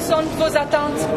sont vos attentes?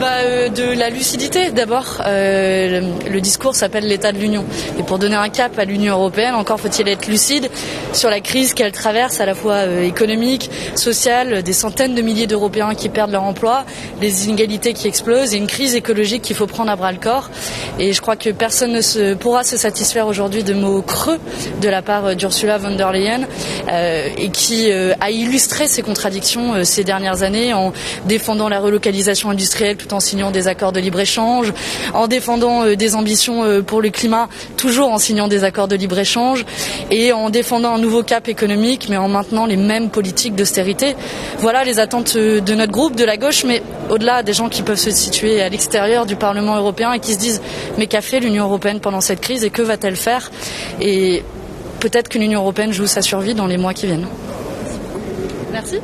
De la lucidité d'abord. Le discours s'appelle l'état de l'Union. Et pour donner un cap à l'Union européenne, encore faut-il être lucide sur la crise qu'elle traverse, à la fois économique, sociale, des centaines de milliers d'Européens qui perdent leur emploi, les inégalités qui explosent et une crise écologique qu'il faut prendre à bras le corps. Et je crois que personne ne pourra se satisfaire aujourd'hui de mots creux de la part d'Ursula von der Leyen et qui a illustré ces contradictions ces dernières années en défendant la relocalisation industrielle tout en signant des accords de libre-échange, en défendant des ambitions pour le climat, toujours en signant des accords de libre-échange, et en défendant un nouveau cap économique, mais en maintenant les mêmes politiques d'austérité. Voilà les attentes de notre groupe, de la gauche, mais au-delà des gens qui peuvent se situer à l'extérieur du Parlement européen et qui se disent « mais qu'a fait l'Union européenne pendant cette crise et que va-t-elle faire ?» Et peut-être que l'Union européenne joue sa survie dans les mois qui viennent. Merci.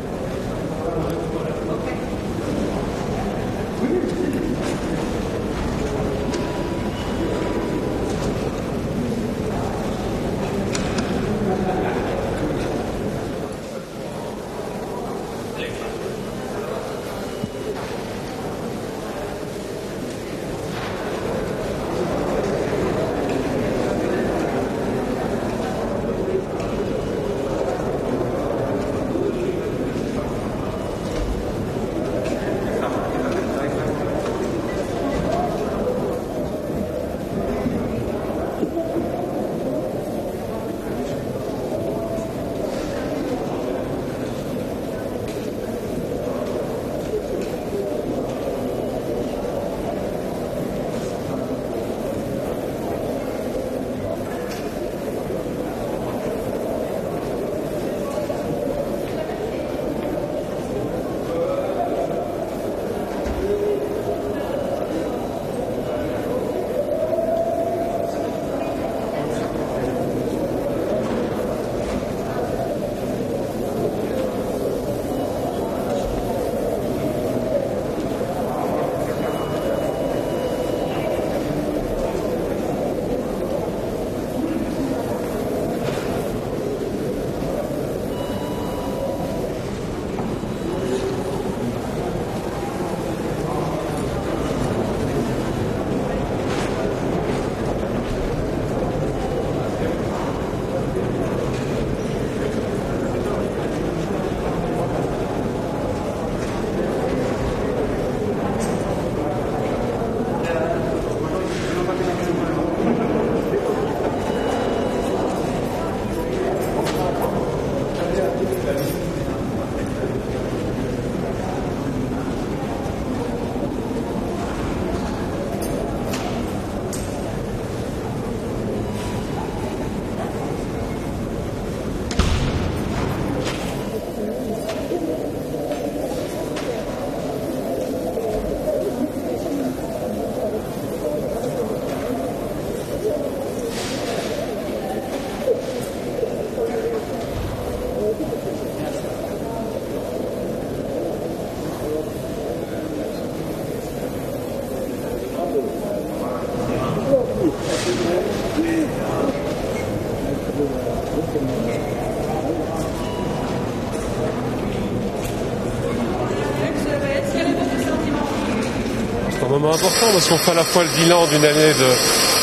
Moment important parce qu'on fait à la fois le bilan d'une année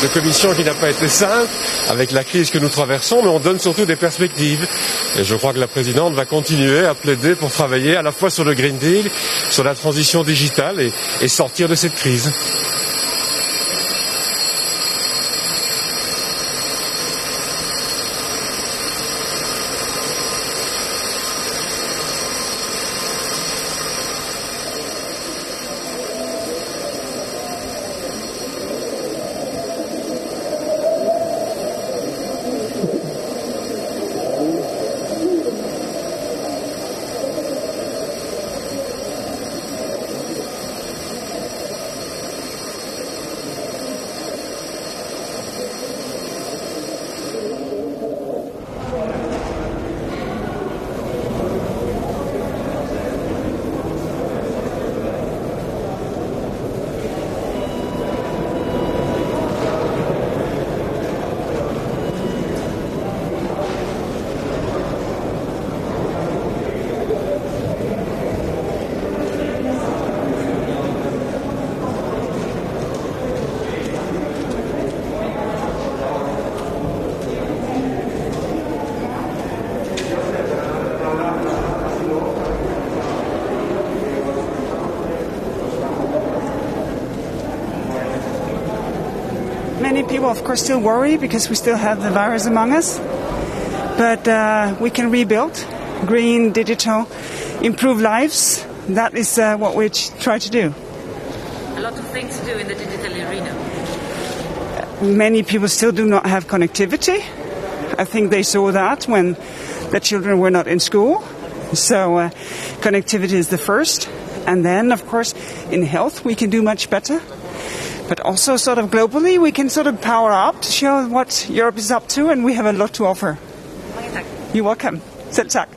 de commission qui n'a pas été simple avec la crise que nous traversons, mais on donne surtout des perspectives. Et je crois que la présidente va continuer à plaider pour travailler à la fois sur le Green Deal, sur la transition digitale et sortir de cette crise. people, of course, still worry because we still have the virus among us. But we can rebuild, green, digital, improve lives. That is what we try to do. A lot of things to do in the digital arena. Many people still do not have connectivity. I think they saw that when the children were not in school. So connectivity is the first. And then, of course, in health we can do much better. But also sort of globally we can sort of power up to show what Europe is up to, and we have a lot to offer. You're welcome. Selv tak.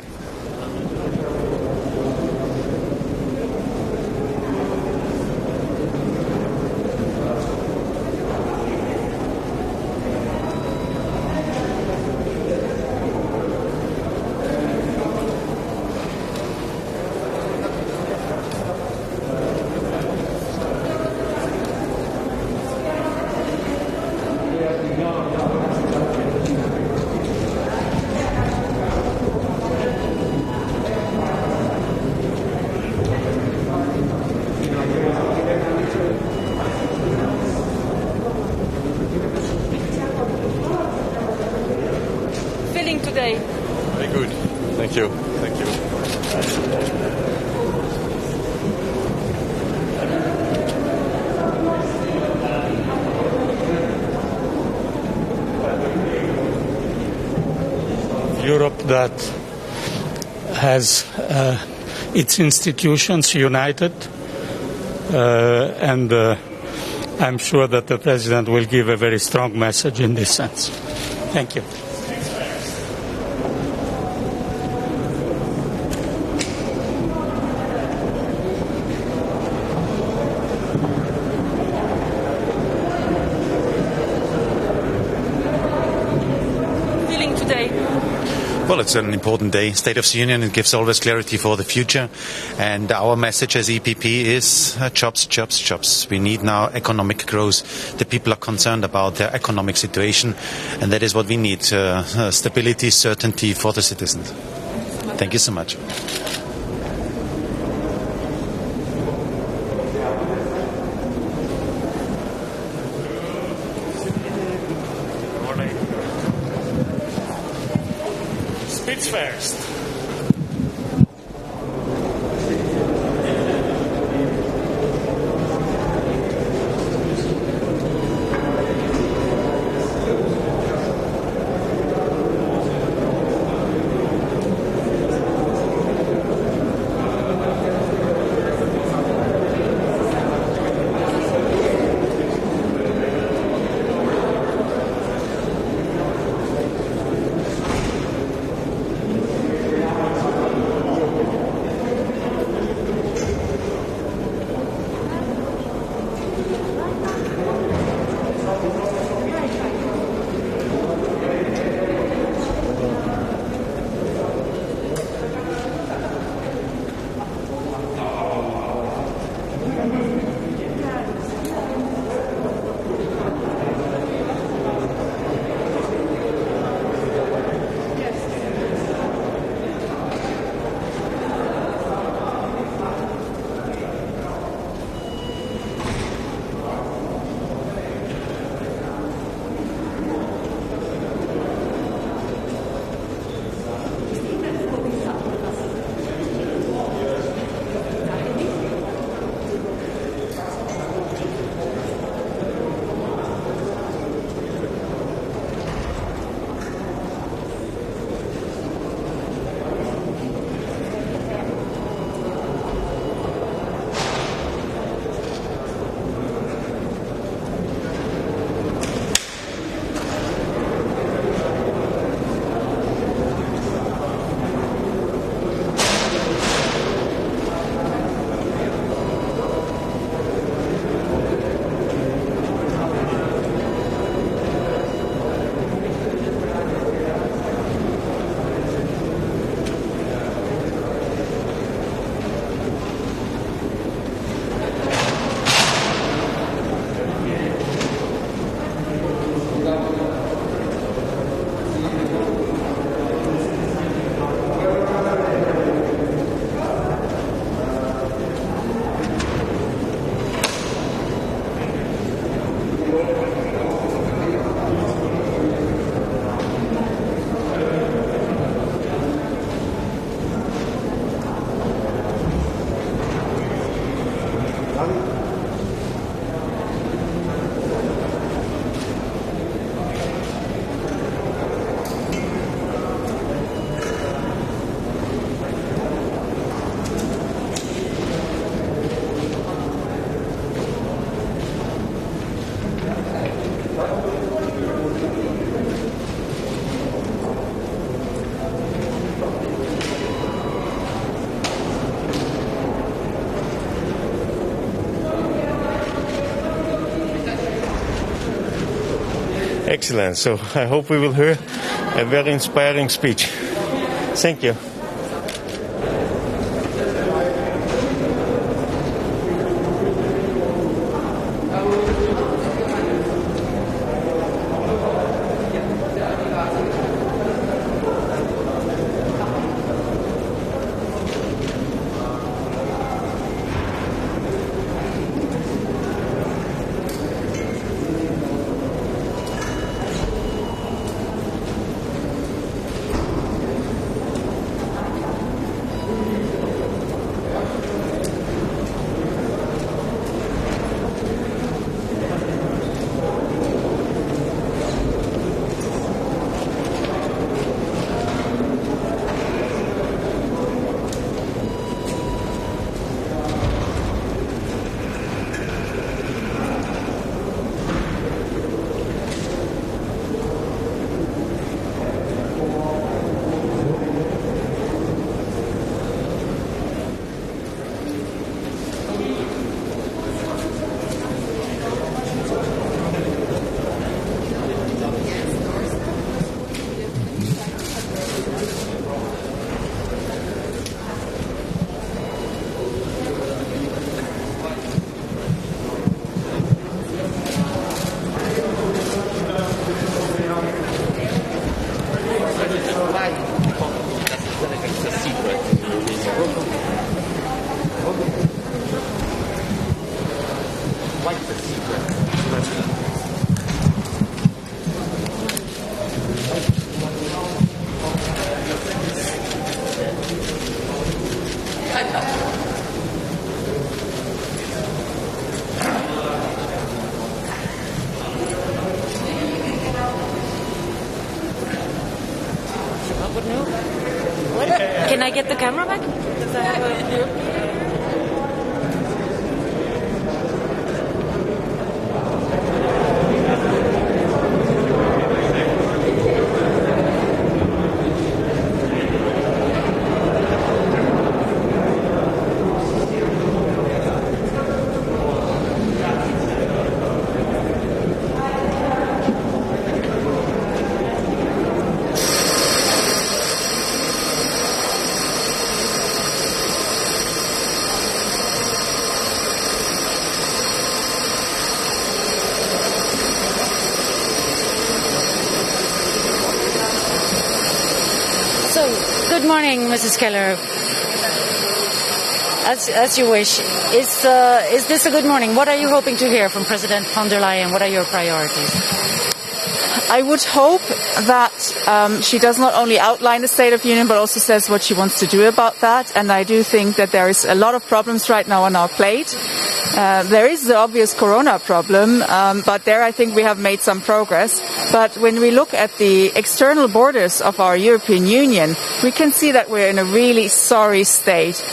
Today. Very good. Thank you. Thank you. Europe that has its institutions united, and I'm sure that the President will give a very strong message in this sense. Thank you. Well, it's an important day, State of the Union. It gives always clarity for the future. And our message as EPP is jobs, jobs, jobs. We need now economic growth. The people are concerned about their economic situation, and that is what we need, stability, certainty for the citizens. Thank you so much. First. Switzerland. So I hope we will hear a very inspiring speech. Thank you. Can I get the camera back? Does I have a... Good morning, Mrs. Keller. As you wish. Is this a good morning? What are you hoping to hear from President von der Leyen? What are your priorities? I would hope that she does not only outline the State of the Union, but also says what she wants to do about that. And I do think that there is a lot of problems right now on our plate. There is the obvious corona problem, but there I think we have made some progress. But when we look at the external borders of our European Union, we can see that we're in a really sorry state.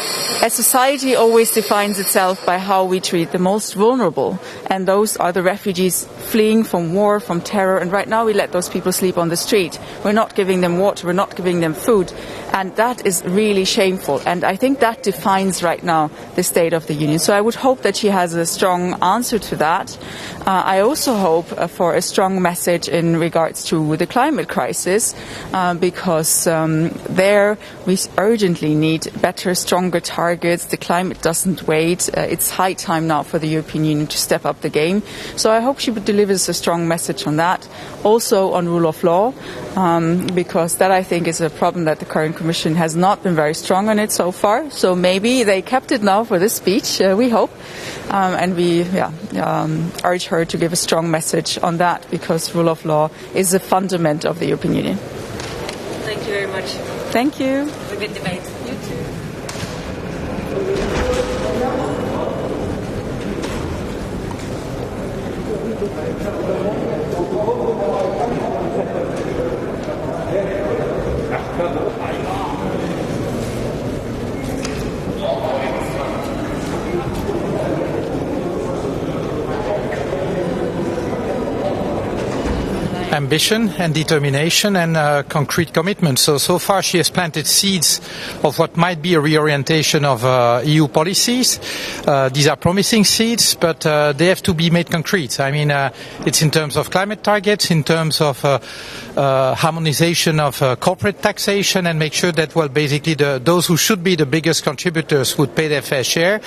A society always defines itself by how we treat the most vulnerable, and those are the refugees fleeing from war, from terror, and right now we let those people sleep on the street. We're not giving them water, we're not giving them food, and that is really shameful, and I think that defines right now the State of the Union. So I would hope that she has a strong answer to that. I also hope for a strong message in regards to the climate crisis, because there we urgently need better, stronger targets. The climate doesn't wait. It's high time now for the European Union to step up the game. So I hope she delivers a strong message on that. Also on rule of law, because that I think is a problem that the current Commission has not been very strong on it so far. So maybe they kept it now for this speech, we hope. And we urge her to give a strong message on that, because rule of law is a fundament of the European Union. Thank you very much. Thank you. Have a good debate. You too. ambition and determination and concrete commitment. So far she has planted seeds of what might be a reorientation of EU policies. These are promising seeds, but they have to be made concrete. I mean, it's in terms of climate targets, in terms of harmonization of corporate taxation, and make sure that, well, basically those who should be the biggest contributors would pay their fair share.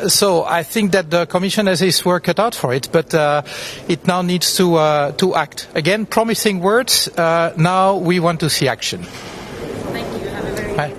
So I think that the Commission has its work cut out for it, but it now needs to act. Again, promising words. Now we want to see action. Thank you. Have a very Bye.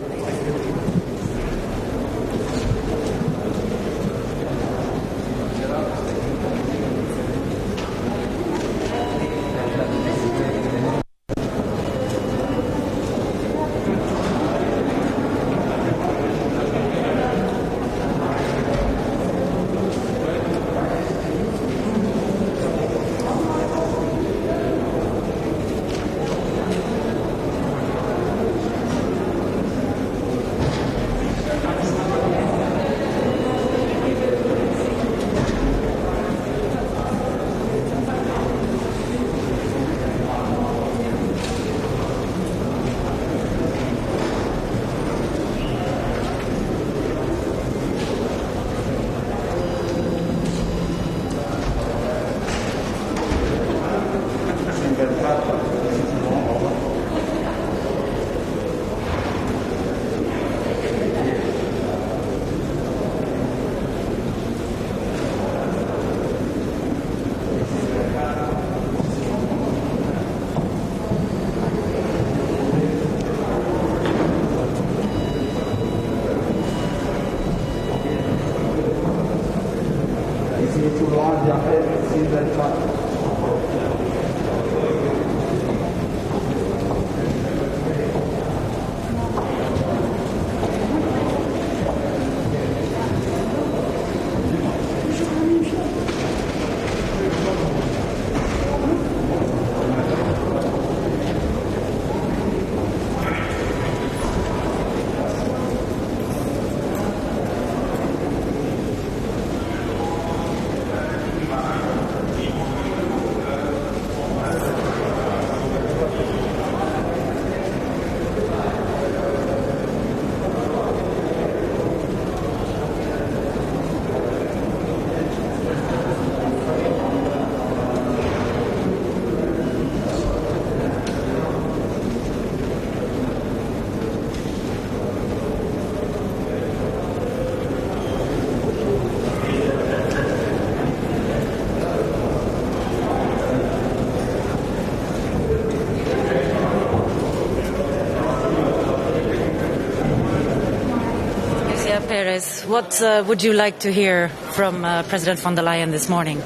Perez, what would you like to hear from President von der Leyen this morning?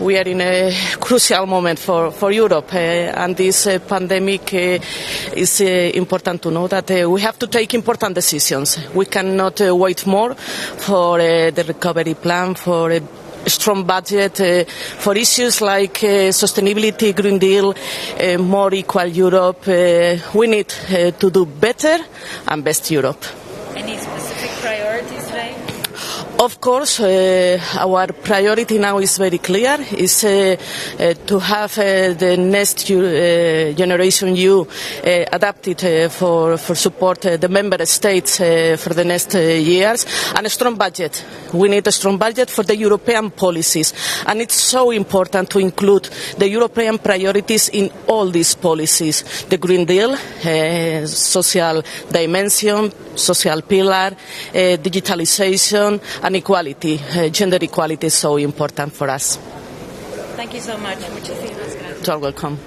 We are in a crucial moment for Europe, and this pandemic is important to know that we have to take important decisions. We cannot wait more for the recovery plan, for a strong budget, for issues like sustainability, Green Deal, more equal Europe. We need to do better and best Europe. Any specific priorities today? Of course, our priority now is very clear, is to have the next generation EU adapted for support the member states for the next years, and a strong budget. We need a strong budget for the European policies, and it's so important to include the European priorities in all these policies. The Green Deal, social dimension, social pillar, digitalization, and equality. Gender equality is so important for us. Thank you so much. You're welcome.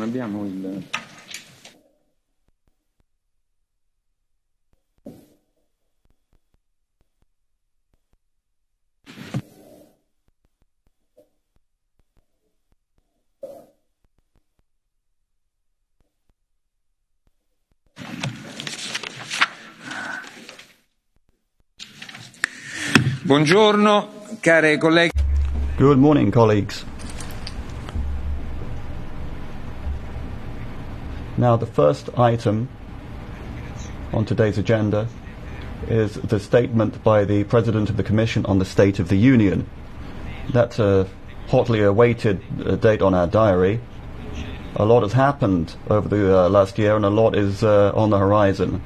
non abbiamo il... Buongiorno, care colleghe. Good morning, colleagues. Now, the first item on today's agenda is the statement by the President of the Commission on the State of the Union. That's a hotly awaited date on our diary. A lot has happened over the last year, and a lot is on the horizon.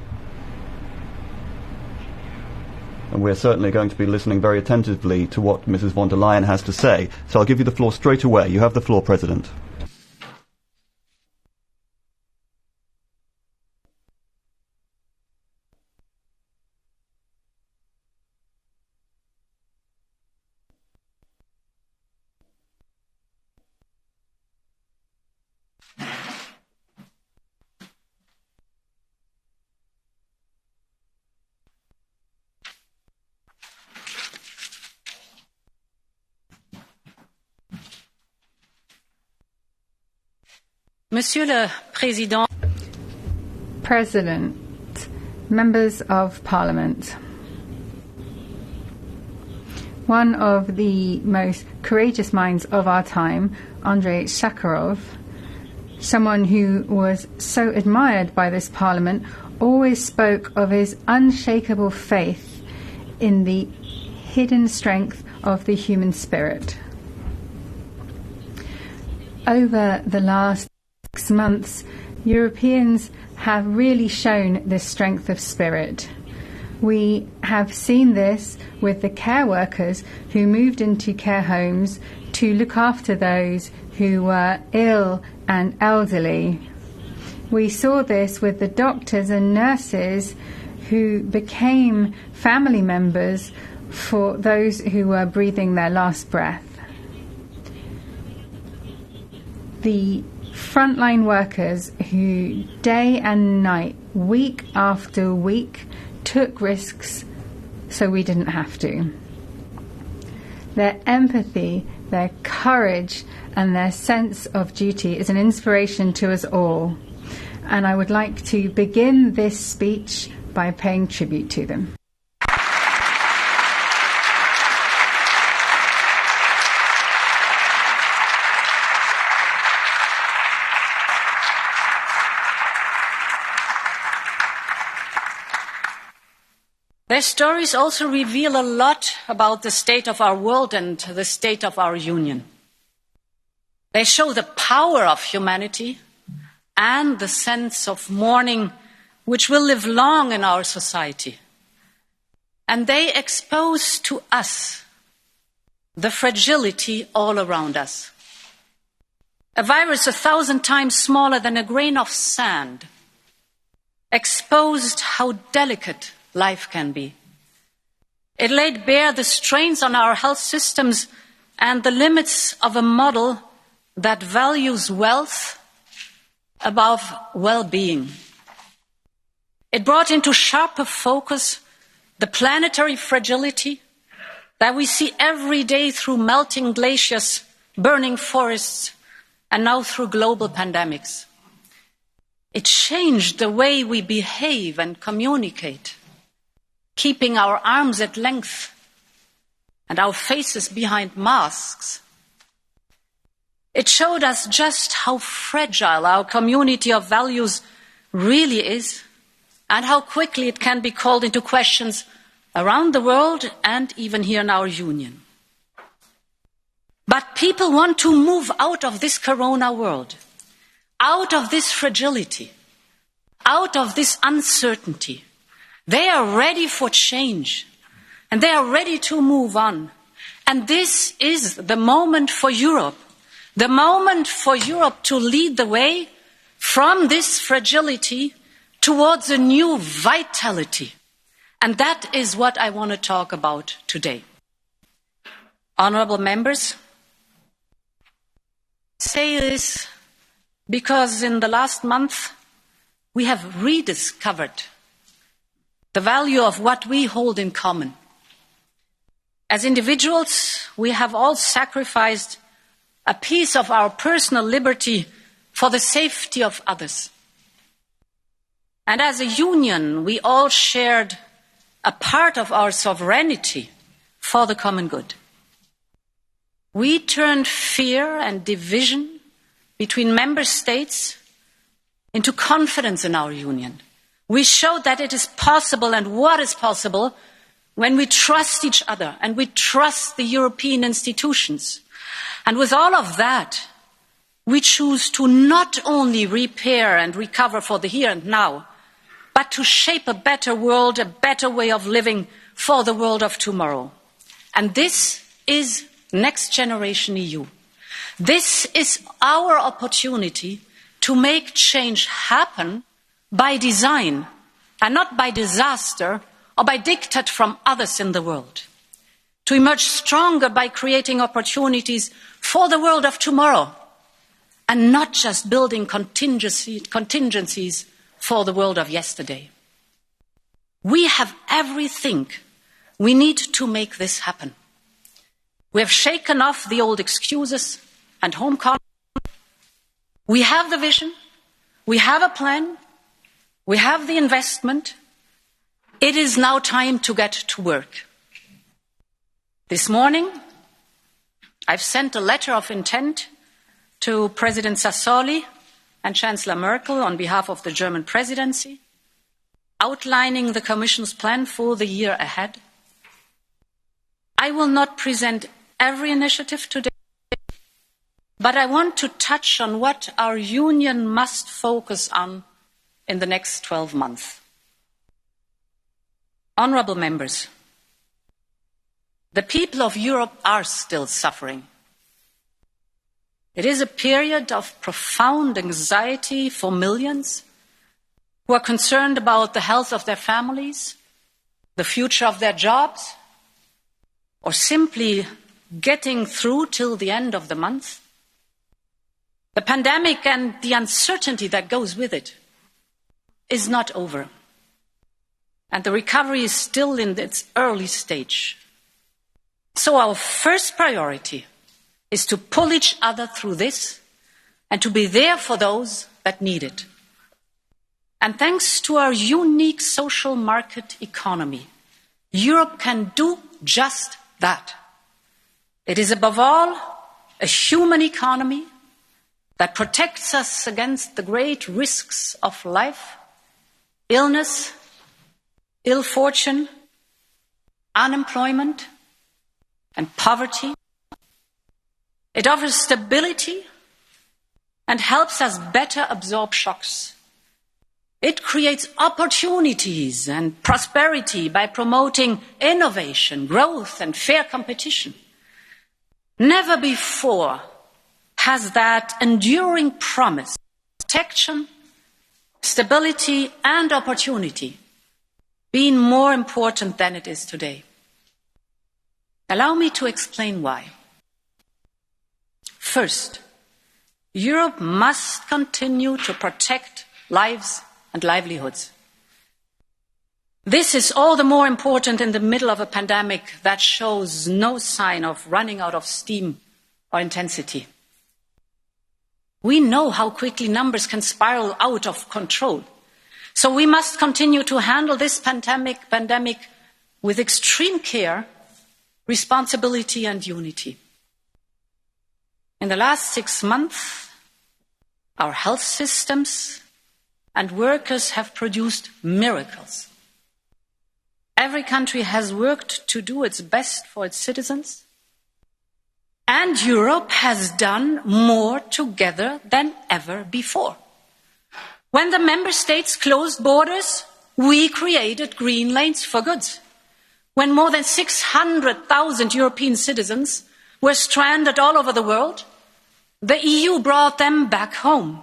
And we're certainly going to be listening very attentively to what Mrs. von der Leyen has to say. So I'll give you the floor straight away. You have the floor, President. Monsieur le Président. President, members of Parliament. One of the most courageous minds of our time, Andrei Sakharov, someone who was so admired by this Parliament, always spoke of his unshakable faith in the hidden strength of the human spirit. Over the last 6 months, Europeans have really shown this strength of spirit. We have seen this with the care workers who moved into care homes to look after those who were ill and elderly. We saw this with the doctors and nurses who became family members for those who were breathing their last breath. The frontline workers who day and night, week after week, took risks so we didn't have to. Their empathy, their courage, and their sense of duty is an inspiration to us all. And I would like to begin this speech by paying tribute to them. Their stories also reveal a lot about the state of our world and the state of our union. They show the power of humanity and the sense of mourning which will live long in our society. And they expose to us the fragility all around us. A virus 1,000 times smaller than a grain of sand exposed how delicate life can be. It laid bare the strains on our health systems and the limits of a model that values wealth above well-being. It brought into sharper focus the planetary fragility that we see every day through melting glaciers, burning forests, and now through global pandemics. It changed the way we behave and communicate, keeping our arms at length and our faces behind masks. It showed us just how fragile our community of values really is and how quickly it can be called into questions around the world and even here in our union. But people want to move out of this corona world, out of this fragility, out of this uncertainty. They are ready for change, and they are ready to move on. And this is the moment for Europe to lead the way from this fragility towards a new vitality. And that is what I want to talk about today. Honourable members, I say this because in the last month we have rediscovered the value of what we hold in common. As individuals, we have all sacrificed a piece of our personal liberty for the safety of others. And as a union, we all shared a part of our sovereignty for the common good. We turned fear and division between member states into confidence in our union. We showed that it is possible and what is possible when we trust each other and we trust the European institutions. And with all of that, we choose to not only repair and recover for the here and now, but to shape a better world, a better way of living for the world of tomorrow. And this is Next Generation EU. This is our opportunity to make change happen by design and not by disaster or by diktat from others in the world. To emerge stronger by creating opportunities for the world of tomorrow and not just building contingencies for the world of yesterday. We have everything we need to make this happen. We have shaken off the old excuses and home confidence. We have the vision. We have a plan. We have the investment. It is now time to get to work. This morning, I've sent a letter of intent to President Sassoli and Chancellor Merkel on behalf of the German presidency, outlining the Commission's plan for the year ahead. I will not present every initiative today, but I want to touch on what our union must focus on in the next 12 months. Honourable members, the people of Europe are still suffering. It is a period of profound anxiety for millions who are concerned about the health of their families, the future of their jobs, or simply getting through till the end of the month. The pandemic and the uncertainty that goes with it is not over. And the recovery is still in its early stage. So our first priority is to pull each other through this and to be there for those that need it. And thanks to our unique social market economy, Europe can do just that. It is above all a human economy that protects us against the great risks of life, illness, ill fortune, unemployment, and poverty. It offers stability and helps us better absorb shocks. It creates opportunities and prosperity by promoting innovation, growth, and fair competition. Never before has that enduring promise, protection, stability, and opportunity been more important than it is today. Allow me to explain why. First, Europe must continue to protect lives and livelihoods. This is all the more important in the middle of a pandemic that shows no sign of running out of steam or intensity. We know how quickly numbers can spiral out of control. So we must continue to handle this pandemic with extreme care, responsibility and unity. In the last 6 months, our health systems and workers have produced miracles. Every country has worked to do its best for its citizens, and Europe has done more together than ever before. When the member states closed borders, we created green lanes for goods. When more than 600,000 European citizens were stranded all over the world, the EU brought them back home.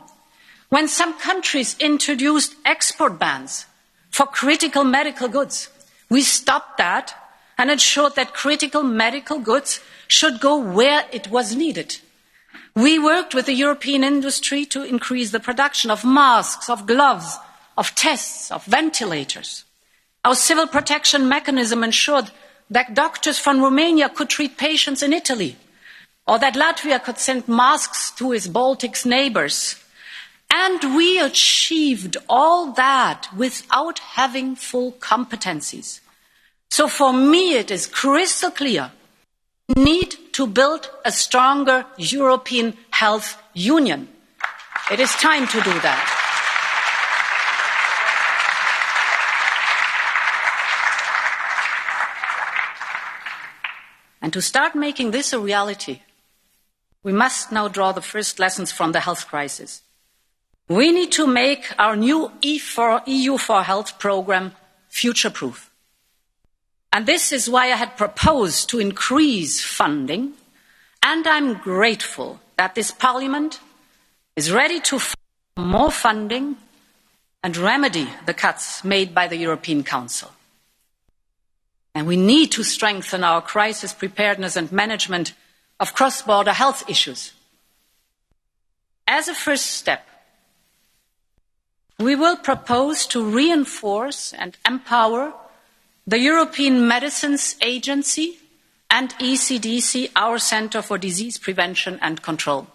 When some countries introduced export bans for critical medical goods, we stopped that and ensured that critical medical goods should go where it was needed. We worked with the European industry to increase the production of masks, of gloves, of tests, of ventilators. Our civil protection mechanism ensured that doctors from Romania could treat patients in Italy, or that Latvia could send masks to its Baltic neighbors. And we achieved all that without having full competencies. So for me, it is crystal clear. We need to build a stronger European health union. It is time to do that. And to start making this a reality, we must now draw the first lessons from the health crisis. We need to make our new EU for Health programme future-proof. And this is why I had proposed to increase funding, and I'm grateful that this Parliament is ready to find more funding and remedy the cuts made by the European Council. And we need to strengthen our crisis preparedness and management of cross-border health issues. As a first step, we will propose to reinforce and empower the European Medicines Agency and ECDC, our Centre for Disease Prevention and Control.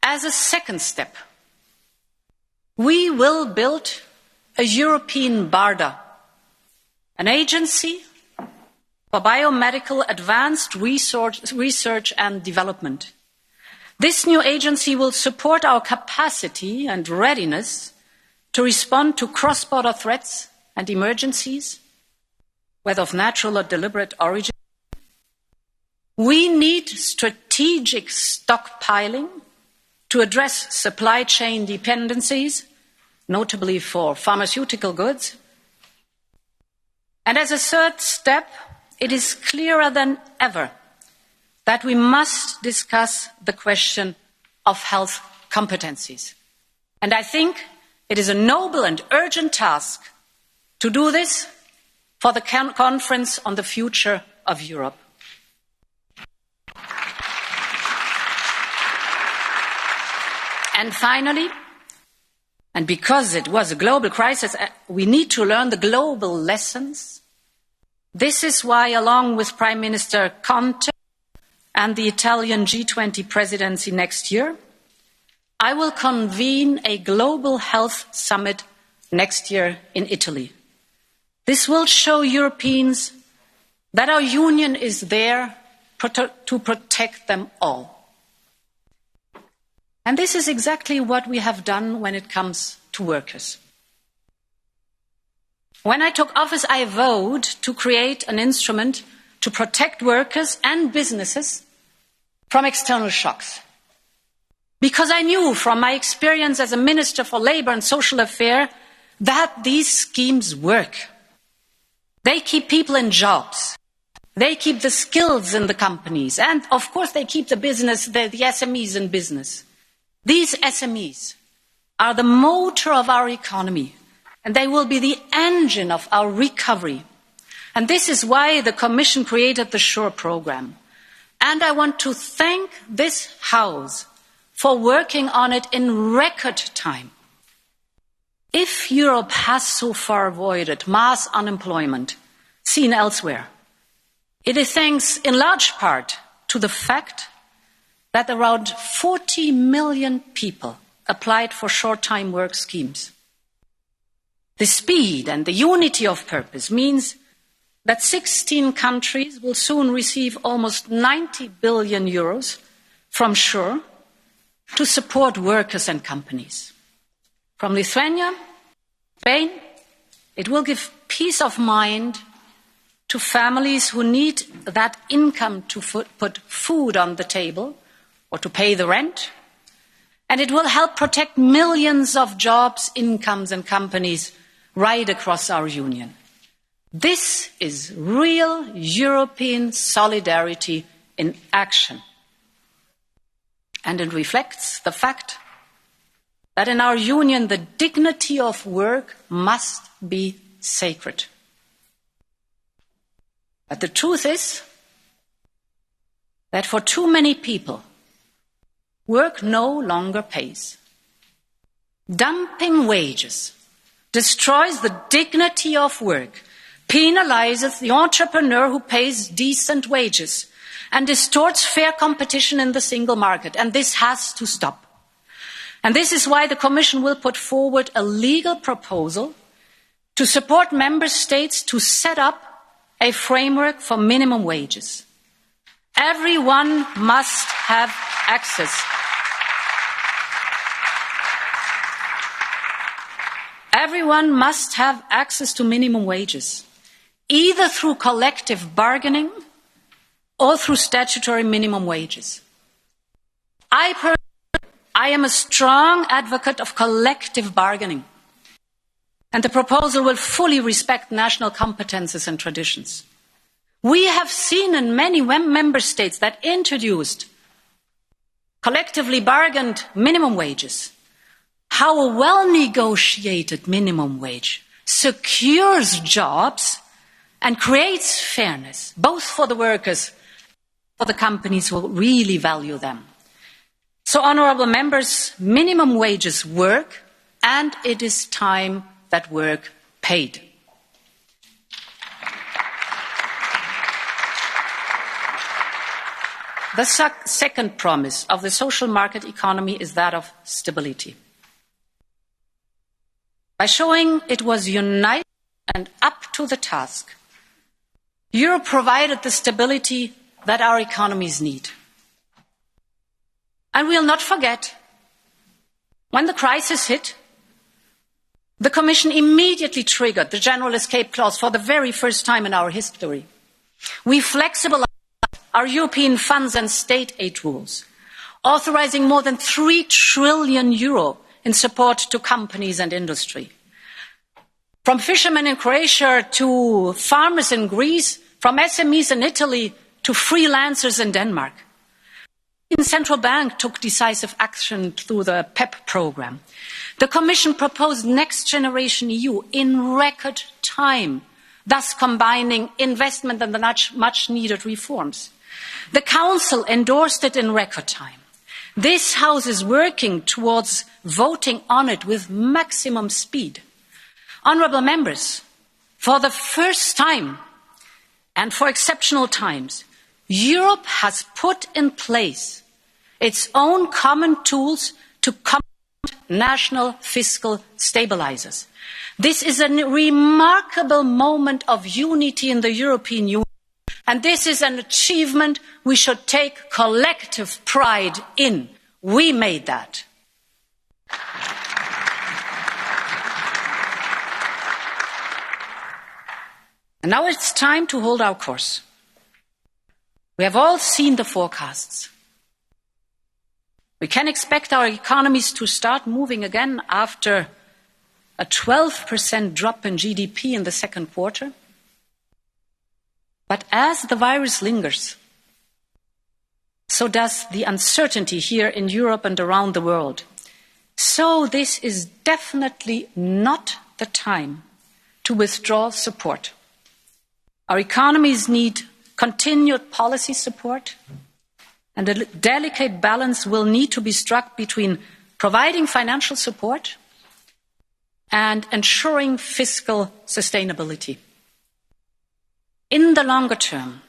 As a second step, we will build a European BARDA, an agency for biomedical advanced research and development. This new agency will support our capacity and readiness to respond to cross-border threats and emergencies, whether of natural or deliberate origin. We need strategic stockpiling to address supply chain dependencies, notably for pharmaceutical goods. And as a third step, it is clearer than ever that we must discuss the question of health competencies. And I think it is a noble and urgent task to do this for the conference on the future of Europe. And finally, and because it was a global crisis, we need to learn the global lessons. This is why, along with Prime Minister Conte and the Italian G20 presidency next year, I will convene a global health summit next year in Italy. This will show Europeans that our union is there to protect them all. And this is exactly what we have done when it comes to workers. When I took office, I vowed to create an instrument to protect workers and businesses from external shocks. Because I knew from my experience as a Minister for Labour and Social Affairs that these schemes work. They keep people in jobs. They keep the skills in the companies. And, of course, they keep the business, the SMEs in business. These SMEs are the motor of our economy, and they will be the engine of our recovery. And this is why the Commission created the SURE programme. And I want to thank this House for working on it in record time. If Europe has so far avoided mass unemployment seen elsewhere, it is thanks in large part to the fact that around 40 million people applied for short-time work schemes. The speed and the unity of purpose means that 16 countries will soon receive almost 90 billion euros from SURE to support workers and companies. From Lithuania, Spain, it will give peace of mind to families who need that income to put food on the table or to pay the rent. And it will help protect millions of jobs, incomes and companies right across our union. This is real European solidarity in action. And it reflects the fact that in our union the dignity of work must be sacred. But the truth is that for too many people, work no longer pays. Dumping wages destroys the dignity of work, penalizes the entrepreneur who pays decent wages, and distorts fair competition in the single market. And this has to stop. And this is why the Commission will put forward a legal proposal to support member states to set up a framework for minimum wages. Everyone must have access. Everyone must have access to minimum wages, either through collective bargaining or through statutory minimum wages. I am a strong advocate of collective bargaining, and the proposal will fully respect national competences and traditions. We have seen in many member states that introduced collectively bargained minimum wages how a well-negotiated minimum wage secures jobs and creates fairness, both for the workers and for the companies who really value them. So, honourable members, minimum wages work, and it is time that work paid. The second promise of the social market economy is that of stability. By showing it was united and up to the task, Europe provided the stability that our economies need. And we'll not forget, when the crisis hit, the Commission immediately triggered the general escape clause for the very first time in our history. We flexibilized our European funds and state aid rules, authorising more than €3 trillion in support to companies and industry. From fishermen in Croatia to farmers in Greece, from SMEs in Italy to freelancers in Denmark. The Central Bank took decisive action through the PEP programme. The Commission proposed Next Generation EU in record time, thus combining investment and the much needed reforms. The Council endorsed it in record time. This House is working towards voting on it with maximum speed. Honourable members, for the first time and for exceptional times, Europe has put in place its own common tools to combat national fiscal stabilisers. This is a remarkable moment of unity in the European Union, and this is an achievement we should take collective pride in. We made that. And now it's time to hold our course. We have all seen the forecasts. We can expect our economies to start moving again after a 12% drop in GDP in the second quarter. But as the virus lingers, so does the uncertainty here in Europe and around the world. So this is definitely not the time to withdraw support. Our economies need continued policy support, and a delicate balance will need to be struck between providing financial support and ensuring fiscal sustainability. In the longer term,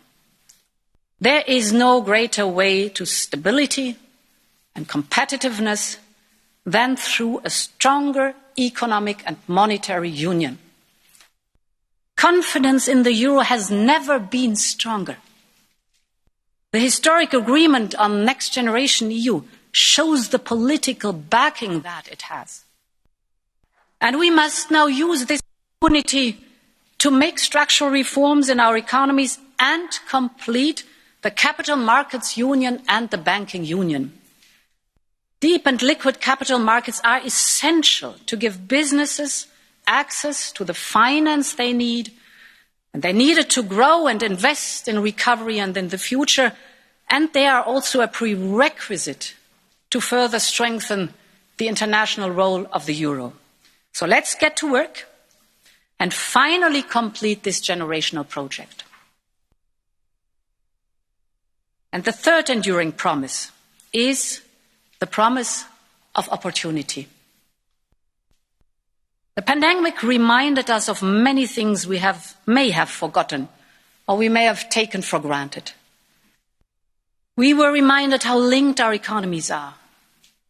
there is no greater way to stability and competitiveness than through a stronger economic and monetary union. Confidence in the euro has never been stronger. The historic agreement on Next Generation EU shows the political backing that it has. And we must now use this opportunity to make structural reforms in our economies and complete the capital markets union and the banking union. Deep and liquid capital markets are essential to give businesses access to the finance they need, and they need it to grow and invest in recovery and in the future, and they are also a prerequisite to further strengthen the international role of the euro. So let's get to work and finally complete this generational project. And the third enduring promise is the promise of opportunity. The pandemic reminded us of many things we may have forgotten or we may have taken for granted. We were reminded how linked our economies are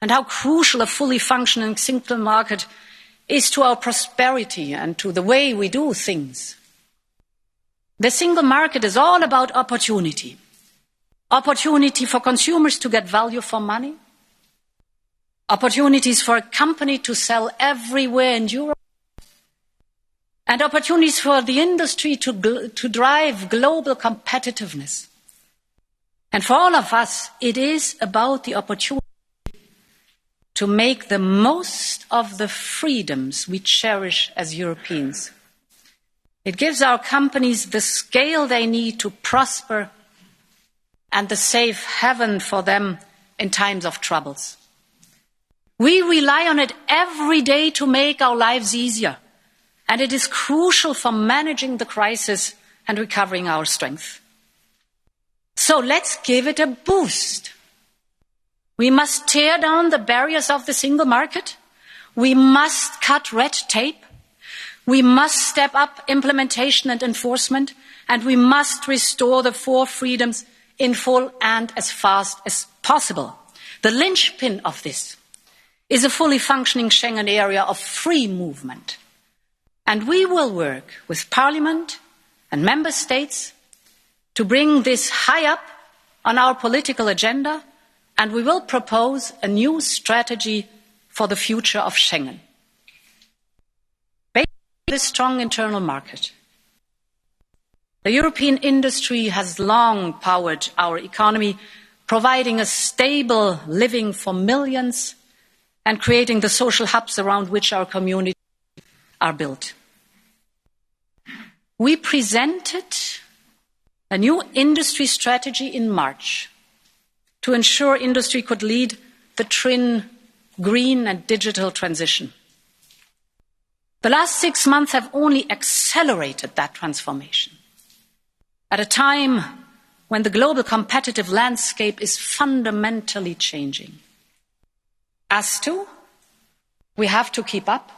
and how crucial a fully functioning single market is to our prosperity and to the way we do things. The single market is all about opportunity. Opportunity for consumers to get value for money. Opportunities for a company to sell everywhere in Europe. And opportunities for the industry to drive global competitiveness. And for all of us, it is about the opportunity to make the most of the freedoms we cherish as Europeans. It gives our companies the scale they need to prosper and the safe haven for them in times of troubles. We rely on it every day to make our lives easier, and it is crucial for managing the crisis and recovering our strength. So let's give it a boost. We must tear down the barriers of the single market. We must cut red tape. We must step up implementation and enforcement, and we must restore the 4 freedoms in full and as fast as possible. The linchpin of this is a fully functioning Schengen area of free movement. And we will work with Parliament and Member States to bring this high up on our political agenda, and we will propose a new strategy for the future of Schengen. Based on this strong internal market, the European industry has long powered our economy, providing a stable living for millions and creating the social hubs around which our communities are built. We presented a new industry strategy in March to ensure industry could lead the twin green and digital transition. The last 6 months have only accelerated that transformation. At a time when the global competitive landscape is fundamentally changing. Us too, we have to keep up.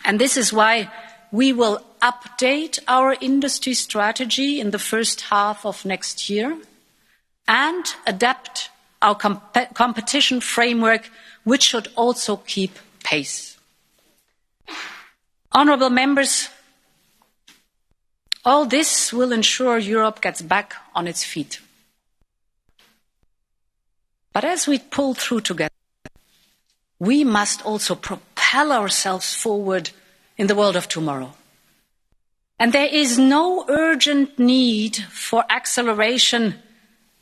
And this is why we will update our industry strategy in the first half of next year and adapt our competition framework, which should also keep pace. Honourable members, all this will ensure Europe gets back on its feet. But as we pull through together, we must also propel ourselves forward in the world of tomorrow. And there is no urgent need for acceleration,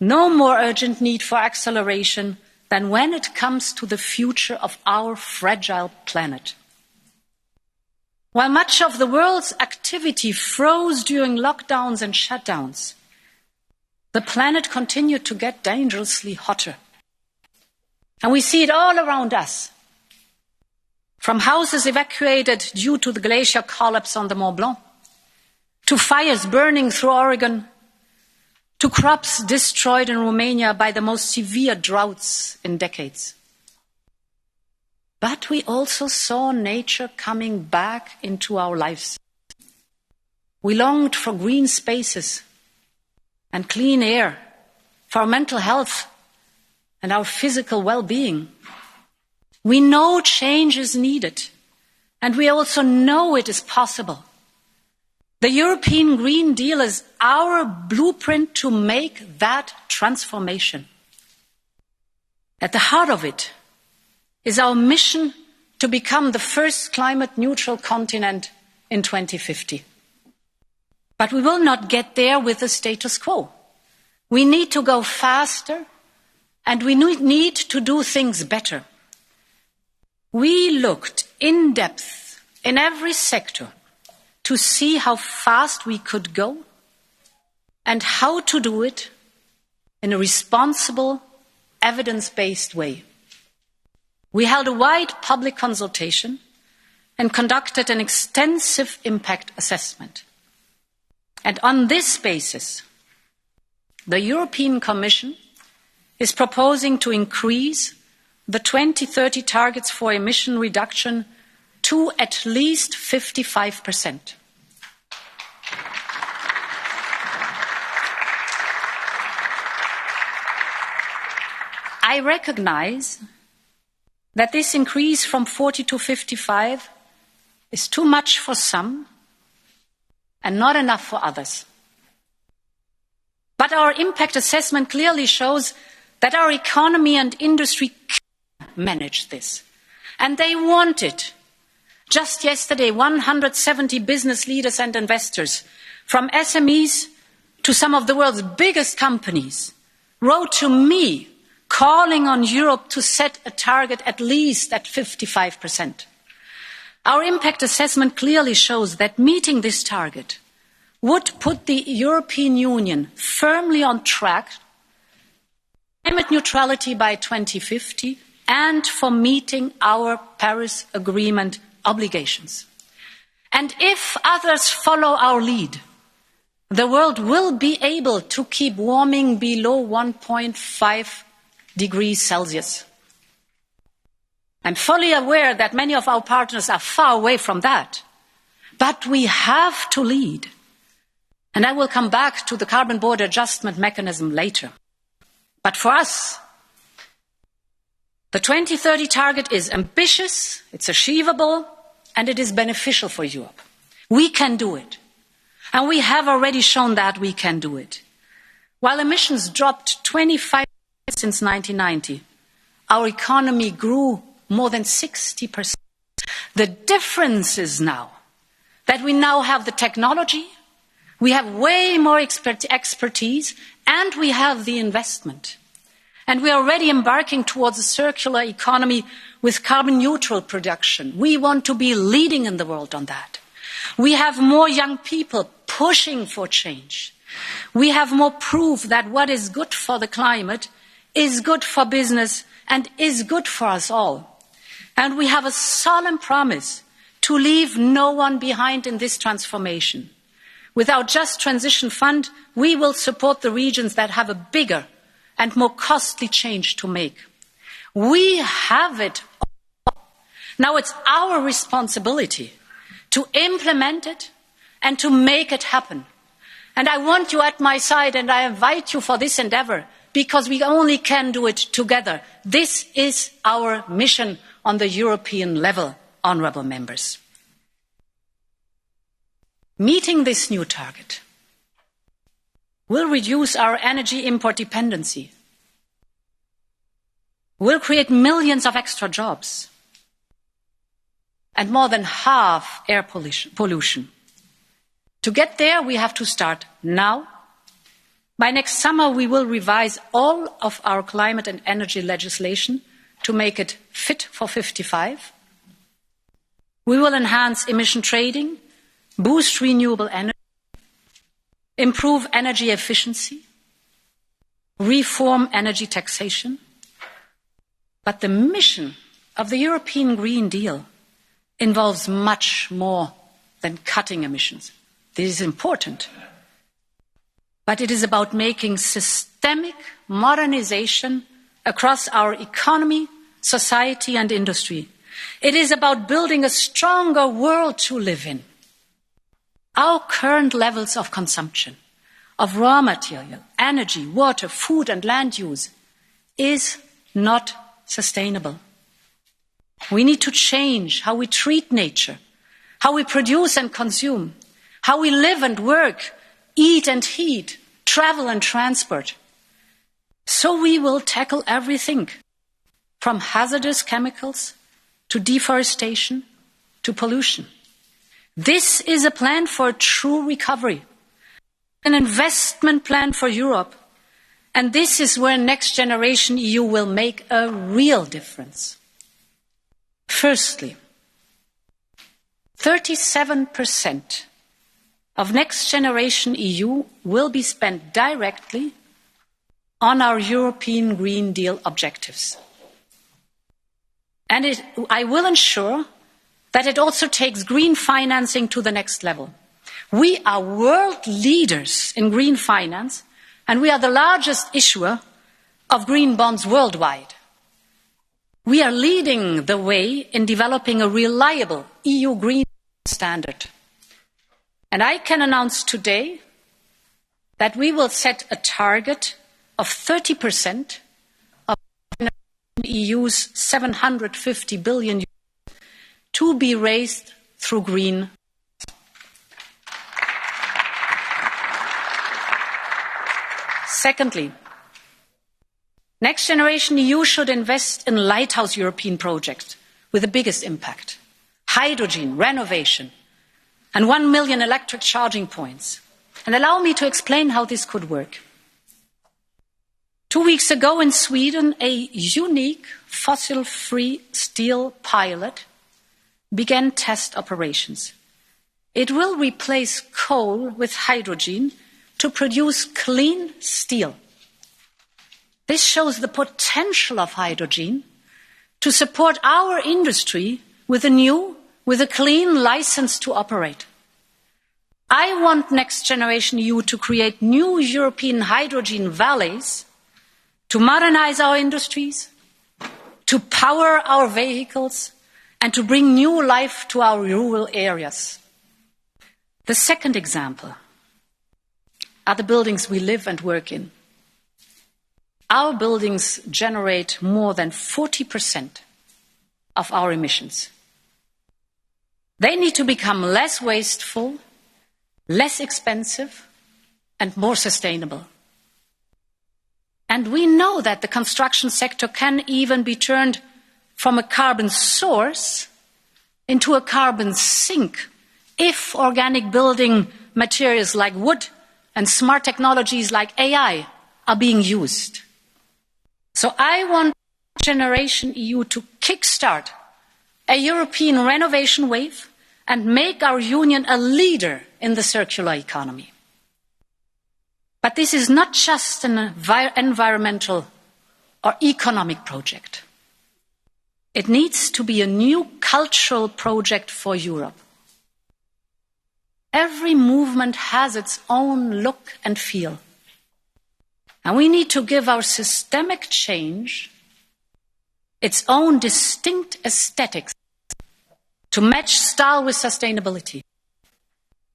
no more urgent need for acceleration than when it comes to the future of our fragile planet. While much of the world's activity froze during lockdowns and shutdowns, the planet continued to get dangerously hotter. And we see it all around us. From houses evacuated due to the glacier collapse on the Mont Blanc, to fires burning through Oregon, to crops destroyed in Romania by the most severe droughts in decades. But we also saw nature coming back into our lives. We longed for green spaces and clean air, for our mental health and our physical well-being. We know change is needed, and we also know it is possible. The European Green Deal is our blueprint to make that transformation. At the heart of it is our mission to become the first climate-neutral continent in 2050. But we will not get there with the status quo. We need to go faster, and we need to do things better. We looked in depth in every sector to see how fast we could go and how to do it in a responsible, evidence-based way. We held a wide public consultation and conducted an extensive impact assessment. And on this basis, the European Commission is proposing to increase the 2030 targets for emission reduction to at least 55%. I recognise that this increase from 40 to 55 is too much for some and not enough for others. But our impact assessment clearly shows that our economy and industry can manage this. And they want it. Just yesterday, 170 business leaders and investors, from SMEs to some of the world's biggest companies, wrote to me calling on Europe to set a target at least at 55%. Our impact assessment clearly shows that meeting this target would put the European Union firmly on track for climate neutrality by 2050 and for meeting our Paris Agreement obligations. And if others follow our lead, the world will be able to keep warming below 1.5 degrees Celsius. I'm fully aware that many of our partners are far away from that, but we have to lead. And I will come back to the carbon border adjustment mechanism later. But for us, the 2030 target is ambitious, it's achievable, and it is beneficial for Europe. We can do it. And we have already shown that we can do it. While emissions dropped 25% since 1990, our economy grew more than 60%. The difference is now that we now have the technology, we have way more expertise, and we have the investment. And we are already embarking towards a circular economy with carbon neutral production. We want to be leading in the world on that. We have more young people pushing for change. We have more proof that what is good for the climate is good for business and is good for us all. And we have a solemn promise to leave no one behind in this transformation. With our Just Transition Fund, we will support the regions that have a bigger and more costly change to make. We have it all. Now it's our responsibility to implement it and to make it happen. And I want you at my side, and I invite you for this endeavour, because we only can do it together. This is our mission on the European level, honourable members. Meeting this new target will reduce our energy import dependency, will create millions of extra jobs, and more than half air pollution. To get there, we have to start now. By next summer, we will revise all of our climate and energy legislation to make it fit for 55. We will enhance emission trading, boost renewable energy, improve energy efficiency, reform energy taxation. But the mission of the European Green Deal involves much more than cutting emissions. This is important. But it is about making systemic modernization across our economy, society and industry. It is about building a stronger world to live in. Our current levels of consumption, of raw material, energy, water, food and land use is not sustainable. We need to change how we treat nature, how we produce and consume, how we live and work, eat and heat, travel and transport. So we will tackle everything, from hazardous chemicals to deforestation to pollution. This is a plan for a true recovery, an investment plan for Europe, and this is where Next Generation EU will make a real difference. Firstly, 37% of Next Generation EU will be spent directly on our European Green Deal objectives. And I will ensure that it also takes green financing to the next level. We are world leaders in green finance, and we are the largest issuer of green bonds worldwide. We are leading the way in developing a reliable EU green standard. And I can announce today that we will set a target of 30% of the EU's 750 billion to be raised through green. Secondly, Next Generation EU should invest in lighthouse European projects with the biggest impact: hydrogen, renovation, and 1 million electric charging points. And allow me to explain how this could work. 2 weeks ago in Sweden, a unique fossil-free steel pilot began test operations. It will replace coal with hydrogen to produce clean steel. This shows the potential of hydrogen to support our industry with a clean license to operate. I want Next Generation EU to create new European hydrogen valleys to modernize our industries, to power our vehicles, and to bring new life to our rural areas. The second example are the buildings we live and work in. Our buildings generate more than 40% of our emissions. They need to become less wasteful, less expensive, and more sustainable. And we know that the construction sector can even be turned from a carbon source into a carbon sink if organic building materials like wood and smart technologies like AI are being used. So I want Generation EU to kickstart a European renovation wave and make our union a leader in the circular economy. But this is not just an environmental or economic project. It needs to be a new cultural project for Europe. Every movement has its own look and feel. And we need to give our systemic change its own distinct aesthetics to match style with sustainability.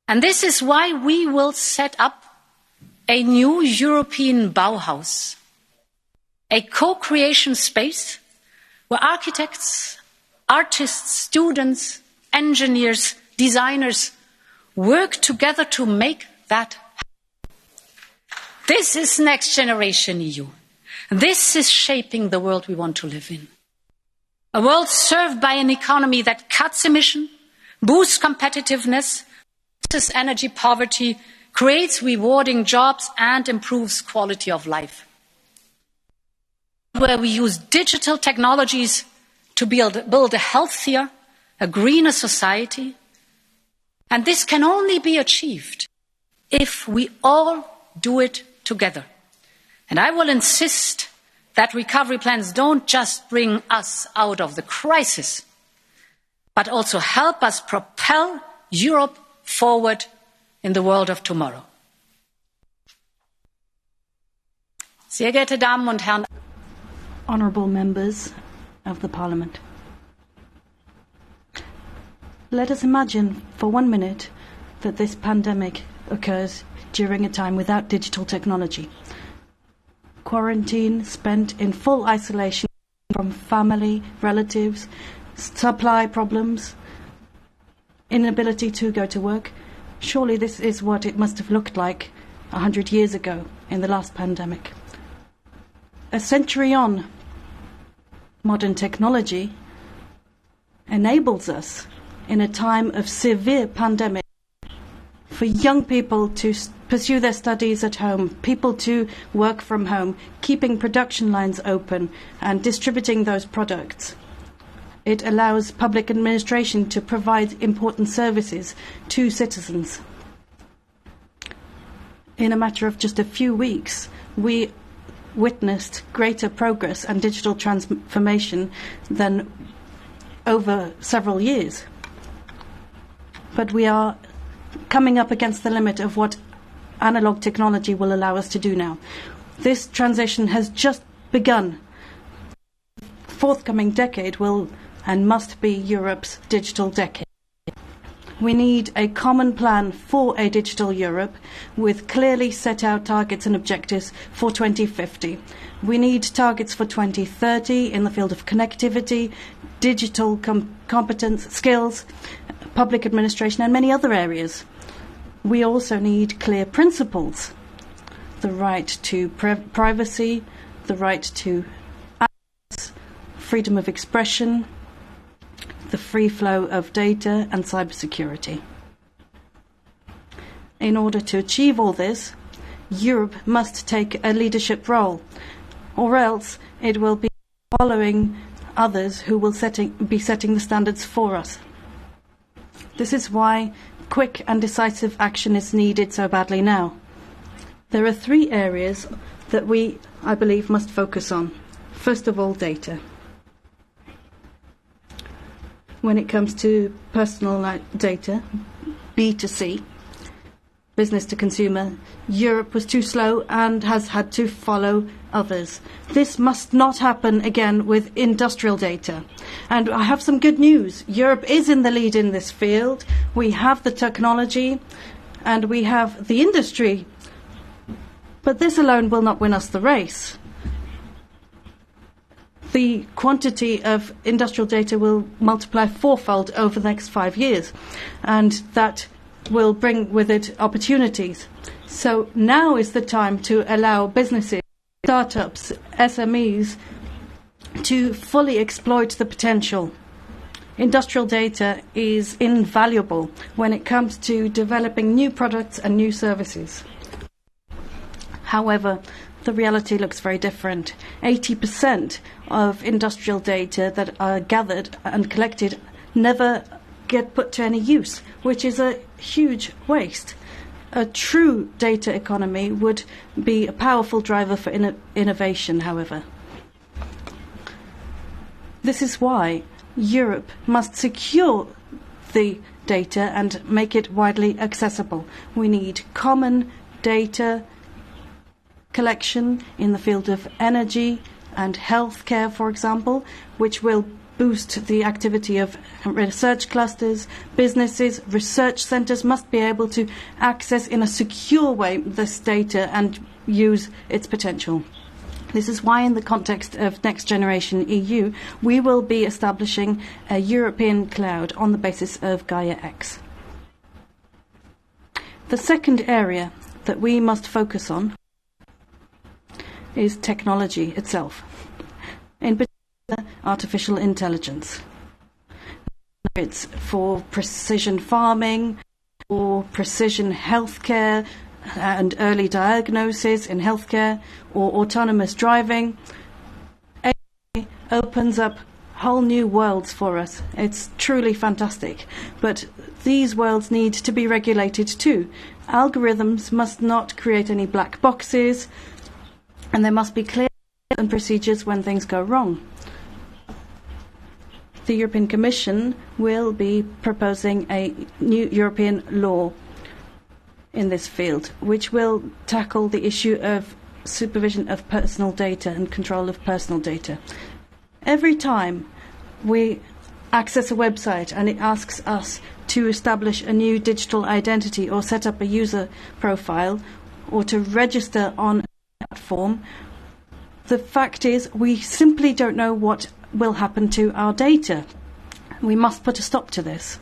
And this is why we will set up a new European Bauhaus, a co-creation space where architects, artists, students, engineers, designers work together to make that happen. This is Next Generation EU. This is shaping the world we want to live in. A world served by an economy that cuts emission, boosts competitiveness, reduces energy poverty, creates rewarding jobs and improves quality of life. Where we use digital technologies to build a healthier, a greener society. And this can only be achieved if we all do it together. And I will insist that recovery plans don't just bring us out of the crisis, but also help us propel Europe forward in the world of tomorrow. Sehr geehrte Damen und Herren, honourable members of the Parliament, let us imagine for 1 minute that this pandemic occurs during a time without digital technology. Quarantine spent in full isolation from family, relatives, supply problems, inability to go to work. Surely this is what it must have looked like 100 years ago in the last pandemic. A century on, modern technology enables us in a time of severe pandemic for young people to pursue their studies at home, people to work from home, keeping production lines open and distributing those products. It allows public administration to provide important services to citizens. In a matter of just a few weeks, we witnessed greater progress and digital transformation than over several years. But we are coming up against the limit of what analog technology will allow us to do now. This transition has just begun. The forthcoming decade will and must be Europe's digital decade. We need a common plan for a digital Europe with clearly set out targets and objectives for 2050. We need targets for 2030 in the field of connectivity, digital competence, skills, public administration and many other areas. We also need clear principles. The right to privacy, the right to access, freedom of expression, the free flow of data and cybersecurity. In order to achieve all this, Europe must take a leadership role, or else it will be following others who will be setting the standards for us. This is why quick and decisive action is needed so badly now. There are 3 areas that we, I believe, must focus on. First of all, data. When it comes to personal data, B2C, business to consumer, Europe was too slow and has had to follow others. This must not happen again with industrial data. And I have some good news. Europe is in the lead in this field. We have the technology and we have the industry. But this alone will not win us the race. The quantity of industrial data will multiply 4-fold over the next 5 years, and that will bring with it opportunities. So now is the time to allow businesses, startups, SMEs to fully exploit the potential. Industrial data is invaluable when it comes to developing new products and new services. However, the reality looks very different. 80% of industrial data that are gathered and collected never get put to any use, which is a huge waste. A true data economy would be a powerful driver for innovation, however. This is why Europe must secure the data and make it widely accessible. We need common data collection in the field of energy and healthcare, for example, which will boost the activity of research clusters. Businesses, research centres must be able to access in a secure way this data and use its potential. This is why, in the context of Next Generation EU, we will be establishing a European cloud on the basis of Gaia X. The second area that we must focus on is technology itself, in particular artificial intelligence. It's for precision farming, or precision healthcare and early diagnosis in healthcare, or autonomous driving. AI opens up whole new worlds for us. It's truly fantastic. But these worlds need to be regulated too. Algorithms must not create any black boxes, and there must be clear and procedures when things go wrong. The European Commission will be proposing a new European law in this field, which will tackle the issue of supervision of personal data and control of personal data. Every time we access a website and it asks us to establish a new digital identity or set up a user profile or to register on platform, the fact is we simply don't know what will happen to our data. We must put a stop to this.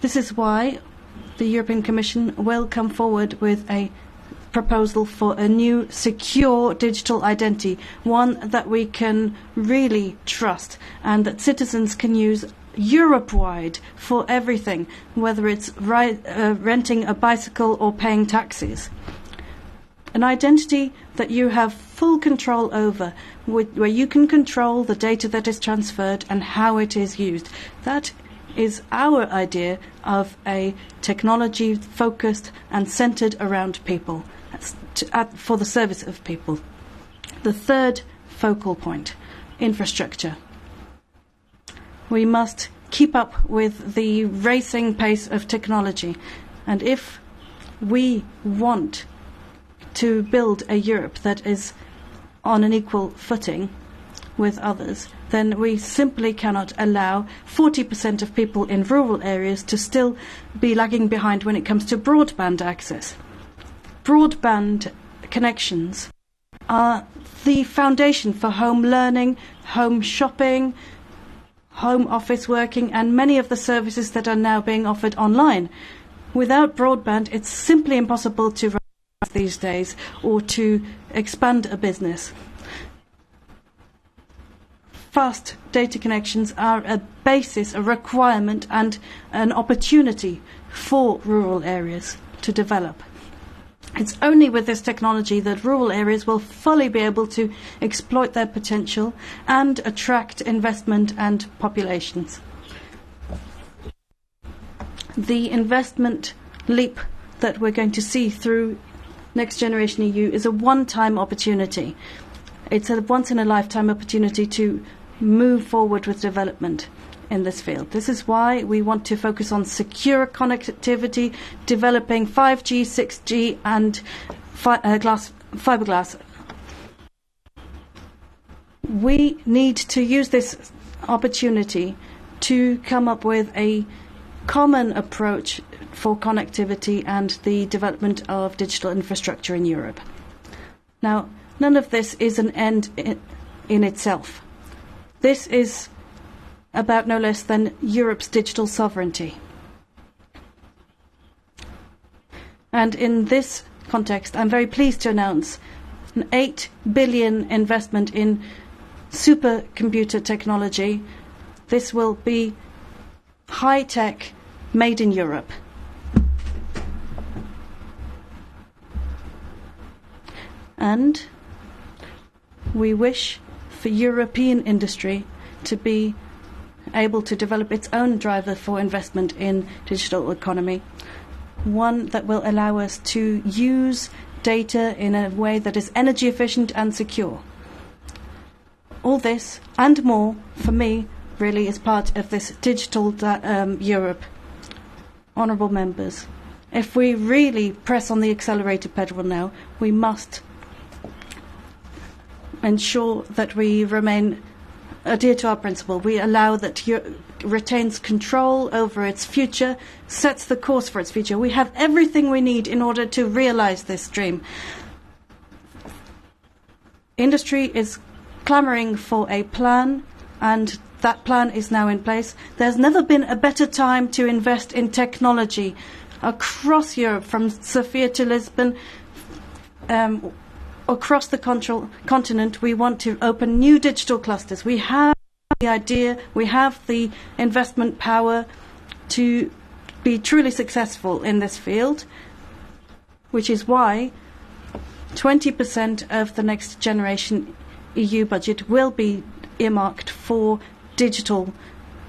This is why the European Commission will come forward with a proposal for a new secure digital identity, one that we can really trust and that citizens can use Europe-wide for everything, whether it's renting a bicycle or paying taxes. An identity that you have full control over, where you can control the data that is transferred and how it is used. That is our idea of a technology focused and centred around people, for the service of people. The third focal point, infrastructure. We must keep up with the racing pace of technology, and if we want to build a Europe that is on an equal footing with others, then we simply cannot allow 40% of people in rural areas to still be lagging behind when it comes to broadband access. Broadband connections are the foundation for home learning, home shopping, home office working, and many of the services that are now being offered online. Without broadband, it's simply impossible to run these days or to expand a business. Fast data connections are a basis, a requirement, and an opportunity for rural areas to develop. It's only with this technology that rural areas will fully be able to exploit their potential and attract investment and populations. The investment leap that we're going to see through Next Generation EU is a one-time opportunity. It's a once-in-a-lifetime opportunity to move forward with development in this field. This is why we want to focus on secure connectivity, developing 5G, 6G and fiberglass. We need to use this opportunity to come up with a common approach for connectivity and the development of digital infrastructure in Europe. Now, none of this is an end in itself. This is about no less than Europe's digital sovereignty. And in this context, I'm very pleased to announce an 8 billion investment in supercomputer technology. This will be high-tech, made in Europe. And we wish for European industry to be able to develop its own driver for investment in digital economy, one that will allow us to use data in a way that is energy efficient and secure. All this and more, for me, really is part of this digital Europe. Honourable members, if we really press on the accelerator pedal now, we must ensure that we adhere to our principle. We allow that Europe retains control over its future, sets the course for its future. We have everything we need in order to realise this dream. Industry is clamouring for a plan, and that plan is now in place. There's never been a better time to invest in technology across Europe, from Sofia to Lisbon, across the continent. We want to open new digital clusters. We have the idea, we have the investment power to be truly successful in this field, which is why 20% of the Next Generation EU budget will be earmarked for digital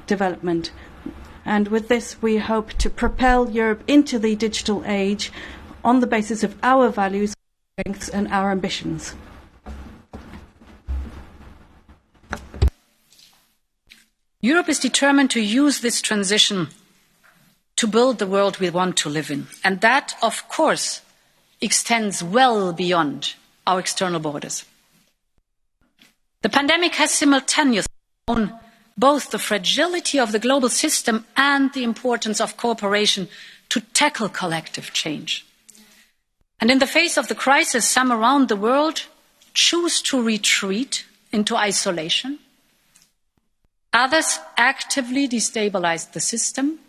development. And with this, we hope to propel Europe into the digital age on the basis of our values, strengths and our ambitions. Europe is determined to use this transition to build the world we want to live in. And that, of course, extends well beyond our external borders. The pandemic has simultaneously shown both the fragility of the global system and the importance of cooperation to tackle collective change. And in the face of the crisis, some around the world choose to retreat into isolation. Others actively destabilize the system.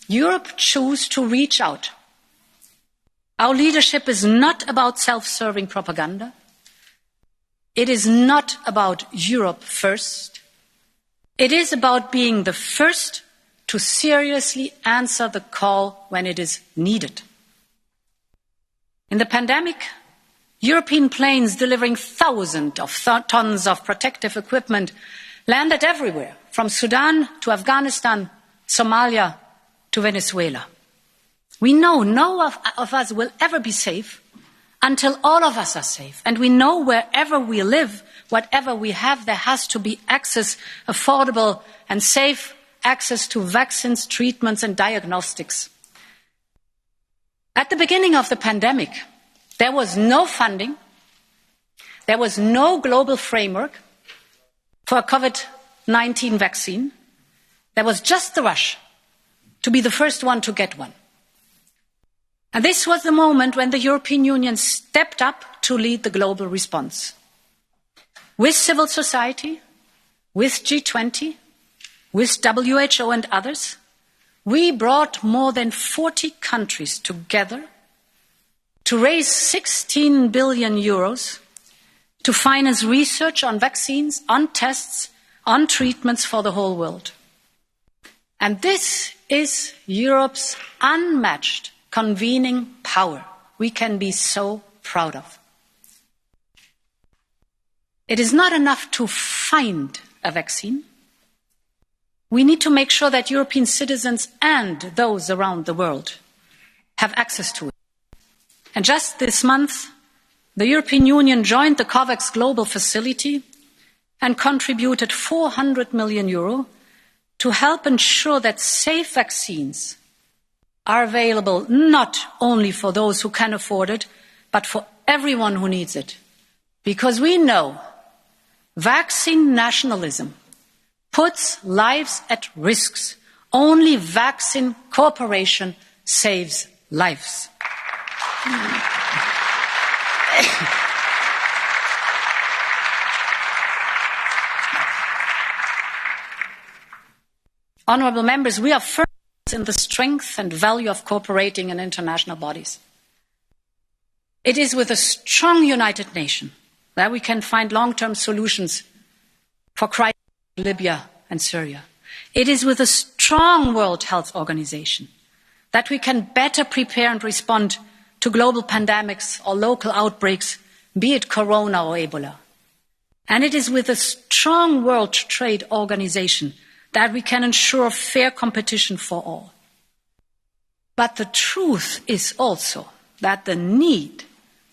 Europe chooses to reach out. Our leadership is not about self-serving propaganda. It is not about Europe first. It is about being the first to seriously answer the call when it is needed. In the pandemic, European planes delivering thousands of tons of protective equipment landed everywhere, from Sudan to Afghanistan, Somalia to Venezuela. We know no of us will ever be safe until all of us are safe. And we know wherever we live, whatever we have, there has to be access, affordable and safe access to vaccines, treatments and diagnostics. At the beginning of the pandemic, there was no funding, there was no global framework for a COVID-19 vaccine. There was just the rush to be the first one to get one. And this was the moment when the European Union stepped up to lead the global response. With civil society, with G20, with WHO and others, we brought more than 40 countries together to raise 16 billion euros to finance research on vaccines, on tests, on treatments for the whole world. And this is Europe's unmatched convening power we can be so proud of. It is not enough to find a vaccine. We need to make sure that European citizens and those around the world have access to it. And just this month, the European Union joined the COVAX Global Facility and contributed 400 million euro to help ensure that safe vaccines are available not only for those who can afford it, but for everyone who needs it. Because we know vaccine nationalism puts lives at risk. Only vaccine cooperation saves lives. Honourable members, we are firm in the strength and value of cooperating in international bodies. It is with a strong United Nations that we can find long-term solutions for crises in Libya and Syria. It is with a strong World Health Organization that we can better prepare and respond to global pandemics or local outbreaks, be it corona or Ebola. And it is with a strong World Trade Organization that we can ensure fair competition for all. But the truth is also that the need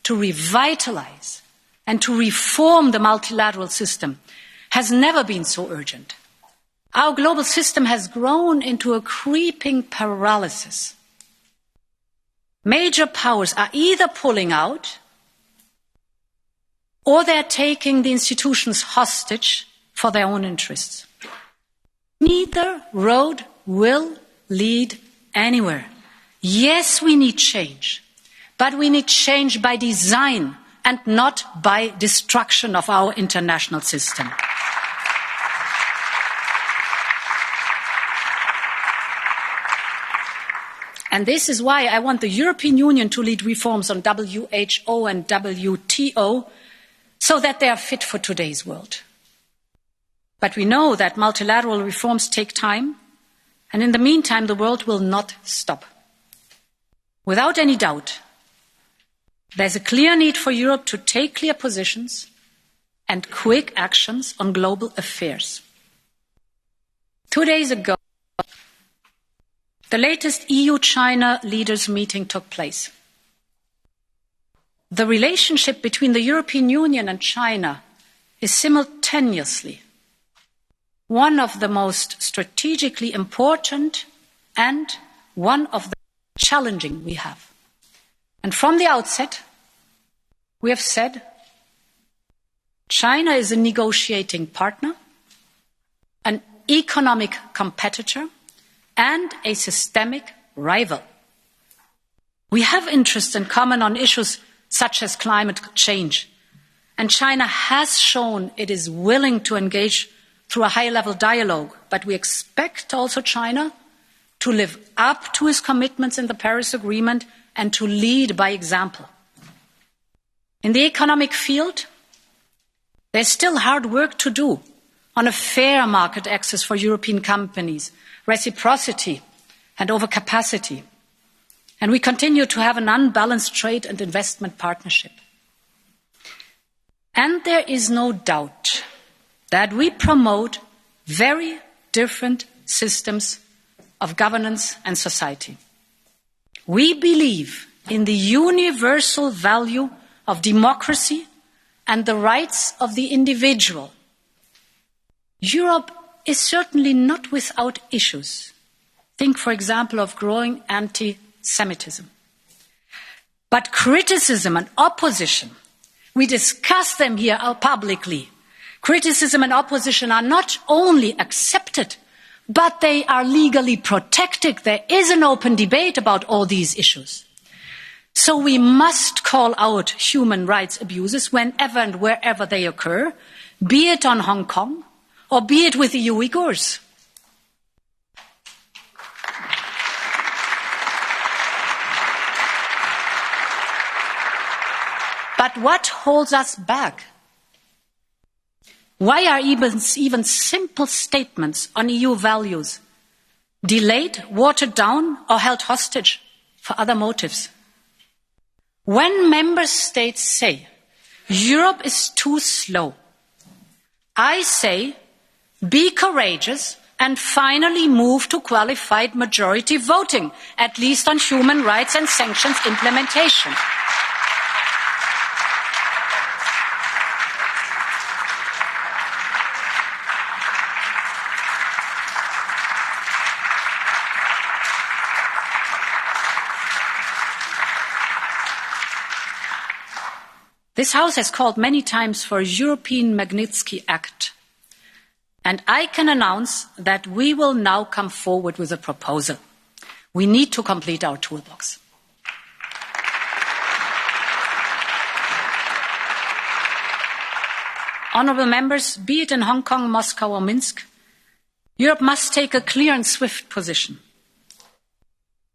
to revitalise and to reform the multilateral system has never been so urgent. Our global system has grown into a creeping paralysis. Major powers are either pulling out or they're taking the institutions hostage for their own interests. Neither road will lead anywhere. Yes, we need change, but we need change by design and not by destruction of our international system. And this is why I want the European Union to lead reforms on WHO and WTO so that they are fit for today's world. But we know that multilateral reforms take time, and in the meantime, the world will not stop. Without any doubt, there's a clear need for Europe to take clear positions and quick actions on global affairs. 2 days ago, the latest EU-China leaders' meeting took place. The relationship between the European Union and China is simultaneously one of the most strategically important and one of the challenging we have. And from the outset, we have said China is a negotiating partner, an economic competitor, and a systemic rival. We have interests in common on issues such as climate change, and China has shown it is willing to engage through a high-level dialogue, but we expect also China to live up to its commitments in the Paris Agreement and to lead by example. In the economic field, there's still hard work to do on a fair market access for European companies, reciprocity and overcapacity. And we continue to have an unbalanced trade and investment partnership. And there is no doubt that we promote very different systems of governance and society. We believe in the universal value of democracy and the rights of the individual. Europe is certainly not without issues. Think, for example, of growing anti-Semitism. But criticism and opposition We discuss them here publicly. Criticism and opposition are not only accepted, but they are legally protected. There is an open debate about all these issues. So we must call out human rights abuses whenever and wherever they occur, be it on Hong Kong or be it with the Uyghurs. But what holds us back? Why are even simple statements on EU values delayed, watered down, or held hostage for other motives? When member states say Europe is too slow, I say be courageous and finally move to qualified majority voting, at least on human rights and sanctions implementation. This House has called many times for a European Magnitsky Act, and I can announce that we will now come forward with a proposal. We need to complete our toolbox. Honourable members, be it in Hong Kong, Moscow or Minsk, Europe must take a clear and swift position.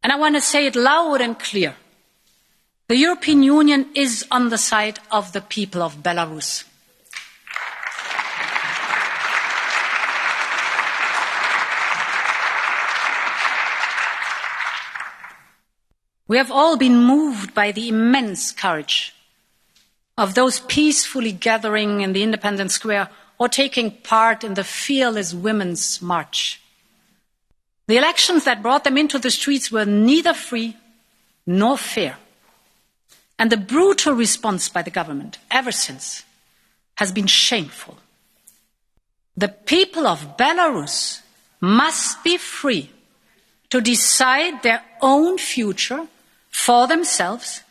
And I want to say it loud and clear. The European Union is on the side of the people of Belarus. We have all been moved by the immense courage of those peacefully gathering in the Independence Square or taking part in the fearless Women's March. The elections that brought them into the streets were neither free nor fair. And the brutal response by the government ever since has been shameful. The people of Belarus must be free to decide their own future for themselves.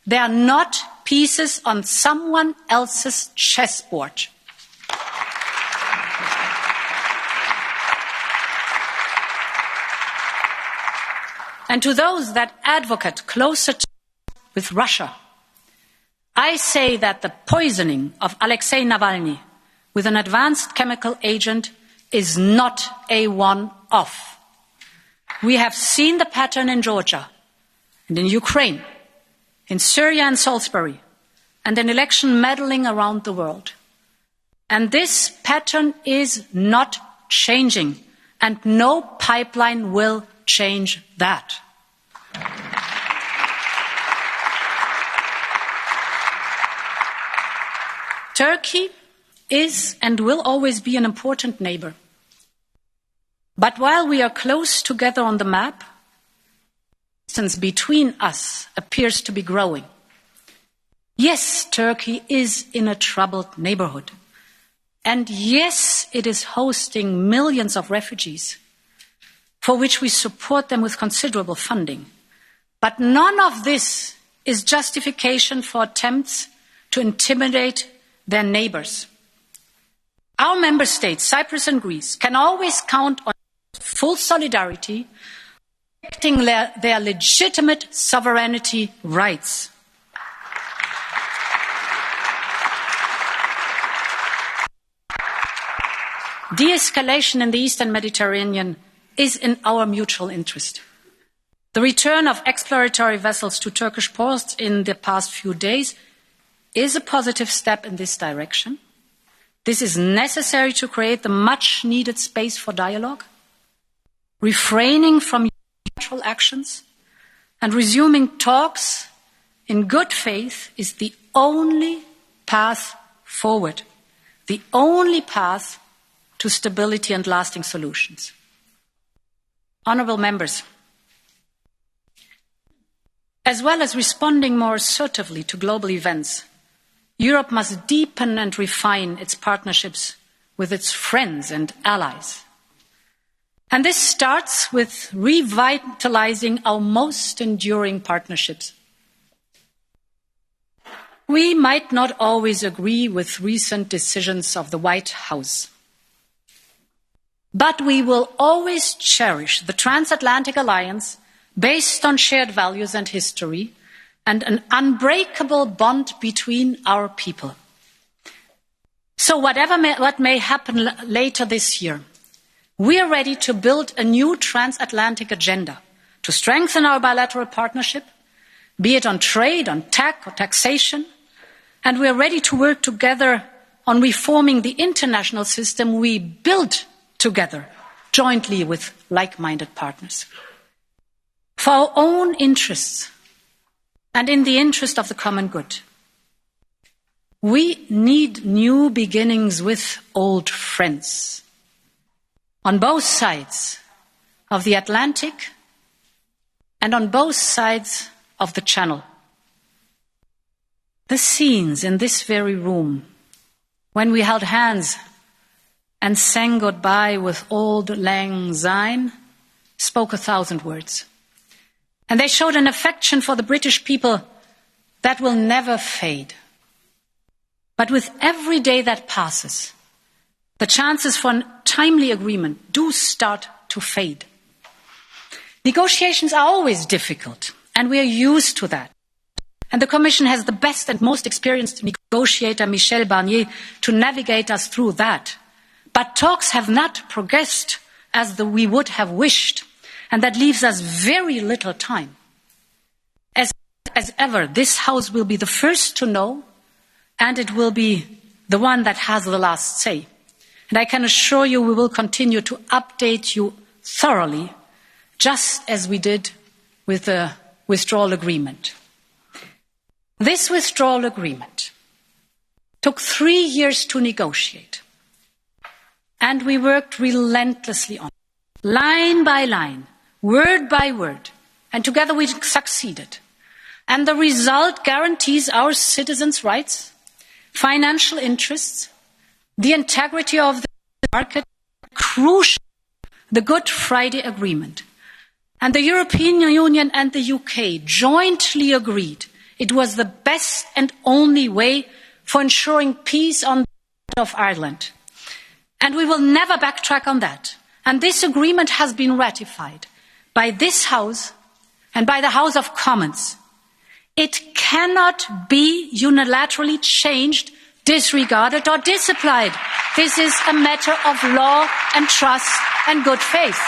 They are not pieces on someone else's chessboard. And to those that advocate closer ties with Russia, I say that the poisoning of Alexei Navalny with an advanced chemical agent is not a one-off. We have seen the pattern in Georgia and in Ukraine, in Syria and Salisbury, and in election meddling around the world. And this pattern is not changing, and no pipeline will change that. Turkey is and will always be an important neighbour. But while we are close together on the map, distance between us appears to be growing. Yes, Turkey is in a troubled neighbourhood. And yes, it is hosting millions of refugees, for which we support them with considerable funding. But none of this is justification for attempts to intimidate their neighbours. Our member states, Cyprus and Greece, can always count on full solidarity, protecting their legitimate sovereignty rights. De-escalation in the Eastern Mediterranean is in our mutual interest. The return of exploratory vessels to Turkish ports in the past few days is a positive step in this direction. This is necessary to create the much-needed space for dialogue, refraining from unilateral actions, and resuming talks in good faith is the only path forward, the only path to stability and lasting solutions. Honourable members, as well as responding more assertively to global events, Europe must deepen and refine its partnerships with its friends and allies. And this starts with revitalising our most enduring partnerships. We might not always agree with recent decisions of the White House, but we will always cherish the transatlantic alliance based on shared values and history and an unbreakable bond between our people. So what may happen later this year, we are ready to build a new transatlantic agenda to strengthen our bilateral partnership, be it on trade, on tech or taxation, and we are ready to work together on reforming the international system we built together, jointly with like-minded partners. For our own interests and in the interest of the common good, we need new beginnings with old friends on both sides of the Atlantic and on both sides of the Channel. The scenes in this very room when we held hands and sang goodbye with Auld Lang Syne spoke 1,000 words. And they showed an affection for the British people that will never fade. But with every day that passes, the chances for a timely agreement do start to fade. Negotiations are always difficult, and we are used to that. And the Commission has the best and most experienced negotiator, Michel Barnier, to navigate us through that. But talks have not progressed as we would have wished, and that leaves us very little time. As ever, this House will be the first to know, and it will be the one that has the last say. And I can assure you we will continue to update you thoroughly, just as we did with the withdrawal agreement. This withdrawal agreement took 3 years to negotiate, and we worked relentlessly on it, line by line, word by word, and together we succeeded. And the result guarantees our citizens' rights, financial interests, the integrity of the market, crucial, the Good Friday Agreement. And the European Union and the UK jointly agreed it was the best and only way for ensuring peace on the island of Ireland. And we will never backtrack on that. And this agreement has been ratified by this House and by the House of Commons. It cannot be unilaterally changed, disregarded or disapplied. This is a matter of law and trust and good faith.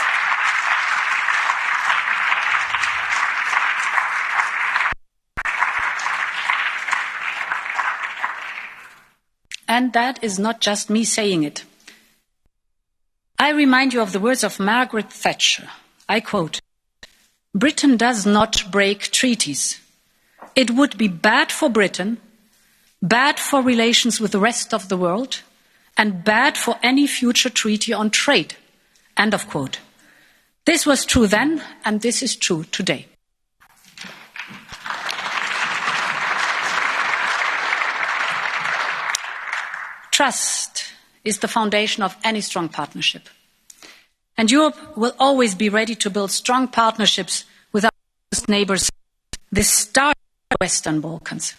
And that is not just me saying it. I remind you of the words of Margaret Thatcher. I quote, "Britain does not break treaties. It would be bad for Britain, bad for relations with the rest of the world, and bad for any future treaty on trade." End of quote. This was true then, and this is true today. Trust is the foundation of any strong partnership. And Europe will always be ready to build strong partnerships with our neighbours. This started with the Western Balkans.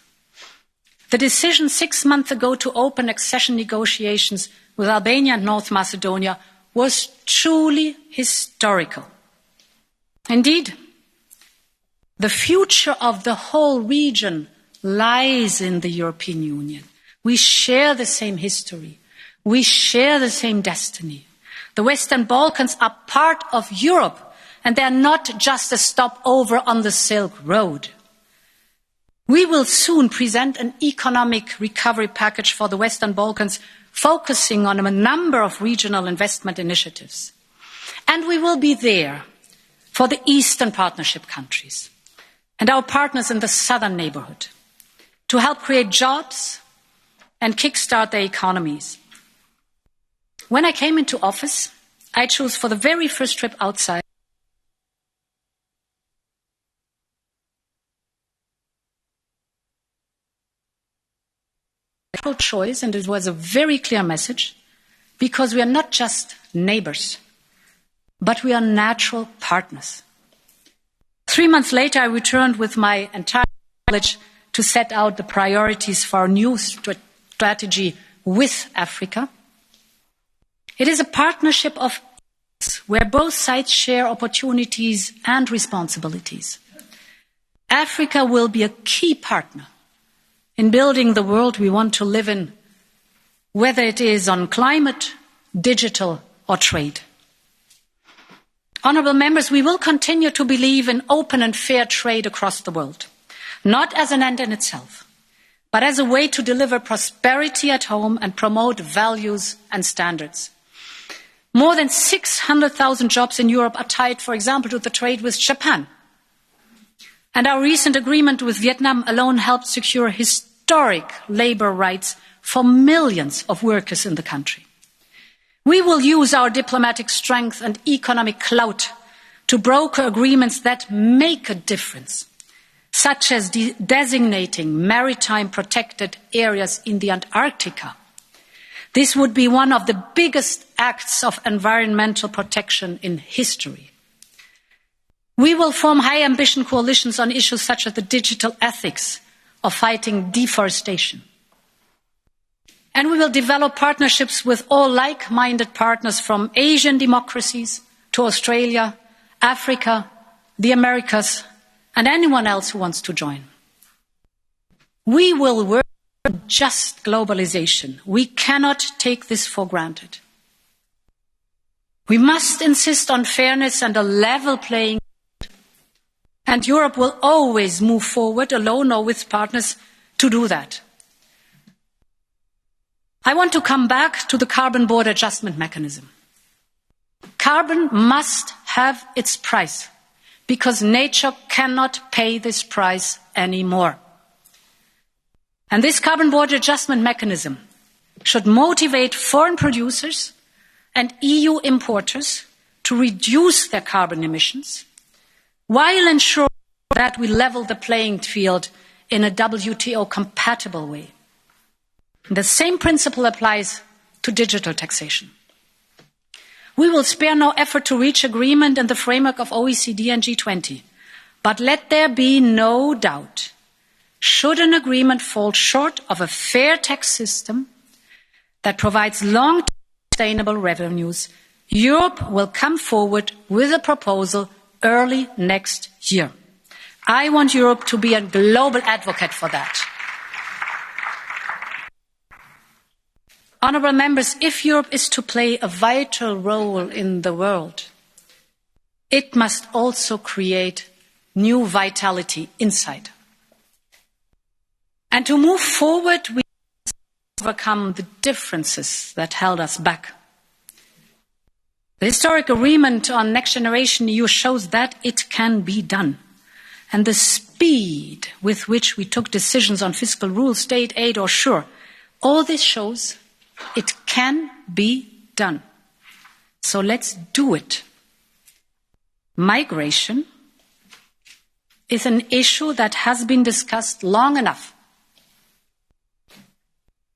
The decision 6 months ago to open accession negotiations with Albania and North Macedonia was truly historical. Indeed, the future of the whole region lies in the European Union. We share the same history. We share the same destiny. The Western Balkans are part of Europe, and they are not just a stopover on the Silk Road. We will soon present an economic recovery package for the Western Balkans, focusing on a number of regional investment initiatives. And we will be there for the Eastern Partnership countries and our partners in the Southern neighbourhood to help create jobs and kickstart their economies. When I came into office, I chose for the very first trip outside choice, and it was a very clear message, because we are not just neighbours, but we are natural partners. 3 months later, I returned with my entire knowledge to set out the priorities for our new strategy with Africa. It is a partnership of where both sides share opportunities and responsibilities. Africa will be a key partner in building the world we want to live in, whether it is on climate, digital or trade. Honourable members, we will continue to believe in open and fair trade across the world, not as an end in itself, but as a way to deliver prosperity at home and promote values and standards. More than 600,000 jobs in Europe are tied, for example, to the trade with Japan. And our recent agreement with Vietnam alone helped secure historic labour rights for millions of workers in the country. We will use our diplomatic strength and economic clout to broker agreements that make a difference, such as designating maritime protected areas in the Antarctica. This would be one of the biggest acts of environmental protection in history. We will form high ambition coalitions on issues such as the digital ethics of fighting deforestation. And we will develop partnerships with all like-minded partners from Asian democracies to Australia, Africa, the Americas, and anyone else who wants to join. We will work on just globalization. We cannot take this for granted. We must insist on fairness and a level playing field. And Europe will always move forward, alone or with partners, to do that. I want to come back to the carbon border adjustment mechanism. Carbon must have its price, because nature cannot pay this price anymore. And this carbon border adjustment mechanism should motivate foreign producers and EU importers to reduce their carbon emissions, while ensuring that we level the playing field in a WTO-compatible way. The same principle applies to digital taxation. We will spare no effort to reach agreement in the framework of OECD and G20. But let there be no doubt, should an agreement fall short of a fair tax system that provides long-term sustainable revenues, Europe will come forward with a proposal early next year. I want Europe to be a global advocate for that. Honourable members, if Europe is to play a vital role in the world, it must also create new vitality inside. And to move forward, we must overcome the differences that held us back. The historic agreement on Next Generation EU shows that it can be done. And the speed with which we took decisions on fiscal rules, state aid or SURE, all this shows it can be done. So let's do it. Migration is an issue that has been discussed long enough.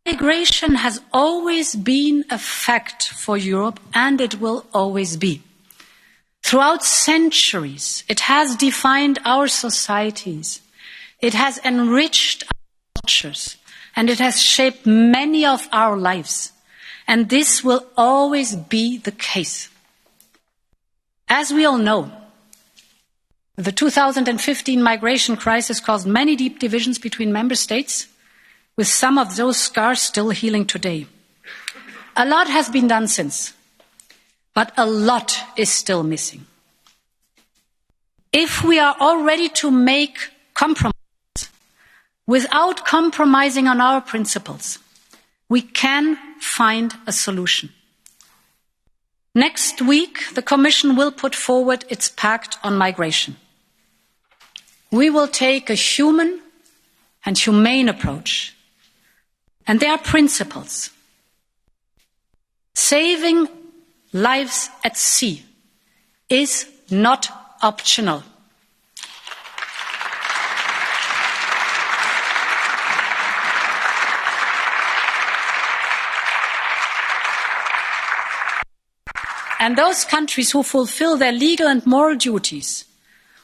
Migration has always been a fact for Europe, and it will always be. Throughout centuries, it has defined our societies, it has enriched our cultures, and it has shaped many of our lives. And this will always be the case. As we all know, the 2015 migration crisis caused many deep divisions between member states, with some of those scars still healing today. A lot has been done since, but a lot is still missing. If we are all ready to make compromises without compromising on our principles, we can find a solution. Next week, the Commission will put forward its pact on migration. We will take a human and humane approach. And there are principles. Saving lives at sea is not optional. And those countries who fulfill their legal and moral duties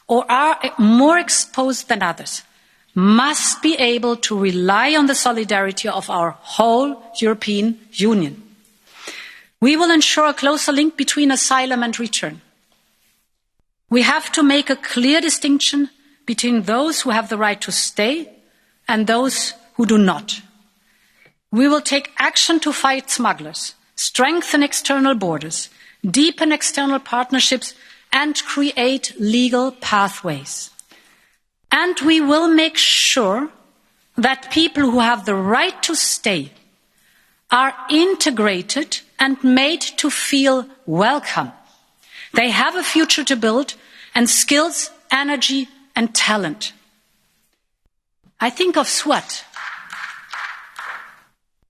or are more exposed than others must be able to rely on the solidarity of our whole European Union. We will ensure a closer link between asylum and return. We have to make a clear distinction between those who have the right to stay and those who do not. We will take action to fight smugglers, strengthen external borders, deepen external partnerships, and create legal pathways. And we will make sure that people who have the right to stay are integrated and made to feel welcome. They have a future to build and skills, energy and talent. I think of Swat,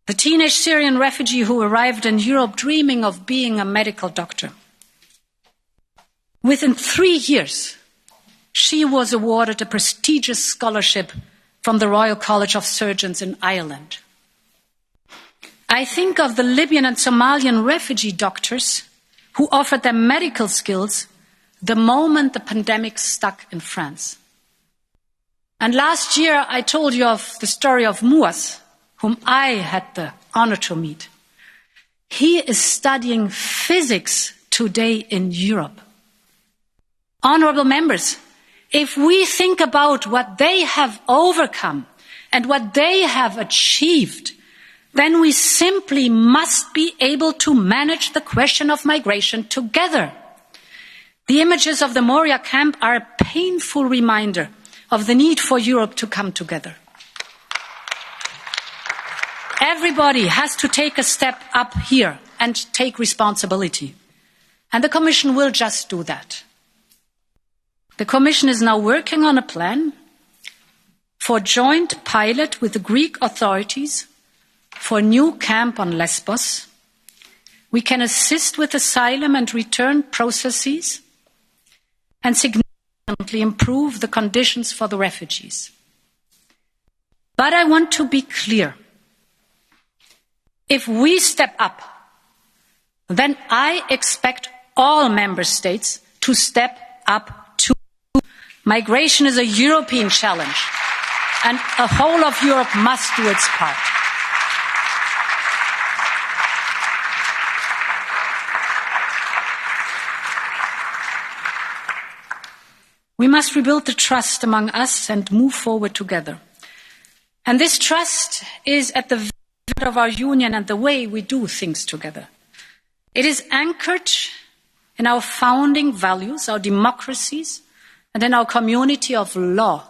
the teenage Syrian refugee who arrived in Europe dreaming of being a medical doctor. Within 3 years, she was awarded a prestigious scholarship from the Royal College of Surgeons in Ireland. I think of the Libyan and Somalian refugee doctors who offered their medical skills the moment the pandemic stuck in France. And last year, I told you of the story of Muas, whom I had the honor to meet. He is studying physics today in Europe. Honorable members, if we think about what they have overcome and what they have achieved, then we simply must be able to manage the question of migration together. The images of the Moria camp are a painful reminder of the need for Europe to come together. Everybody has to take a step up here and take responsibility. And the Commission will just do that. The Commission is now working on a plan for joint pilot with the Greek authorities for a new camp on Lesbos. We can assist with asylum and return processes and significantly improve the conditions for the refugees. But I want to be clear. If we step up, then I expect all member states to step up too. Migration is a European challenge, and the whole of Europe must do its part. We must rebuild the trust among us and move forward together. And this trust is at the heart of our union and the way we do things together. It is anchored in our founding values, our democracies, and in our community of law,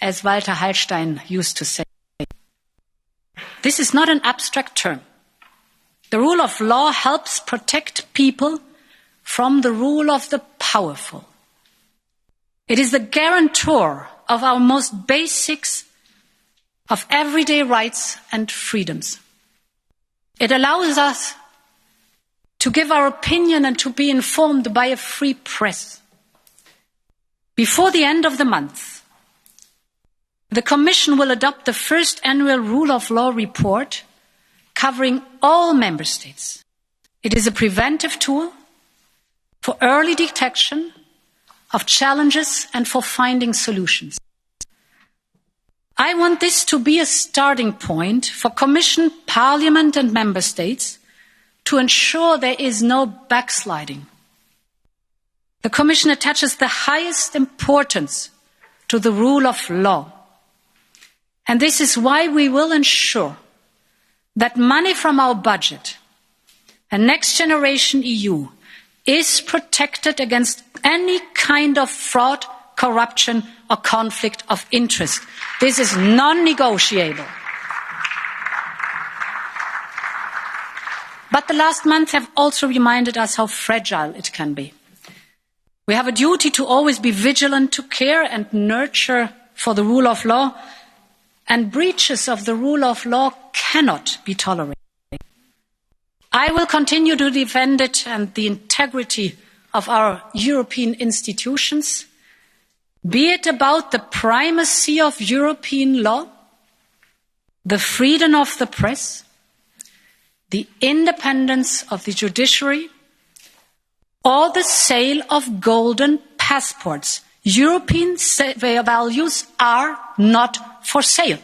as Walter Hallstein used to say. This is not an abstract term. The rule of law helps protect people from the rule of the powerful. It is the guarantor of our most basics of everyday rights and freedoms. It allows us to give our opinion and to be informed by a free press. Before the end of the month, the Commission will adopt the first annual Rule of Law report covering all member states. It is a preventive tool for early detection of challenges and for finding solutions. I want this to be a starting point for Commission, Parliament and Member States to ensure there is no backsliding. The Commission attaches the highest importance to the rule of law. And this is why we will ensure that money from our budget and Next Generation EU is protected against any kind of fraud, corruption or conflict of interest. This is non-negotiable. But the last months have also reminded us how fragile it can be. We have a duty to always be vigilant, to care and nurture for the rule of law, and breaches of the rule of law cannot be tolerated. I will continue to defend it and the integrity of our European institutions, be it about the primacy of European law, the freedom of the press, the independence of the judiciary, or the sale of golden passports European values are not for sale.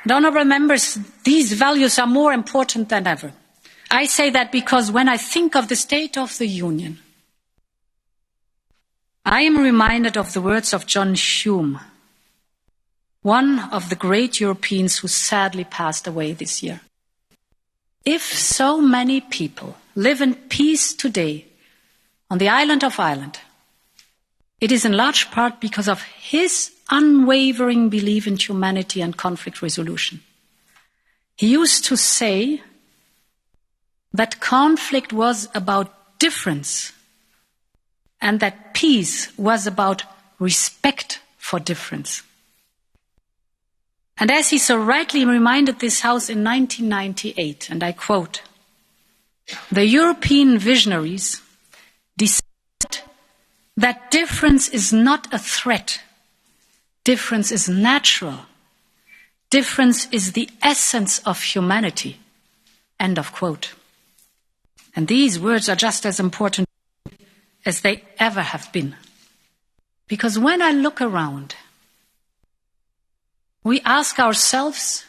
And honourable members, these values are more important than ever. I say that because when I think of the State of the Union, I am reminded of the words of John Hume, one of the great Europeans who sadly passed away this year. If so many people live in peace today on the island of Ireland, it is in large part because of his unwavering belief in humanity and conflict resolution. He used to say that conflict was about difference and that peace was about respect for difference. And as he so rightly reminded this House in 1998, and I quote, "The European visionaries decided that difference is not a threat. Difference is natural. Difference is the essence of humanity." End of quote. And these words are just as important as they ever have been. Because when I look around, we ask ourselves,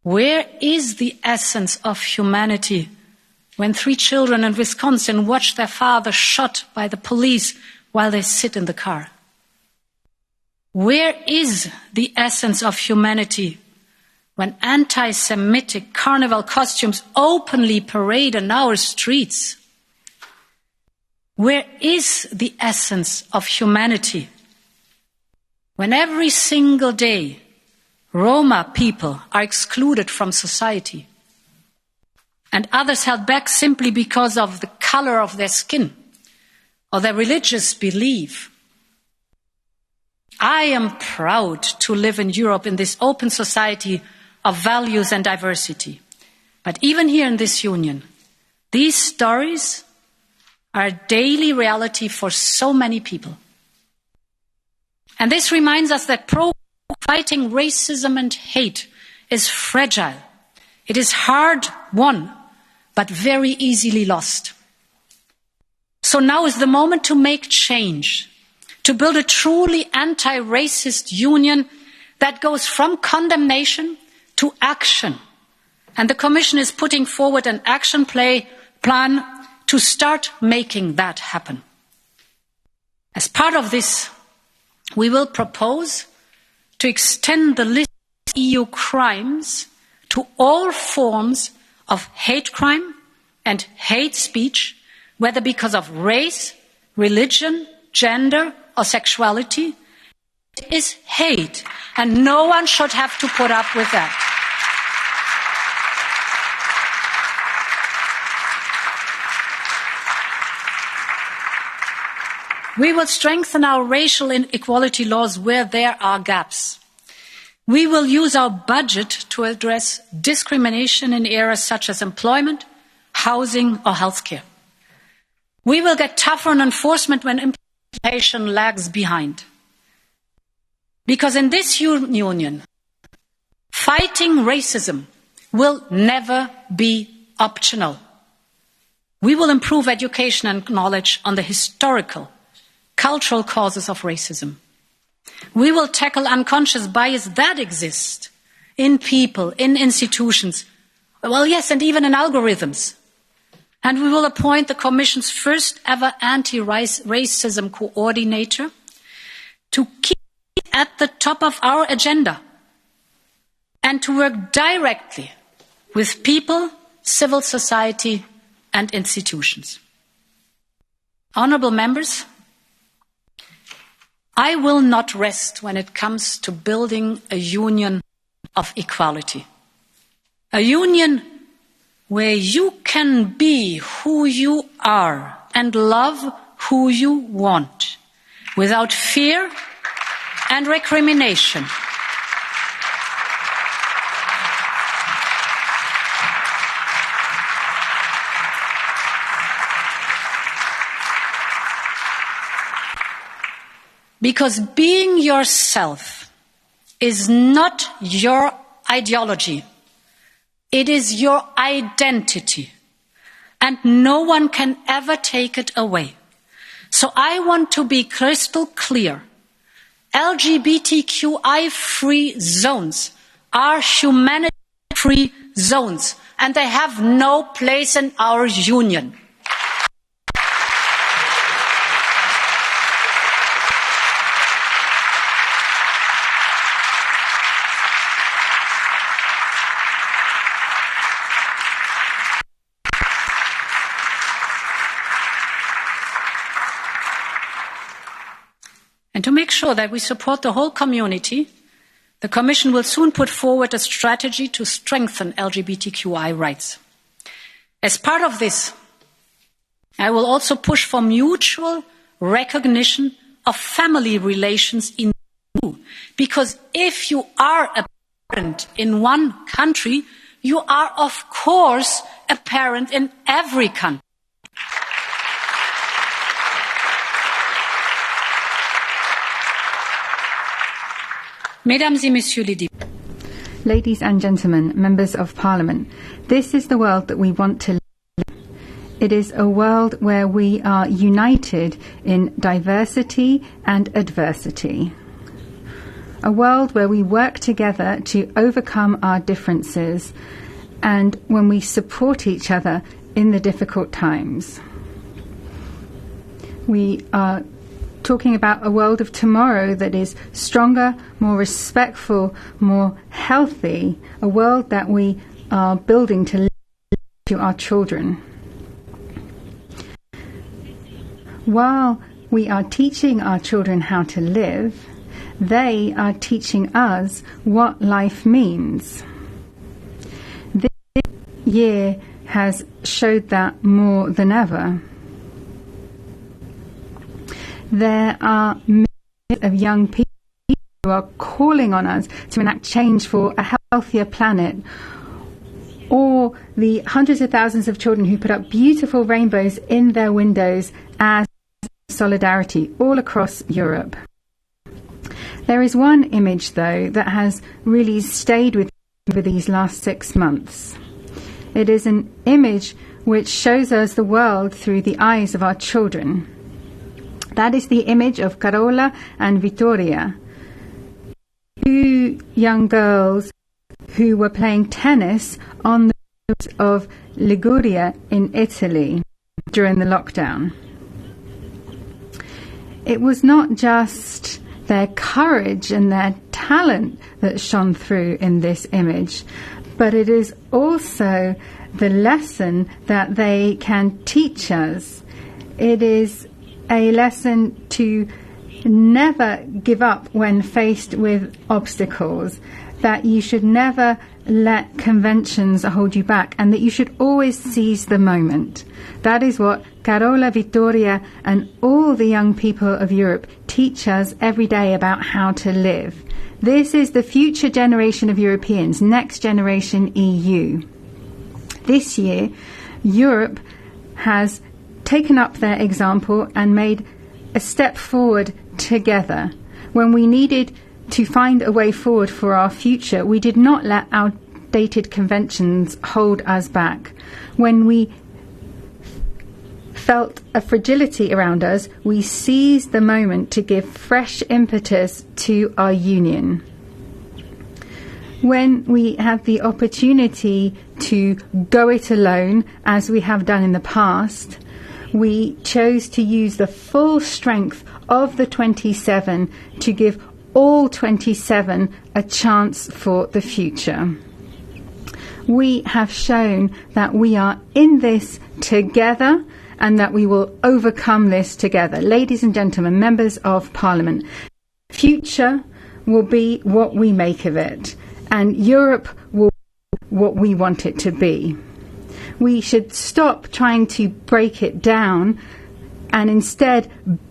where is the essence of humanity when 3 children in Wisconsin watch their father shot by the police while they sit in the car? Where is the essence of humanity when anti-Semitic carnival costumes openly parade in our streets? Where is the essence of humanity when every single day Roma people are excluded from society and others held back simply because of the color of their skin or their religious belief? I am proud to live in Europe in this open society of values and diversity. But even here in this union, these stories are a daily reality for so many people. And this reminds us that fighting racism and hate is fragile. It is hard won, but very easily lost. So now is the moment to make change, to build a truly anti-racist union that goes from condemnation to action. And the Commission is putting forward an action plan to start making that happen. As part of this, we will propose to extend the list of EU crimes to all forms of hate crime and hate speech, whether because of race, religion, gender, or sexuality. It is hate, and no one should have to put up with that. We will strengthen our racial inequality laws where there are gaps. We will use our budget to address discrimination in areas such as employment, housing, or healthcare. We will get tougher on enforcement when implementation lags behind. Because in this union, fighting racism will never be optional. We will improve education and knowledge on the historical, cultural causes of racism. We will tackle unconscious bias that exists in people, in institutions, well, yes, and even in algorithms. And we will appoint the Commission's first ever anti-racism coordinator to keep it at the top of our agenda and to work directly with people, civil society, and institutions. Honourable members, I will not rest when it comes to building a union of equality. A union where you can be who you are and love who you want without fear and recrimination. Because being yourself is not your ideology, It is your identity, and no one can ever take it away. So I want to be crystal clear. LGBTQI-free zones are humanity-free zones, and they have no place in our union. And to make sure that we support the whole community, the Commission will soon put forward a strategy to strengthen LGBTQI rights. As part of this, I will also push for mutual recognition of family relations in the EU, because if you are a parent in one country, you are of course a parent in every country. Mesdames et Messieurs les députés. Ladies and gentlemen, members of parliament, this is the world that we want to live in. It is a world where we are united in diversity and adversity. A world where we work together to overcome our differences and when we support each other in the difficult times. We are talking about a world of tomorrow that is stronger, more respectful, more healthy, a world that we are building to live to our children. While we are teaching our children how to live, they are teaching us what life means. This year has showed that more than ever. There are millions of young people who are calling on us to enact change for a healthier planet, or the hundreds of thousands of children who put up beautiful rainbows in their windows as solidarity all across Europe. There is one image, though, that has really stayed with me over these last 6 months. It is an image which shows us the world through the eyes of our children. That is the image of Carola and Vittoria, two young girls who were playing tennis on the roads of Liguria in Italy during the lockdown. It was not just their courage and their talent that shone through in this image, but it is also the lesson that they can teach us. It is a lesson to never give up when faced with obstacles, that you should never let conventions hold you back, and that you should always seize the moment. That is what Carola, Vittoria and all the young people of Europe teach us every day about how to live. This is the future generation of Europeans, next generation EU. This year, Europe has taken up their example and made a step forward together. When we needed to find a way forward for our future, we did not let outdated conventions hold us back. When we felt a fragility around us, we seized the moment to give fresh impetus to our union. When we had the opportunity to go it alone, as we have done in the past, we chose to use the full strength of the 27 to give all 27 a chance for the future. We have shown that we are in this together and that we will overcome this together. Ladies and gentlemen, members of Parliament, future will be what we make of it, and Europe will be what we want it to be. We should stop trying to break it down and instead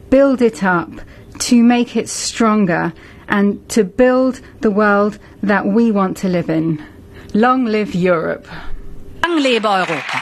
build it up to make it stronger and to build the world that we want to live in. Long live Europe. Lang lebe Europa.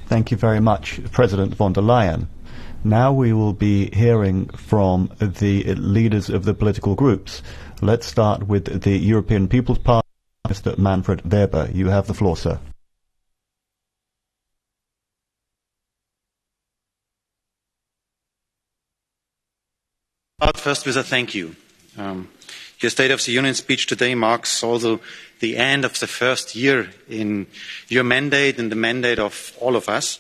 Thank you very much, President von der Leyen. Now we will be hearing from the leaders of the political groups. Let's start with the European People's Party, Mr. Manfred Weber. You have the floor, sir. First with a thank you. Your State of the Union speech today marks also the end of the first year in your mandate and the mandate of all of us.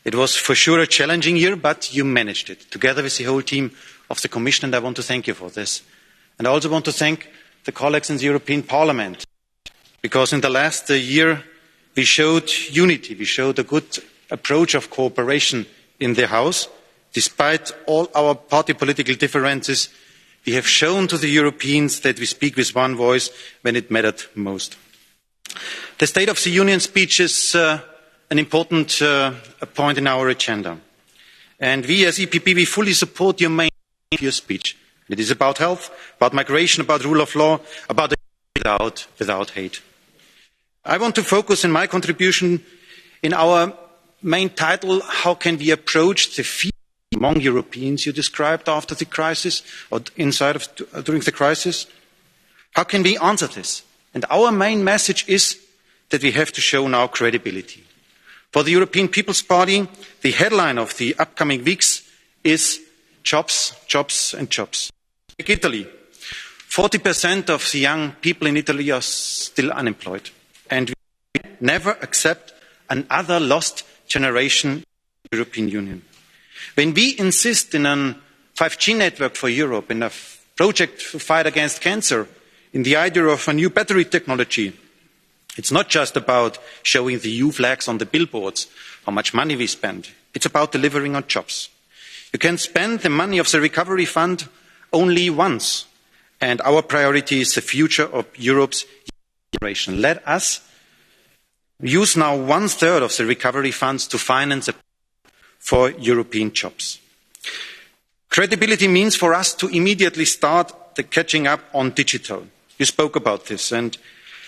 It was for sure a challenging year, but you managed it, together with the whole team of the Commission, and I want to thank you for this. And I also want to thank the colleagues in the European Parliament, because in the last year we showed unity, we showed a good approach of cooperation in the House. Despite all our party political differences, we have shown to the Europeans that we speak with one voice when it mattered most. The State of the Union speech is an important point in our agenda. And we as EPP, we fully support your main your speech. It is about health, about migration, about rule of law, about without hate. I want to focus in my contribution in our main title, how can we approach the fear among Europeans you described after the crisis or during the crisis? How can we answer this? And our main message is that we have to show now credibility. For the European People's Party, the headline of the upcoming weeks is jobs, jobs and jobs. Take Italy. 40% of the young people in Italy are still unemployed. And we never accept another lost generation in the European Union. When we insist in a 5G network for Europe, in a project to fight against cancer, in the idea of a new battery technology, it's not just about showing the EU flags on the billboards, how much money we spend. It's about delivering on jobs. You can spend the money of the recovery fund only once, and our priority is the future of Europe's generation. Let us use now 1/3 of the recovery funds to finance for European jobs. Credibility means for us to immediately start the catching up on digital. You spoke about this, and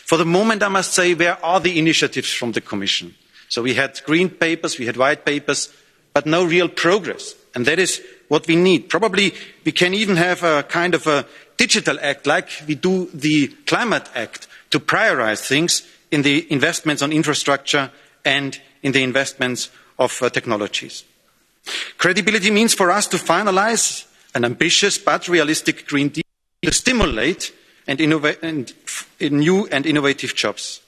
for the moment I must say, where are the initiatives from the Commission? So we had green papers, we had white papers, but no real progress, and that is what we need. Probably we can even have a kind of a digital act like we do the Climate Act to prioritise things in the investments on infrastructure and in the investments of technologies. Credibility means for us to finalise an ambitious but realistic Green Deal to stimulate new and innovative jobs.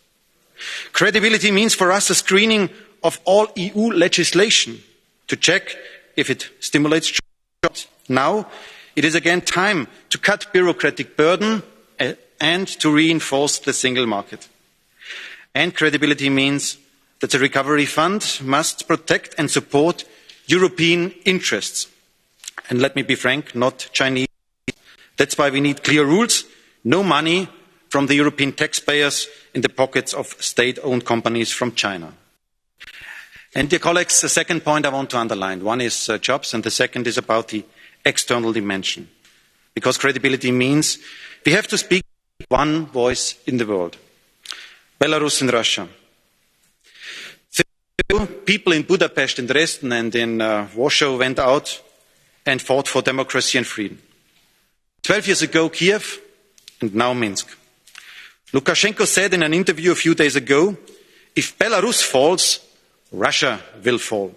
Credibility means for us a screening of all EU legislation to check if it stimulates jobs. Now it is again time to cut bureaucratic burden and to reinforce the single market. And credibility means that the recovery fund must protect and support European interests. And let me be frank, not Chinese. That's why we need clear rules, no money from the European taxpayers in the pockets of state-owned companies from China. And dear colleagues, the second point I want to underline, one is jobs, and the second is about the external dimension. Because credibility means we have to speak one voice in the world. Belarus and Russia. People in Budapest, in Dresden and in Warsaw went out and fought for democracy and freedom. 12 years ago, Kiev, and now Minsk. Lukashenko said in an interview a few days ago, if Belarus falls, Russia will fall.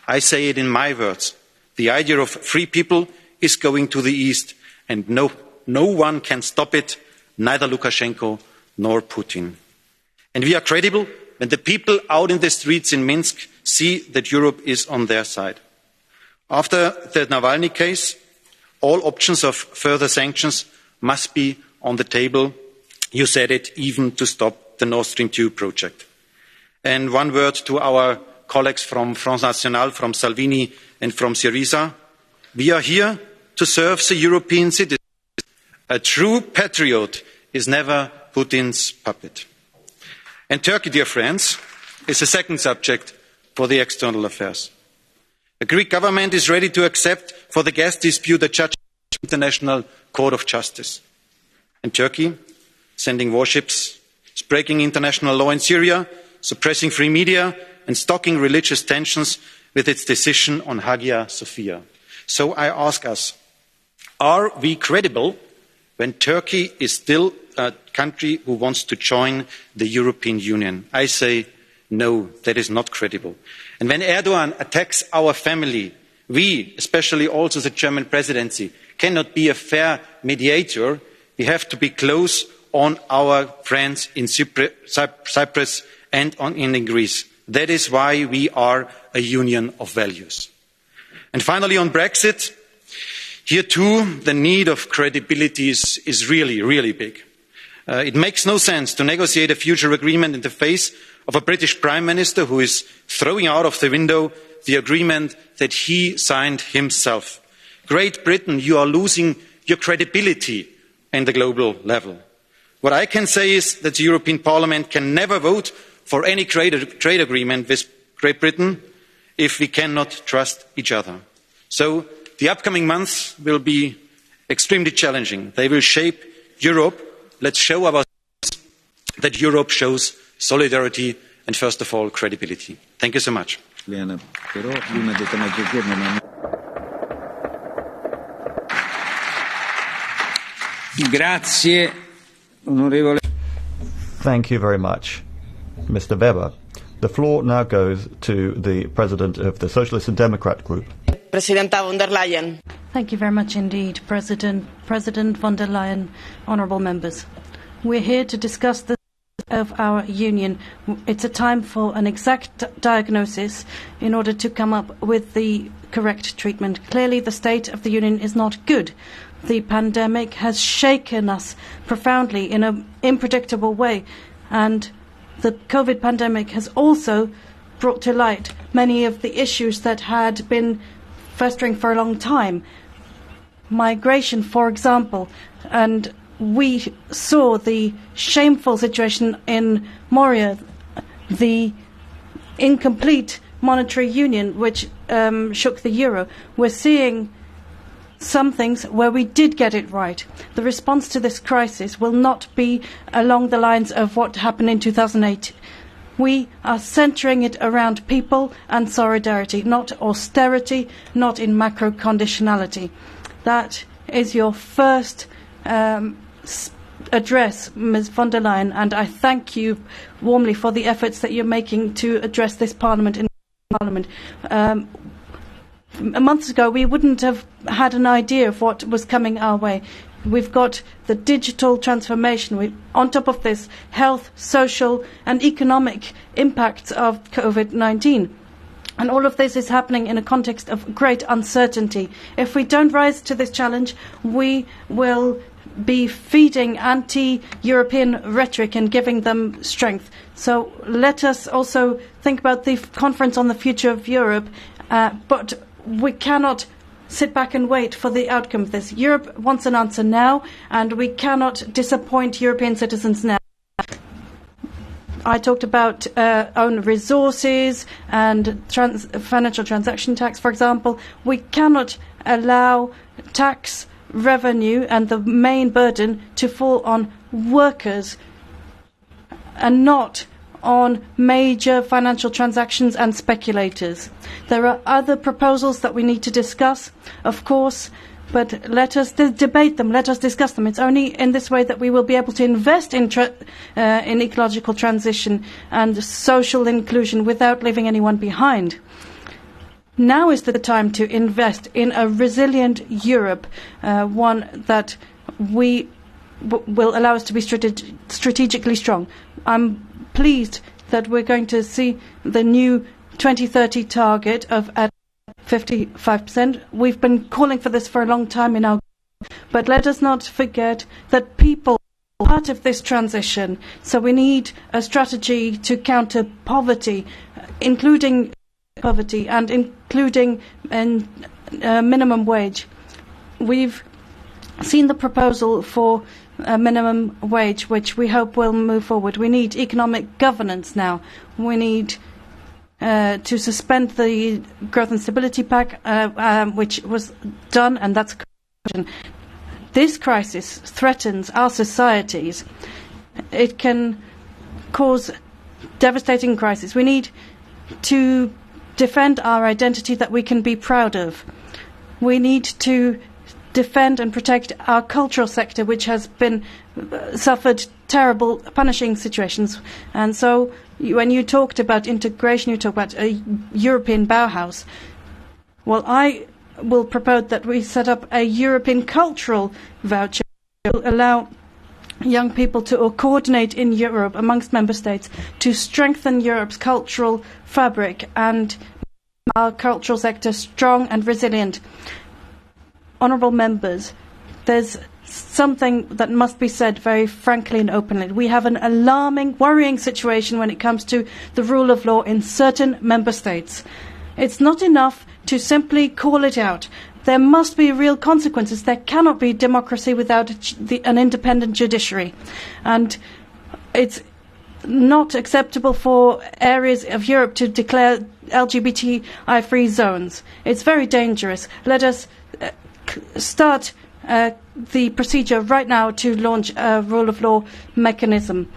I say it in my words. The idea of free people is going to the east, and no one can stop it, neither Lukashenko nor Putin. And we are credible when the people out in the streets in Minsk see that Europe is on their side. After the Navalny case, all options of further sanctions must be on the table. You said it, even to stop the Nord Stream 2 project. And one word to our colleagues from Front National, from Salvini and from Syriza. We are here to serve the European citizens. A true patriot is never Putin's puppet. And Turkey, dear friends, is the second subject for the external affairs. The Greek government is ready to accept for the gas dispute a judge of the International Court of Justice. And Turkey, sending warships, is breaking international law in Syria, suppressing free media and stoking religious tensions with its decision on Hagia Sophia. So I ask us, are we credible when Turkey is still a country who wants to join the European Union? I say no, that is not credible. And when Erdogan attacks our family, we, especially also the German presidency, cannot be a fair mediator. We have to be close on our friends in Cyprus and in Greece. That is why we are a union of values. And finally, on Brexit, here too, the need of credibility is really, really big. It makes no sense to negotiate a future agreement in the face of a British Prime Minister who is throwing out of the window the agreement that he signed himself. Great Britain, you are losing your credibility in the global level. What I can say is that the European Parliament can never vote for any trade agreement with Great Britain if we cannot trust each other. So the upcoming months will be extremely challenging. They will shape Europe. Let's show ourselves that Europe shows solidarity and, first of all, credibility. Thank you so much. Grazie, onorevole. Thank you very much, Mr. Weber. The floor now goes to the President of the Socialist and Democrat Group. Presidenta von der Leyen. Thank you very much indeed, President von der Leyen, honourable members. We're here to discuss the of our union. It's a time for an exact diagnosis in order to come up with the correct treatment. Clearly, the state of the union is not good. The pandemic has shaken us profoundly in an unpredictable way, and the COVID pandemic has also brought to light many of the issues that had been festering for a long time. Migration, for example, and we saw the shameful situation in Moria, the incomplete monetary union which shook the euro. We're seeing some things where we did get it right. The response to this crisis will not be along the lines of what happened in 2008. We are centering it around people and solidarity, not austerity, not in macro conditionality. That is your first address, Ms. von der Leyen, and I thank you warmly for the efforts that you're making to address this Parliament in Parliament. Months ago, we wouldn't have had an idea of what was coming our way. We've got the digital transformation. On top of this, health, social and economic impacts of COVID-19. And all of this is happening in a context of great uncertainty. If we don't rise to this challenge, we will be feeding anti-European rhetoric and giving them strength. So let us also think about the conference on the future of Europe, but we cannot sit back and wait for the outcome of this. Europe wants an answer now, and we cannot disappoint European citizens now. I talked about own resources and financial transaction tax, for example. We cannot allow tax revenue and the main burden to fall on workers and not on major financial transactions and speculators. There are other proposals that we need to discuss, of course, but let us debate them, let us discuss them. It's only in this way that we will be able to invest in ecological transition and social inclusion without leaving anyone behind. Now is the time to invest in a resilient Europe, one that will allow us to be strategically strong. I'm pleased that we're going to see the new 2030 target of at 55%. We've been calling for this for a long time in our group, but let us not forget that people are part of this transition. So we need a strategy to counter poverty, including poverty and including minimum wage. We've seen the proposal for a minimum wage, which we hope will move forward. We need economic governance now. We need to suspend the Growth and Stability Pact, which was done, and that's corruption. This crisis threatens our societies. It can cause devastating crisis. We need to defend our identity that we can be proud of. We need to defend and protect our cultural sector, which has been suffered terrible, punishing situations. And so when you talked about integration, you talked about a European Bauhaus. Well, I will propose that we set up a European cultural voucher to allow young people to coordinate in Europe amongst member states to strengthen Europe's cultural fabric and our cultural sector strong and resilient. Honourable members, there's something that must be said very frankly and openly. We have an alarming, worrying situation when it comes to the rule of law in certain member states. It's not enough to simply call it out. There must be real consequences. There cannot be democracy without an independent judiciary. And it's not acceptable for areas of Europe to declare LGBTI-free zones. It's very dangerous. Let us start the procedure right now to launch a rule of law mechanism.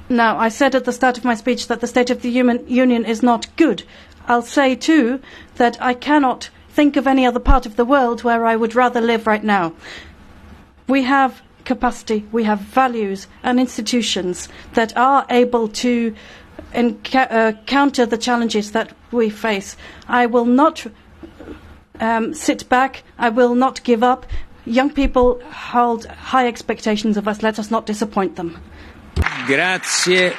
Now, I said at the start of my speech that the State of the Union is not good. I'll say too that I cannot think of any other part of the world where I would rather live right now. We have capacity, we have values and institutions that are able to counter the challenges that we face. I will not sit back. I will not give up. Young people hold high expectations of us. Let us not disappoint them. Grazie.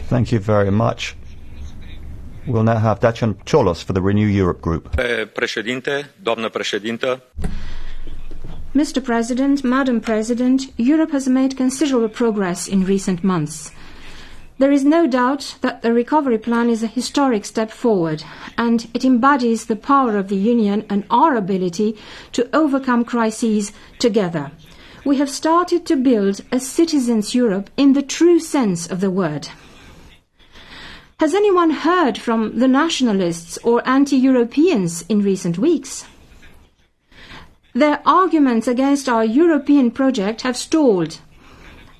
Thank you very much. We'll now have Dacian Cholos for the Renew Europe group. Președinte, doamnă președintă. Mr. President, Madam President, Europe has made considerable progress in recent months. There is no doubt that the recovery plan is a historic step forward, and it embodies the power of the Union and our ability to overcome crises together. We have started to build a citizens' Europe in the true sense of the word. Has anyone heard from the nationalists or anti-Europeans in recent weeks? Their arguments against our European project have stalled,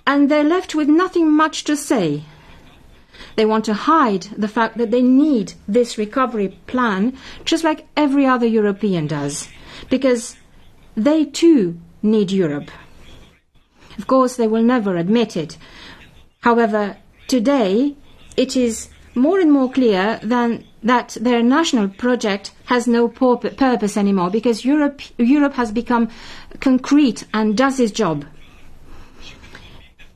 and they're left with nothing much to say. They want to hide the fact that they need this recovery plan just like every other European does, because they too need Europe. Of course, they will never admit it. However, today it is more and more clear that their national project has no purpose anymore, because Europe has become concrete and does its job.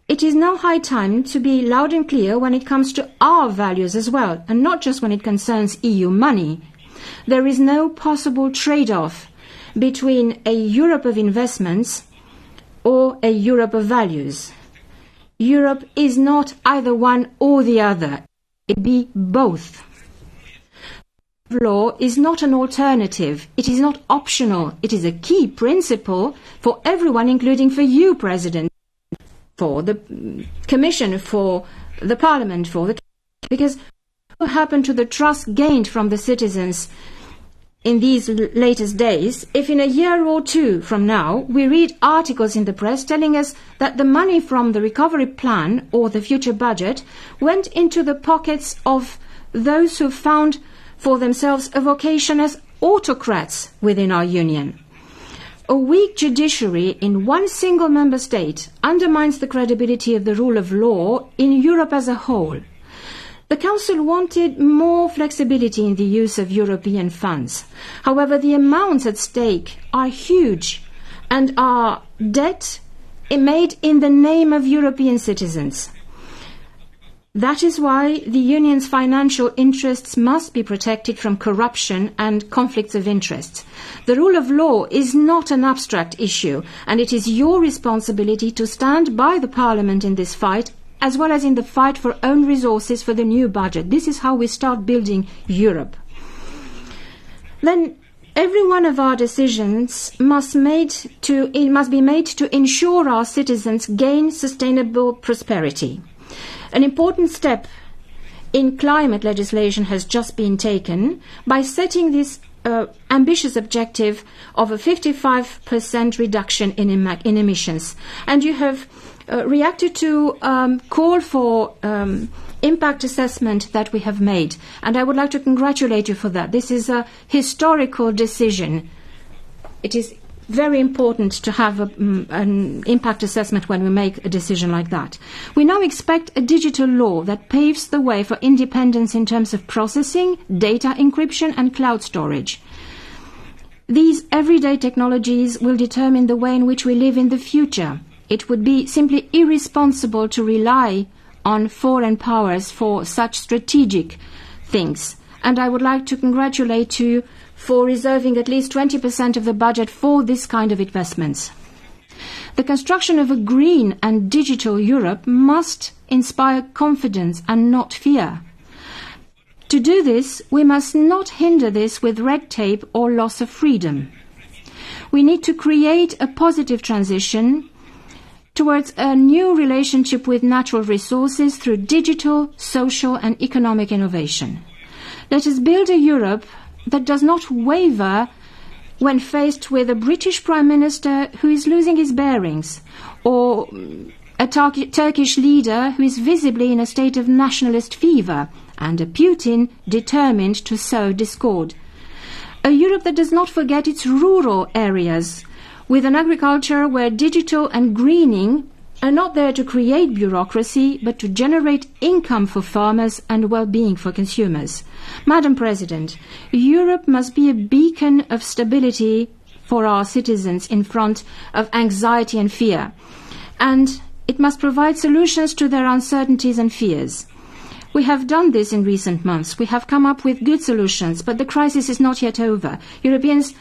It is now high time to be loud and clear when it comes to our values as well, and not just when it concerns EU money. There is no possible trade-off between a Europe of investments or a Europe of values. Europe is not either one or the other. It be both. Law is not an alternative. It is not optional. It is a key principle for everyone, including for you, President, for the Commission, for the Parliament, because what happened to the trust gained from the citizens in these latest days if in a year or two from now we read articles in the press telling us that the money from the recovery plan or the future budget went into the pockets of those who found for themselves a vocation as autocrats within our union? A weak judiciary in one single member state undermines the credibility of the rule of law in Europe as a whole. The Council wanted more flexibility in the use of European funds. However, the amounts at stake are huge and are debt made in the name of European citizens. That is why the Union's financial interests must be protected from corruption and conflicts of interest. The rule of law is not an abstract issue, and it is your responsibility to stand by the Parliament in this fight, as well as in the fight for own resources for the new budget. This is how we start building Europe. Then every one of our decisions must be made to ensure our citizens gain sustainable prosperity. An important step in climate legislation has just been taken by setting this ambitious objective of a 55% reduction in emissions. And you have reacted to call for impact assessment that we have made. And I would like to congratulate you for that. This is a historical decision. It is very important to have an impact assessment when we make a decision like that. We now expect a digital law that paves the way for independence in terms of processing, data encryption and cloud storage. These everyday technologies will determine the way in which we live in the future. It would be simply irresponsible to rely on foreign powers for such strategic things. And I would like to congratulate you for reserving at least 20% of the budget for this kind of investments. The construction of a green and digital Europe must inspire confidence and not fear. To do this, we must not hinder this with red tape or loss of freedom. We need to create a positive transition towards a new relationship with natural resources through digital, social and economic innovation. Let us build a Europe that does not waver when faced with a British Prime Minister who is losing his bearings, or a Turkish leader who is visibly in a state of nationalist fever, and a Putin determined to sow discord. A Europe that does not forget its rural areas, with an agriculture where digital and greening are not there to create bureaucracy, but to generate income for farmers and well-being for consumers. Madam President, Europe must be a beacon of stability for our citizens in front of anxiety and fear, and it must provide solutions to their uncertainties and fears. We have done this in recent months. We have come up with good solutions, but the crisis is not yet over. Europeans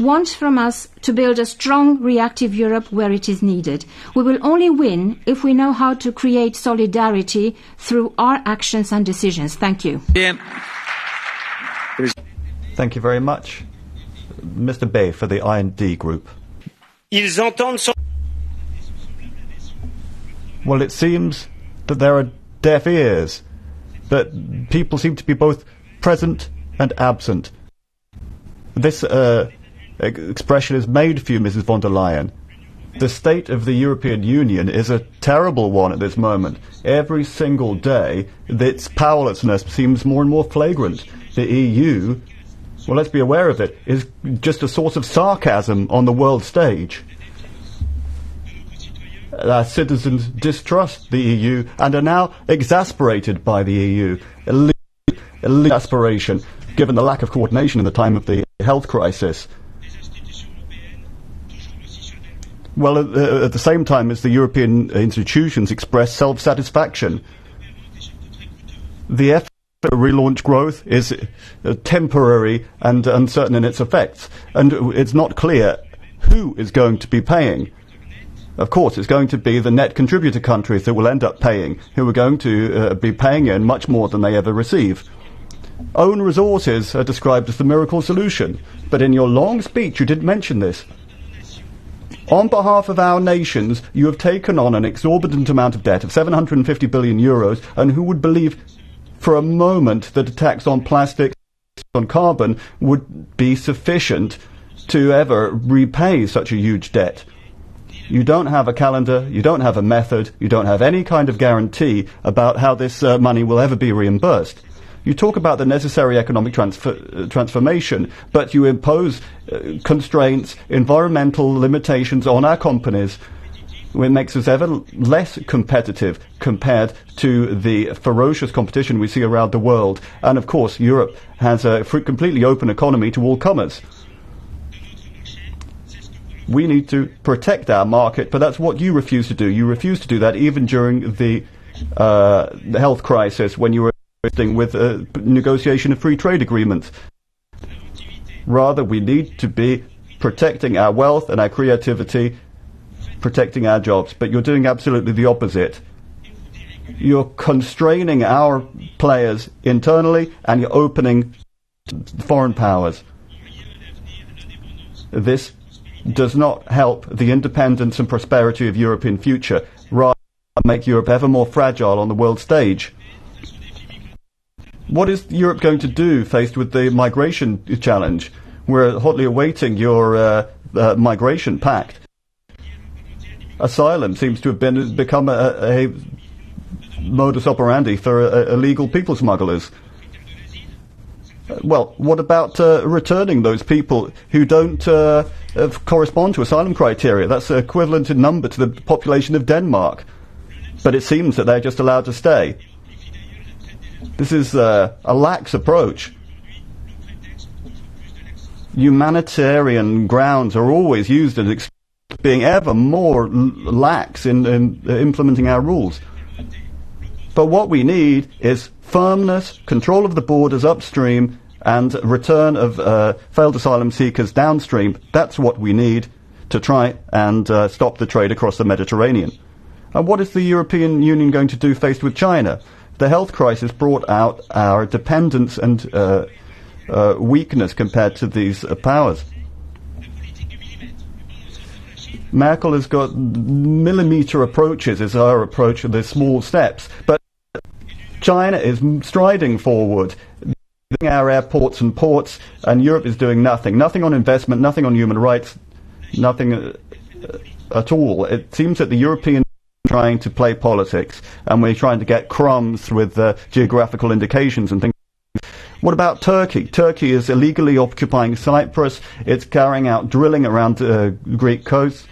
want from us to build a strong, reactive Europe where it is needed. We will only win if we know how to create solidarity through our actions and decisions. Thank you. Thank you very much. Mr. Bay for the IND Group. Well, it seems that there are deaf ears, that people seem to be both present and absent. This expression is made for you, Mrs. von der Leyen. The state of the European Union is a terrible one at this moment. Every single day, its powerlessness seems more and more flagrant. The EU, well, let's be aware of it, is just a source of sarcasm on the world stage. Our citizens distrust the EU and are now exasperated by the EU. Exasperation, given the lack of coordination in the time of the health crisis. Well, at the same time as the European institutions express self-satisfaction, the effort to relaunch growth is temporary and uncertain in its effects, and it's not clear who is going to be paying. Of course, it's going to be the net contributor countries that will end up paying, who are going to be paying in much more than they ever receive. Own resources are described as the miracle solution, but in your long speech you didn't mention this. On behalf of our nations, you have taken on an exorbitant amount of debt of 750 billion euros, and who would believe for a moment that a tax on plastic, on carbon, would be sufficient to ever repay such a huge debt? You don't have a calendar, you don't have a method, you don't have any kind of guarantee about how this money will ever be reimbursed. You talk about the necessary economic transformation, but you impose constraints, environmental limitations on our companies, which makes us ever less competitive compared to the ferocious competition we see around the world. And of course, Europe has a completely open economy to all comers. We need to protect our market, but that's what you refuse to do. You refuse to do that even during the health crisis, when you were with negotiation of free trade agreements. Rather, we need to be protecting our wealth and our creativity, protecting our jobs. But you're doing absolutely the opposite. You're constraining our players internally, and you're opening foreign powers. This does not help the independence and prosperity of European future, rather make Europe ever more fragile on the world stage. What is Europe going to do faced with the migration challenge? We're hotly awaiting your migration pact. Asylum seems to have become a modus operandi for illegal people smugglers. Well, what about returning those people who don't correspond to asylum criteria? That's equivalent in number to the population of Denmark. But it seems that they're just allowed to stay. This is a lax approach. Humanitarian grounds are always used as being ever more lax in implementing our rules. But what we need is firmness, control of the borders upstream, and return of failed asylum seekers downstream. That's what we need to try and stop the trade across the Mediterranean. And what is the European Union going to do faced with China? The health crisis brought out our dependence and weakness compared to these powers. Merkel has got millimeter approaches as our approach to the small steps, but China is striding forward, our airports and ports, and Europe is doing nothing. Nothing on investment, nothing on human rights, nothing at all. It seems that the European Union is trying to play politics, and we're trying to get crumbs with geographical indications and things. What about Turkey? Turkey is illegally occupying Cyprus. It's carrying out drilling around Greek coast.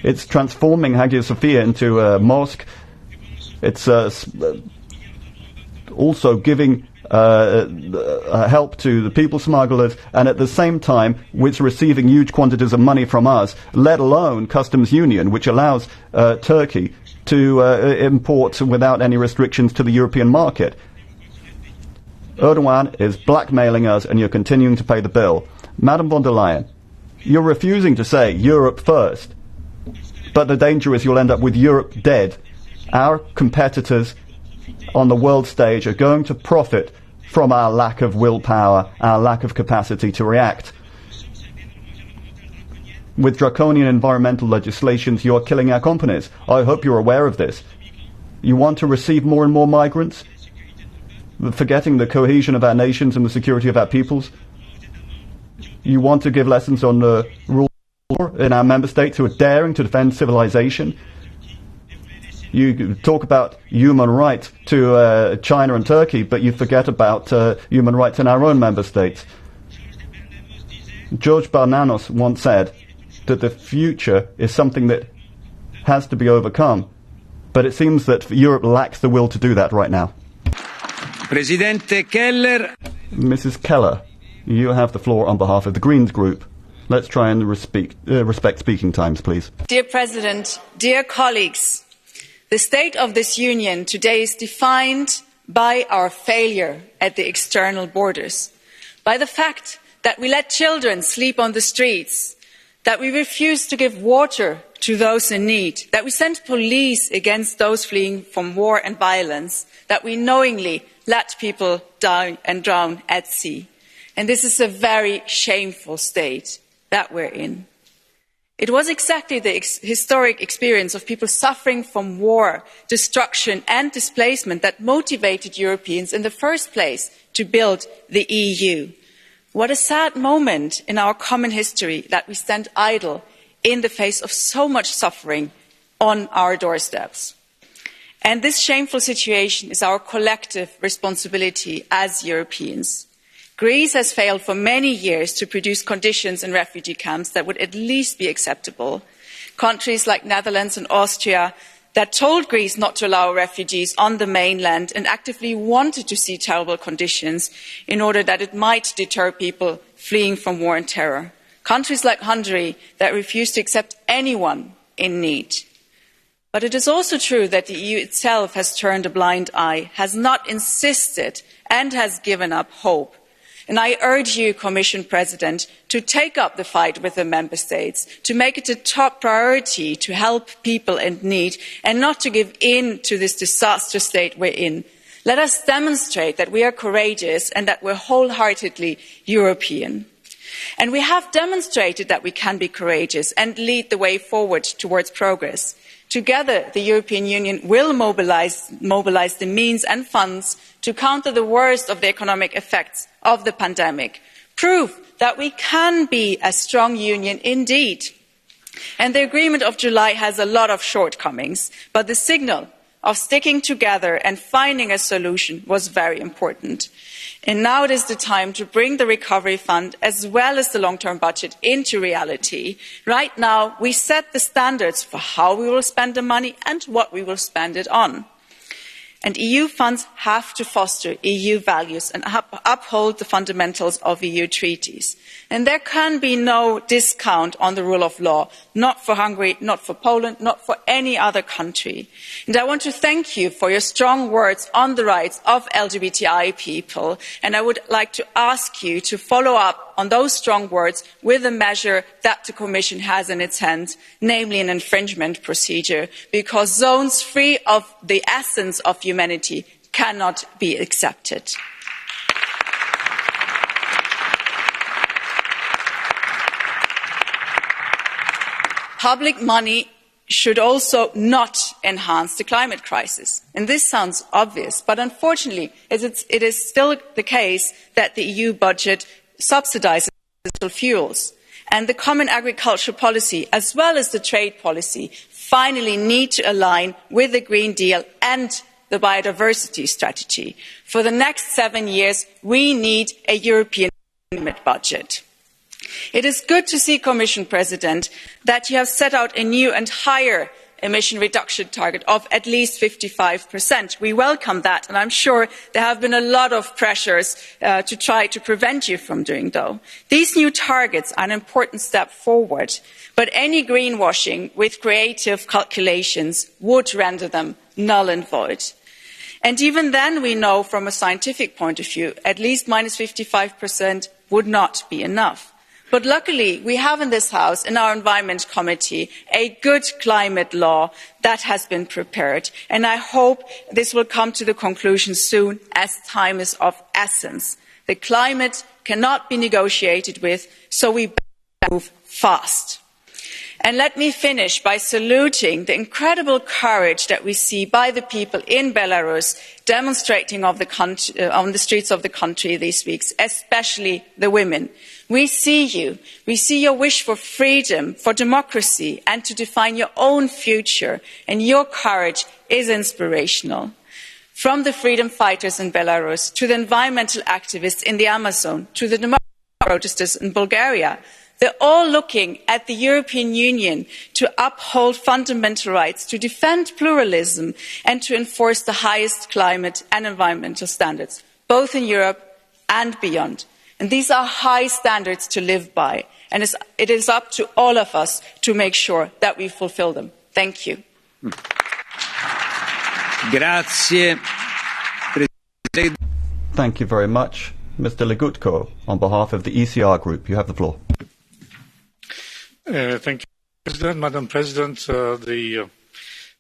It's transforming Hagia Sophia into a mosque. It's also giving help to the people smugglers, and at the same time it's receiving huge quantities of money from us, let alone customs union, which allows Turkey to import without any restrictions to the European market. Erdogan is blackmailing us, and you're continuing to pay the bill. Madam von der Leyen, you're refusing to say Europe first, but the danger is you'll end up with Europe dead. Our competitors on the world stage are going to profit from our lack of willpower, our lack of capacity to react. With draconian environmental legislations, you are killing our companies. I hope you're aware of this. You want to receive more and more migrants, forgetting the cohesion of our nations and the security of our peoples. You want to give lessons on the rule of law in our member states who are daring to defend civilization. You talk about human rights to China and Turkey, but you forget about human rights in our own member states. George Bernanos once said that the future is something that has to be overcome, but it seems that Europe lacks the will to do that right now. Presidente Keller. Mrs. Keller, you have the floor on behalf of the Greens Group. Let's try and respect speaking times, please. Dear President, dear colleagues, the state of this union today is defined by our failure at the external borders, by the fact that we let children sleep on the streets, that we refuse to give water to those in need, that we send police against those fleeing from war and violence, that we knowingly let people die and drown at sea. And this is a very shameful state that we're in. It was exactly the historic experience of people suffering from war, destruction and displacement that motivated Europeans in the first place to build the EU. What a sad moment in our common history that we stand idle in the face of so much suffering on our doorsteps. And this shameful situation is our collective responsibility as Europeans. Greece has failed for many years to produce conditions in refugee camps that would at least be acceptable. Countries like Netherlands and Austria that told Greece not to allow refugees on the mainland and actively wanted to see terrible conditions in order that it might deter people fleeing from war and terror. Countries like Hungary that refused to accept anyone in need. But it is also true that the EU itself has turned a blind eye, has not insisted and has given up hope. And I urge you, Commission President, to take up the fight with the Member States, to make it a top priority to help people in need and not to give in to this disastrous state we're in. Let us demonstrate that we are courageous and that we're wholeheartedly European. And we have demonstrated that we can be courageous and lead the way forward towards progress. Together, the European Union will mobilise the means and funds to counter the worst of the economic effects of the pandemic. Proof that we can be a strong union indeed. And the agreement of July has a lot of shortcomings, but the signal of sticking together and finding a solution was very important. And now it is the time to bring the recovery fund as well as the long-term budget into reality. Right now, we set the standards for how we will spend the money and what we will spend it on. And EU funds have to foster EU values and uphold the fundamentals of EU treaties. And there can be no discount on the rule of law, not for Hungary, not for Poland, not for any other country. And I want to thank you for your strong words on the rights of LGBTI people. And I would like to ask you to follow up on those strong words with a measure that the Commission has in its hands, namely an infringement procedure, because zones free of the essence of humanity cannot be accepted. Public money should also not enhance the climate crisis. And this sounds obvious, but unfortunately it is still the case that the EU budget subsidises fossil fuels. And the common agricultural policy, as well as the trade policy, finally need to align with the Green Deal and the biodiversity strategy. For the next 7 years, we need a European climate budget. It is good to see, Commission President, that you have set out a new and higher emission reduction target of at least 55%. We welcome that, and I'm sure there have been a lot of pressures to try to prevent you from doing so. These new targets are an important step forward, but any greenwashing with creative calculations would render them null and void. And even then, we know from a scientific point of view, at least minus 55% would not be enough. But luckily, we have in this House, in our Environment Committee, a good climate law that has been prepared. And I hope this will come to the conclusion soon, as time is of essence. The climate cannot be negotiated with, so we better move fast. And let me finish by saluting the incredible courage that we see by the people in Belarus demonstrating on the streets of the country these weeks, especially the women. We see you. We see your wish for freedom, for democracy, and to define your own future. And your courage is inspirational. From the freedom fighters in Belarus, to the environmental activists in the Amazon, to the democracy protesters in Bulgaria, they're all looking at the European Union to uphold fundamental rights, to defend pluralism, and to enforce the highest climate and environmental standards, both in Europe and beyond. And these are high standards to live by, and it is up to all of us to make sure that we fulfill them. Thank you. Grazie. Thank you very much. Mr. Legutko, on behalf of the ECR Group, you have the floor. Thank you, President. Madam President, the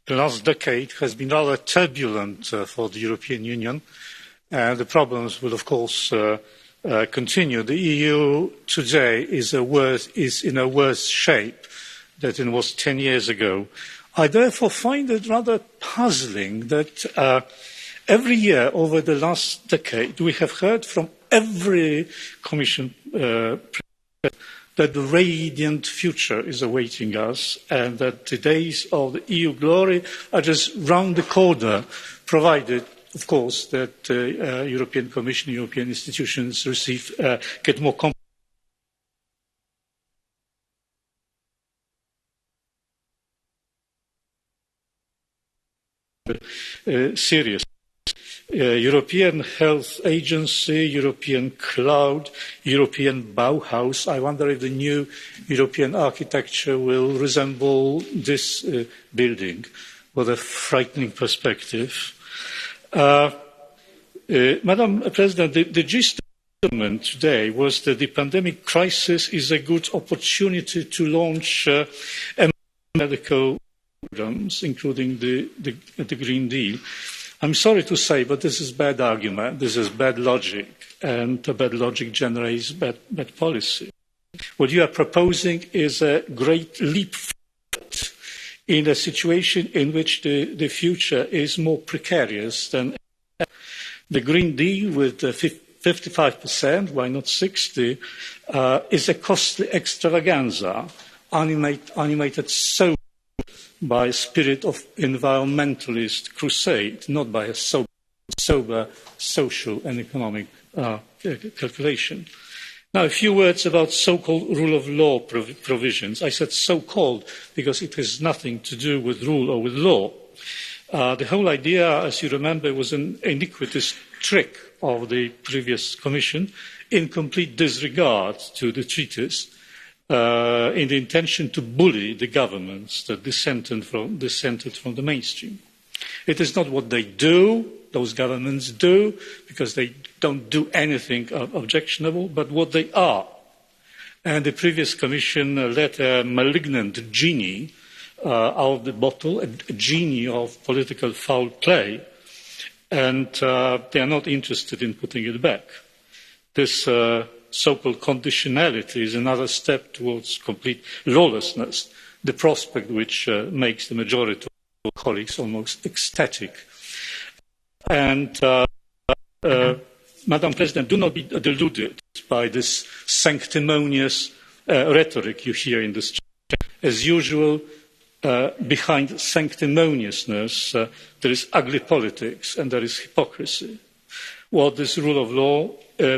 last decade has been rather turbulent for the European Union, and the problems will, of course, continue. The EU today is in a worse shape than it was 10 years ago. I therefore find it rather puzzling that every year over the last decade we have heard from every Commission President that the radiant future is awaiting us and that the days of the EU glory are just round the corner, provided, of course, that the European Commission, European institutions get more serious. European Health Agency, European Cloud, European Bauhaus. I wonder if the new European architecture will resemble this building. What a frightening perspective. Madam President, the gist statement today was that the pandemic crisis is a good opportunity to launch medical programs, including the Green Deal. I'm sorry to say, but this is bad argument. This is bad logic, and bad logic generates bad policy. What you are proposing is a great leap forward in a situation in which the future is more precarious than ever. The Green Deal with 55%, why not 60%, is a costly extravaganza animated so by a spirit of environmentalist crusade, not by a sober social and economic calculation. Now, a few words about so-called rule of law provisions. I said so-called because it has nothing to do with rule or with law. The whole idea, as you remember, was an iniquitous trick of the previous Commission in complete disregard to the treaties, in the intention to bully the governments that dissented from the mainstream. It is not what they do, those governments do, because they don't do anything objectionable, but what they are. And the previous Commission let a malignant genie out of the bottle, a genie of political foul play, and they are not interested in putting it back. This so-called conditionality is another step towards complete lawlessness, the prospect which makes the majority of colleagues almost ecstatic. And Madam President, do not be deluded by this sanctimonious rhetoric you hear in this chamber. As usual, behind sanctimoniousness, there is ugly politics and there is hypocrisy. What this rule of law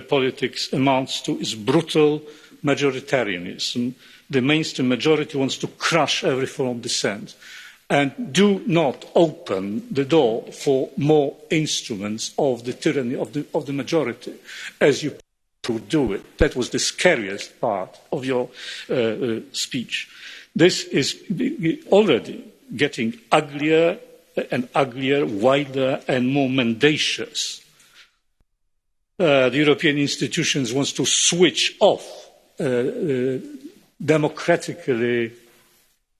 politics amounts to is brutal majoritarianism. The mainstream majority wants to crush every form of dissent. And do not open the door for more instruments of the tyranny of the majority, as you would do it. That was the scariest part of your speech. This is already getting uglier and uglier, wider and more mendacious. The European institutions want to switch off democratically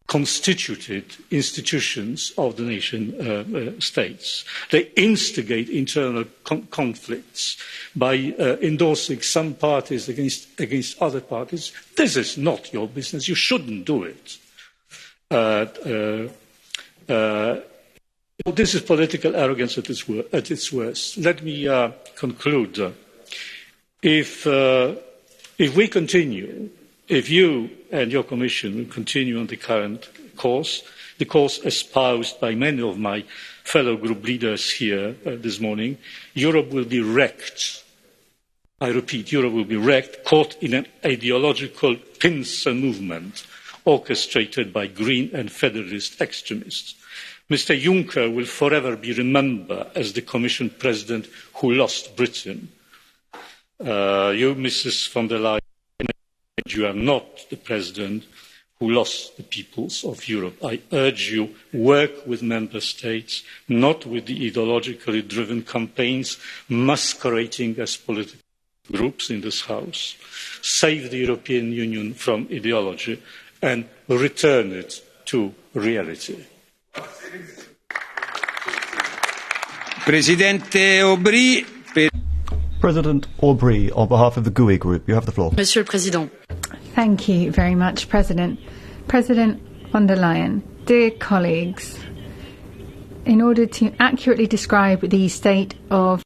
constituted institutions of the nation states. They instigate internal conflicts by endorsing some parties against other parties. This is not your business. You shouldn't do it. This is political arrogance at its worst. Let me conclude. If we continue, if you and your Commission will continue on the current course, the course espoused by many of my fellow group leaders here this morning, Europe will be wrecked. I repeat, Europe will be wrecked, caught in an ideological pincer movement orchestrated by green and federalist extremists. Mr. Juncker will forever be remembered as the Commission President who lost Britain. You, Mrs. von der Leyen, you are not the President who lost the peoples of Europe. I urge you, work with Member States, not with the ideologically driven campaigns masquerading as political groups in this House. Save the European Union from ideology and return it to reality. President Aubry, on behalf of the GUI Group, you have the floor. Monsieur le Président. Thank you very much, President. President von der Leyen, dear colleagues, in order to accurately describe the state of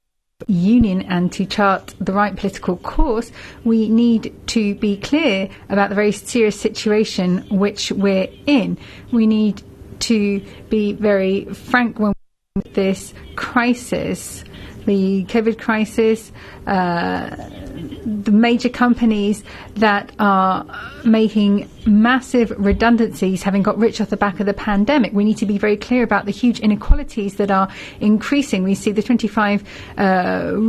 union and to chart the right political course, we need to be clear about the very serious situation which we're in. We need to be very frank when with this crisis, the COVID crisis, the major companies that are making massive redundancies, having got rich off the back of the pandemic. We need to be very clear about the huge inequalities that are increasing. We see the 25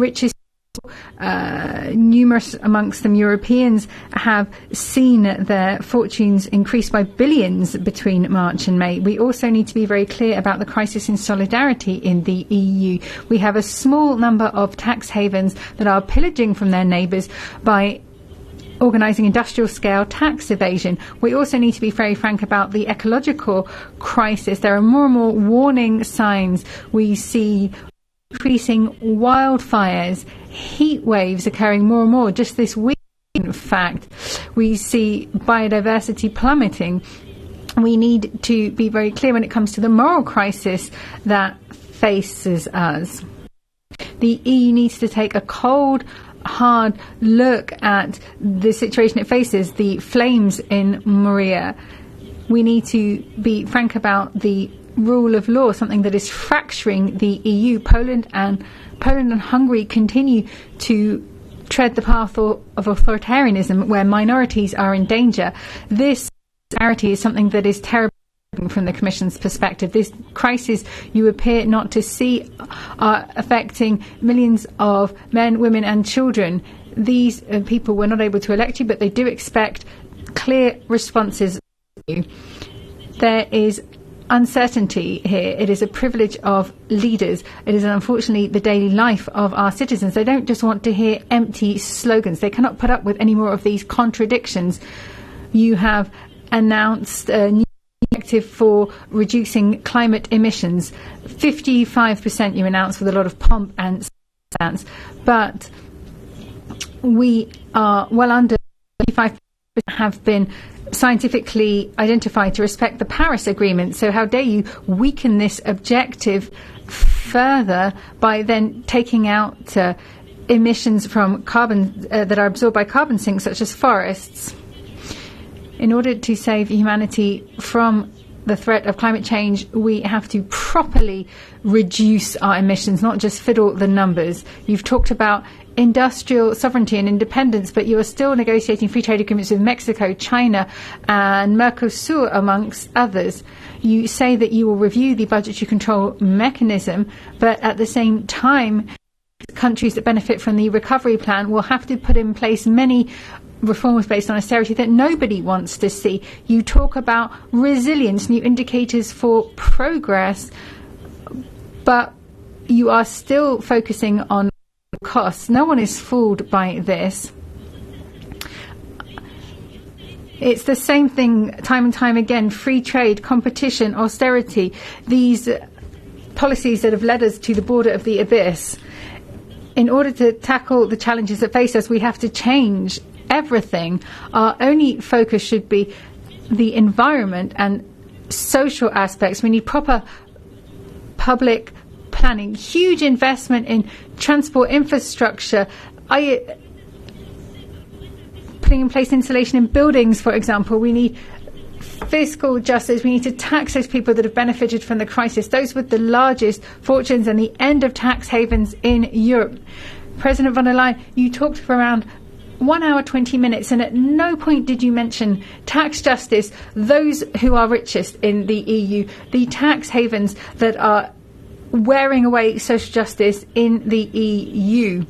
richest numerous amongst them Europeans have seen their fortunes increase by billions between March and May. We also need to be very clear about the crisis in solidarity in the EU. We have a small number of tax havens that are pillaging from their neighbours by organising industrial scale tax evasion. We also need to be very frank about the ecological crisis. There are more and more warning signs. We see increasing wildfires, heat waves occurring more and more. Just this week, in fact, We see biodiversity plummeting. We need to be very clear when it comes to the moral crisis that faces us. The EU needs to take a cold, hard look at the situation it faces, the flames in Moria. We need to be frank about the rule of law, something that is fracturing the EU. Poland and Hungary continue to tread the path of authoritarianism where minorities are in danger. This disparity is something that is terrible from the Commission's perspective. This crisis you appear not to see are affecting millions of men, women and children. These people were not able to elect you, but they do expect clear responses. There is uncertainty here. It is a privilege of leaders. It is unfortunately the daily life of our citizens. They don't just want to hear empty slogans. They cannot put up with any more of these contradictions. You have announced a new objective for reducing climate emissions. 55% you announced with a lot of pomp and circumstance, but we are well under 55% have been scientifically identified to respect the Paris Agreement. So how dare you weaken this objective further by then taking out emissions from carbon that are absorbed by carbon sinks, such as forests. In order to save humanity from the threat of climate change, we have to properly reduce our emissions, not just fiddle the numbers. You've talked about industrial sovereignty and independence, but you are still negotiating free trade agreements with Mexico, China and Mercosur, amongst others. You say that you will review the budgetary control mechanism, but at the same time, countries that benefit from the recovery plan will have to put in place many reforms based on austerity that nobody wants to see. You talk about resilience, new indicators for progress, but you are still focusing on costs. No one is fooled by this. It's the same thing time and time again. Free trade, competition, austerity, these policies that have led us to the border of the abyss. In order to tackle the challenges that face us, we have to change everything. Our only focus should be the environment and social aspects. We need proper public planning, huge investment in transport infrastructure, putting in place insulation in buildings, for example. We need fiscal justice. We need to tax those people that have benefited from the crisis, those with the largest fortunes, and the end of tax havens in Europe. President von der Leyen, you talked for around 1 hour 20 minutes, and at no point did you mention tax justice, those who are richest in the EU, the tax havens that are wearing away social justice in the EU.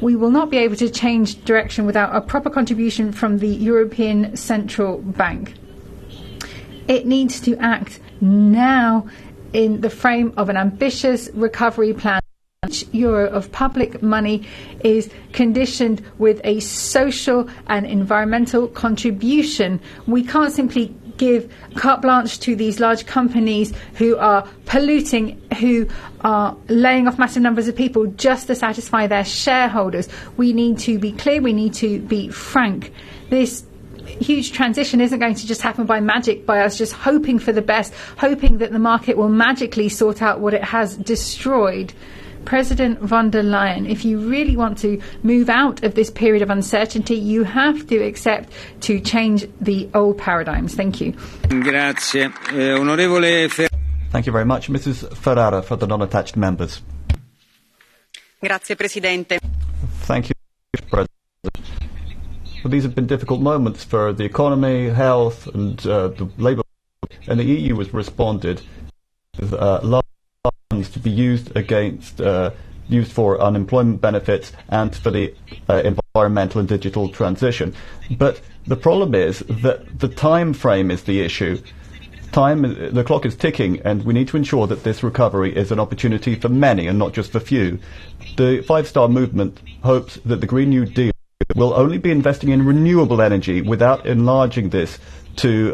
We will not be able to change direction without a proper contribution from the European Central Bank. It needs to act now in the frame of an ambitious recovery plan. Each euro of public money is conditioned with a social and environmental contribution. We can't simply give carte blanche to these large companies who are polluting, who are laying off massive numbers of people just to satisfy their shareholders. We need to be clear, we need to be frank. This huge transition isn't going to just happen by magic, by us just hoping for the best, hoping that the market will magically sort out what it has destroyed. President von der Leyen, if you really want to move out of this period of uncertainty, you have to accept to change the old paradigms. Thank you. Grazie. Thank you very much. Mrs. Ferrara for the non-attached members. Grazie, Presidente. Thank you, President. Well, these have been difficult moments for the economy, health and the labour, and the EU has responded with large funds to be used for unemployment benefits and for the environmental and digital transition. But the problem is that the time frame is the issue. The clock is ticking, and we need to ensure that this recovery is an opportunity for many and not just for few. The Five Star Movement hopes that the Green New Deal will only be investing in renewable energy without enlarging this to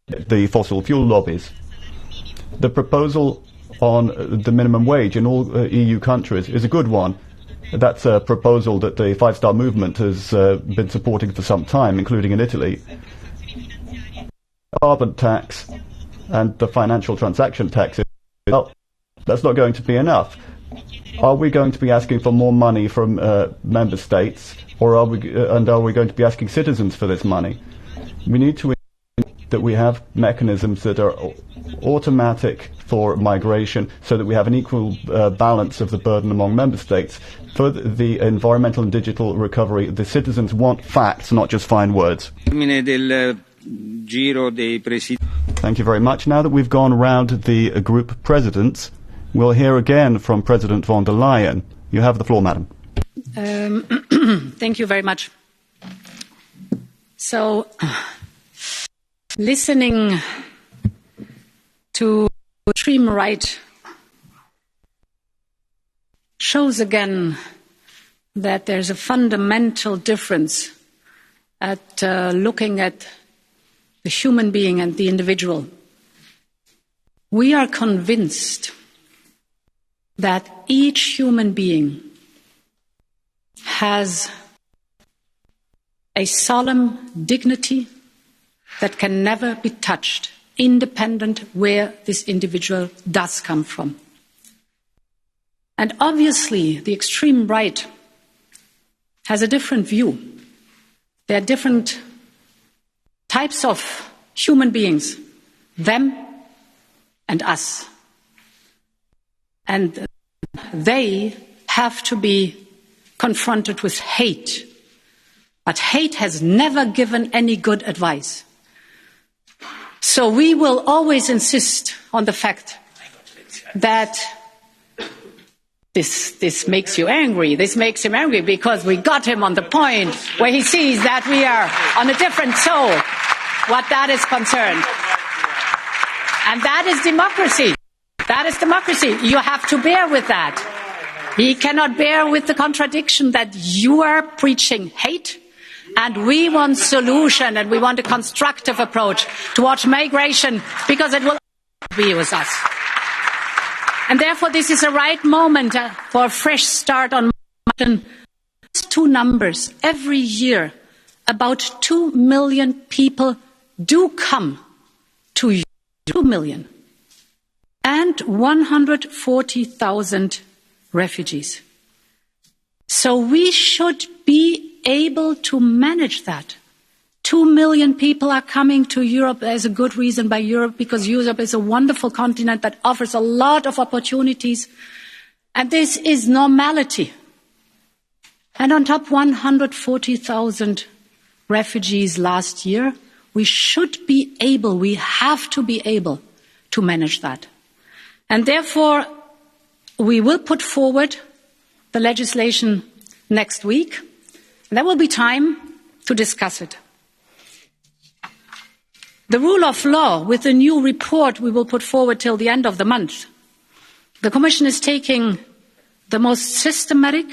the fossil fuel lobbies. The proposal on the minimum wage in all EU countries is a good one, That's a proposal that the Five Star Movement has been supporting for some time, including in Italy. Carbon tax and the financial transaction tax, well, that's not going to be enough. Are we going to be asking for more money from member states, or are we going to be asking citizens for this money? We need to ensure that we have mechanisms that are automatic for migration, so that we have an equal balance of the burden among member states. For the environmental and digital recovery, the citizens want facts, not just fine words. Thank you very much. Now that we've gone round the group presidents, we'll hear again from President von der Leyen. You have the floor, madam. Thank you very much. So, listening to extreme right shows again that there's a fundamental difference at looking at the human being and the individual. We are convinced that each human being has a solemn dignity that can never be touched, independent where this individual does come from. And obviously, the extreme right has a different view. There are different types of human beings, them and us. And they have to be confronted with hate. But hate has never given any good advice. So we will always insist on the fact that this makes you angry. This makes him angry because we got him on the point where he sees that we are on a different soul, what that is concerned. And that is democracy. That is democracy. You have to bear with that. He cannot bear with the contradiction that you are preaching hate and we want solution and we want a constructive approach towards migration because it will be with us. And therefore this is a right moment for a fresh start on migration. Two numbers. Every year about 2 million people do come to Europe. 2 million. And 140,000 refugees. So we should be able to manage that. 2 million people are coming to Europe. There's a good reason by Europe, because Europe is a wonderful continent that offers a lot of opportunities. And this is normality. And on top 140,000 refugees last year, we should be able, we have to be able to manage that. And therefore, we will put forward the legislation next week. And there will be time to discuss it. The rule of law, with the new report we will put forward till the end of the month, the Commission is taking the most systematic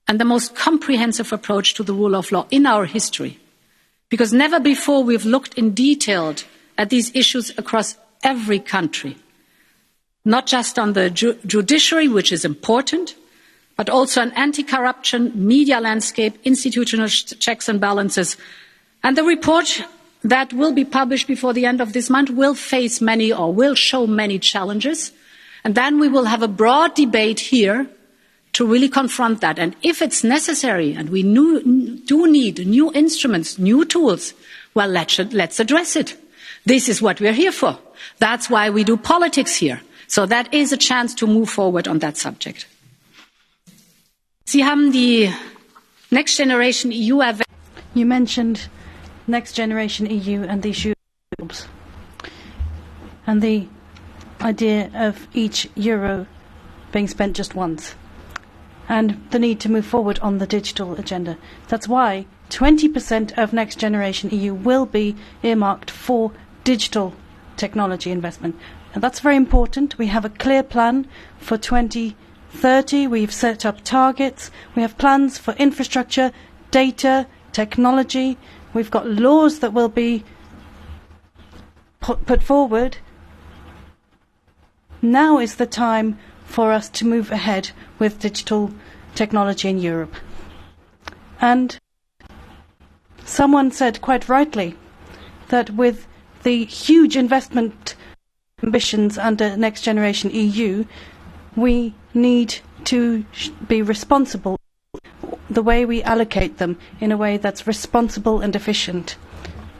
and the most comprehensive approach to the rule of law in our history. Because never before we've looked in detail at these issues across every country. Not just on the judiciary, which is important, but also on anti-corruption, media landscape, institutional checks and balances. And the report that will be published before the end of this month will face many, or will show many challenges. And then we will have a broad debate here to really confront that. And if it's necessary, and we do need new instruments, new tools, well, let's address it. This is what we're here for. That's why we do politics here. So that is a chance to move forward on that subject. Sie haben die Next Generation EU erwähnt. You mentioned Next Generation EU and the issue of jobs and the idea of each euro being spent just once and the need to move forward on the digital agenda. That's why 20% of Next Generation EU will be earmarked for digital technology investment. And that's very important. We have a clear plan for 2030. We've set up targets. We have plans for infrastructure, data, technology. We've got laws that will be put forward. Now is the time for us to move ahead with digital technology in Europe. And someone said quite rightly that with the huge investment ambitions under Next Generation EU, we need to be responsible the way we allocate them in a way that's responsible and efficient.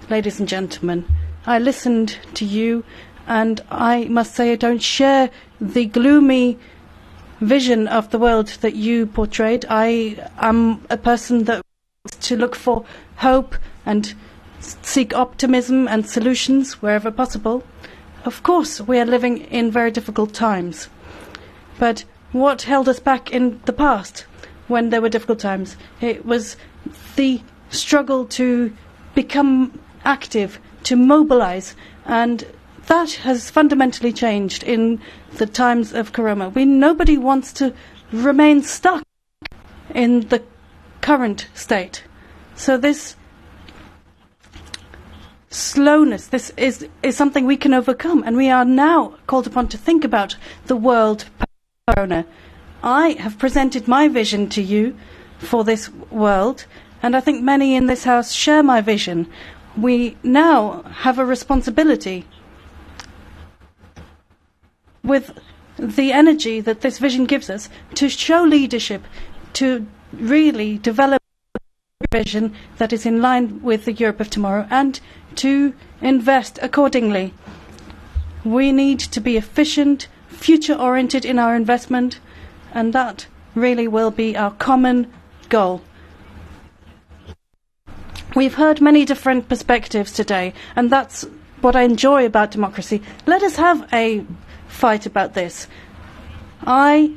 Ladies and gentlemen, I listened to you and I must say I don't share the gloomy vision of the world that you portrayed. I am a person that wants to look for hope and seek optimism and solutions wherever possible. Of course, we are living in very difficult times. But what held us back in the past when there were difficult times? It was the struggle to become active, to mobilize, and that has fundamentally changed in the times of Corona. Nobody wants to remain stuck in the current state. So this slowness, this is something we can overcome, and we are now called upon to think about the world post-Corona. I have presented my vision to you for this world, and I think many in this House share my vision. We now have a responsibility with the energy that this vision gives us to show leadership, to really develop a vision that is in line with the Europe of tomorrow, and to invest accordingly. We need to be efficient, future-oriented in our investment, and that really will be our common goal. We've heard many different perspectives today, and that's what I enjoy about democracy. Let us have a fight about this. I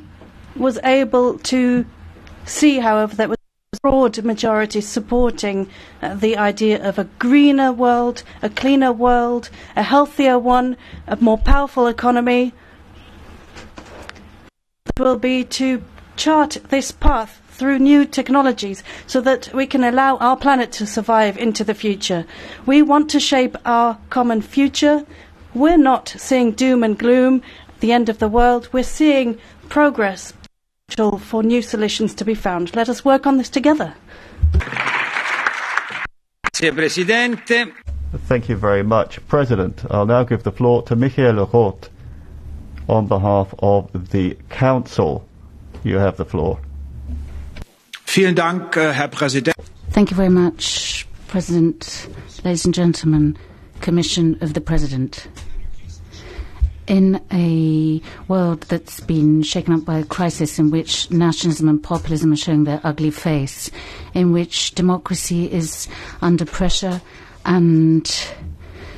was able to see, however, that was a broad majority supporting the idea of a greener world, a cleaner world, a healthier one, a more powerful economy. It will be to chart this path through new technologies so that we can allow our planet to survive into the future. We want to shape our common future. We're not seeing doom and gloom, the end of the world. We're seeing progress for new solutions to be found. Let us work on this together. Thank you very much, President. I'll now give the floor to Michael Roth on behalf of the Council. You have the floor. Thank you very much, President, ladies and gentlemen, Commission of the President. In a world that's been shaken up by a crisis in which nationalism and populism are showing their ugly face, in which democracy is under pressure, and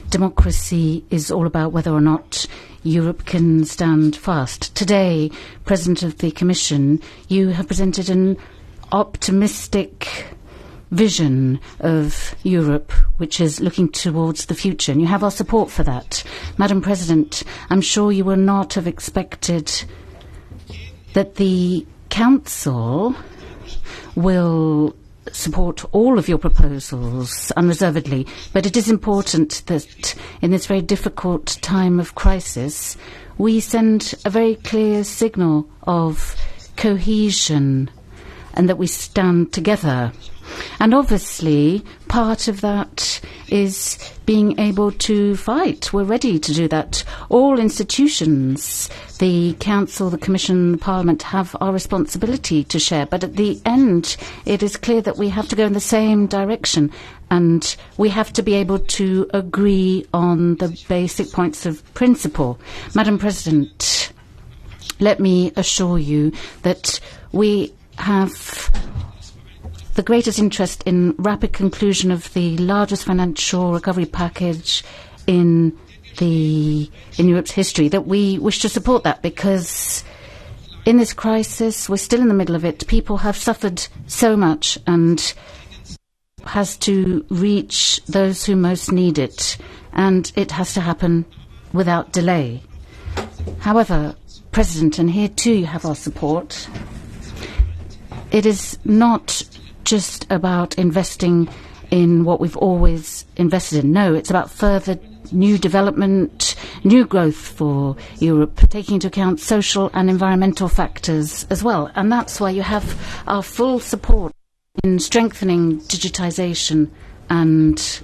democracy is all about whether or not Europe can stand fast. Today, President of the Commission, you have presented an optimistic vision of Europe which is looking towards the future, and you have our support for that. Madam President, I'm sure you would not have expected that the Council will support all of your proposals unreservedly, but it is important that in this very difficult time of crisis we send a very clear signal of cohesion and that we stand together. And obviously, part of that is being able to fight. We're ready to do that. All institutions, the Council, the Commission, the Parliament, have our responsibility to share. But at the end, it is clear that we have to go in the same direction. And we have to be able to agree on the basic points of principle. Madam President, let me assure you that we have the greatest interest in rapid conclusion of the largest financial recovery package in Europe's history, that we wish to support that because in this crisis, we're still in the middle of it. People have suffered so much and has to reach those who most need it, and it has to happen without delay. However, President, and here too you have our support, it is not just about investing in what we've always invested in. No, it's about further new development, new growth for Europe, taking into account social and environmental factors as well. And that's why you have our full support in strengthening digitisation and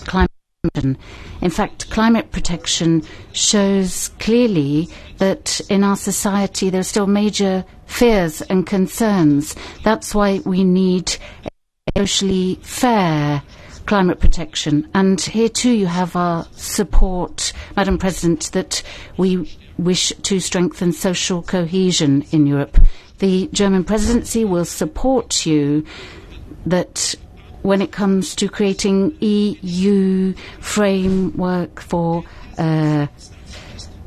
climate protection. In fact, climate protection shows clearly that in our society there are still major fears and concerns. That's why we need a socially fair climate protection. And here too you have our support, Madam President, that we wish to strengthen social cohesion in Europe. The German presidency will support you that when it comes to creating EU framework for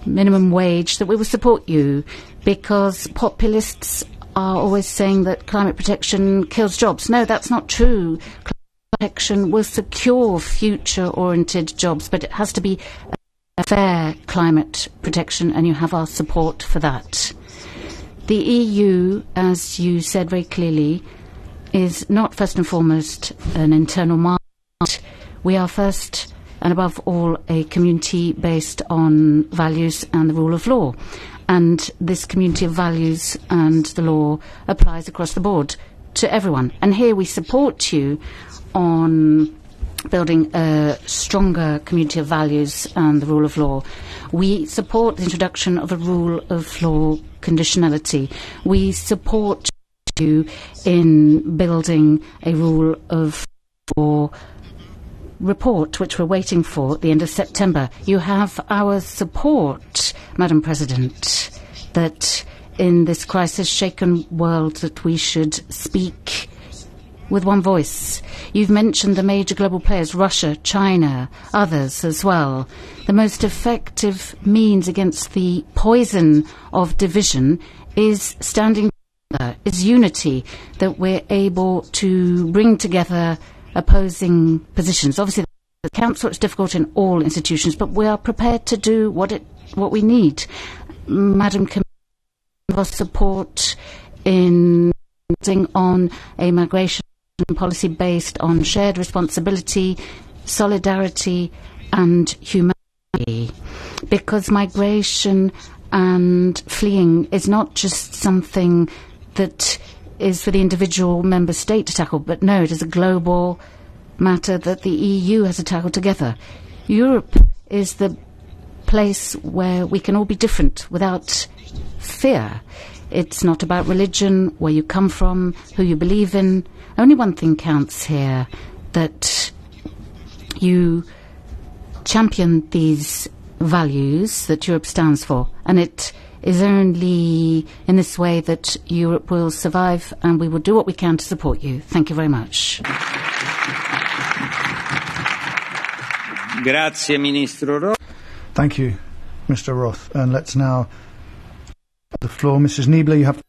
minimum wage, that we will support you, because populists are always saying that climate protection kills jobs. No, that's not true. Climate protection will secure future-oriented jobs, but it has to be a fair climate protection, and you have our support for that. The EU, as you said very clearly, is not first and foremost an internal market. We are first and above all a community based on values and the rule of law. And this community of values and the law applies across the board to everyone. And here we support you on building a stronger community of values and the rule of law. We support the introduction of a rule of law conditionality. We support you in building a rule of law report, which we're waiting for at the end of September. You have our support, Madam President, that in this crisis-shaken world that we should speak with one voice. You've mentioned the major global players, Russia, China, others as well. The most effective means against the poison of division is standing together, is unity, that we're able to bring together opposing positions. Obviously, the Council is difficult in all institutions, but we are prepared to do what we need. Madam Commissioner, support in on a migration policy based on shared responsibility, solidarity and humanity, because migration and fleeing is not just something that is for the individual member state to tackle, but no, it is a global matter that the EU has to tackle together. Europe is the place where we can all be different without fear. It's not about religion, where you come from, who you believe in. Only one thing counts here, that you champion these values that Europe stands for, and it is only in this way that Europe will survive, and we will do what we can to support you. Thank you very much. Grazie, Ministro Roth. Thank you, Mr. Roth. And let's now the floor. Mrs. Niebler, you have.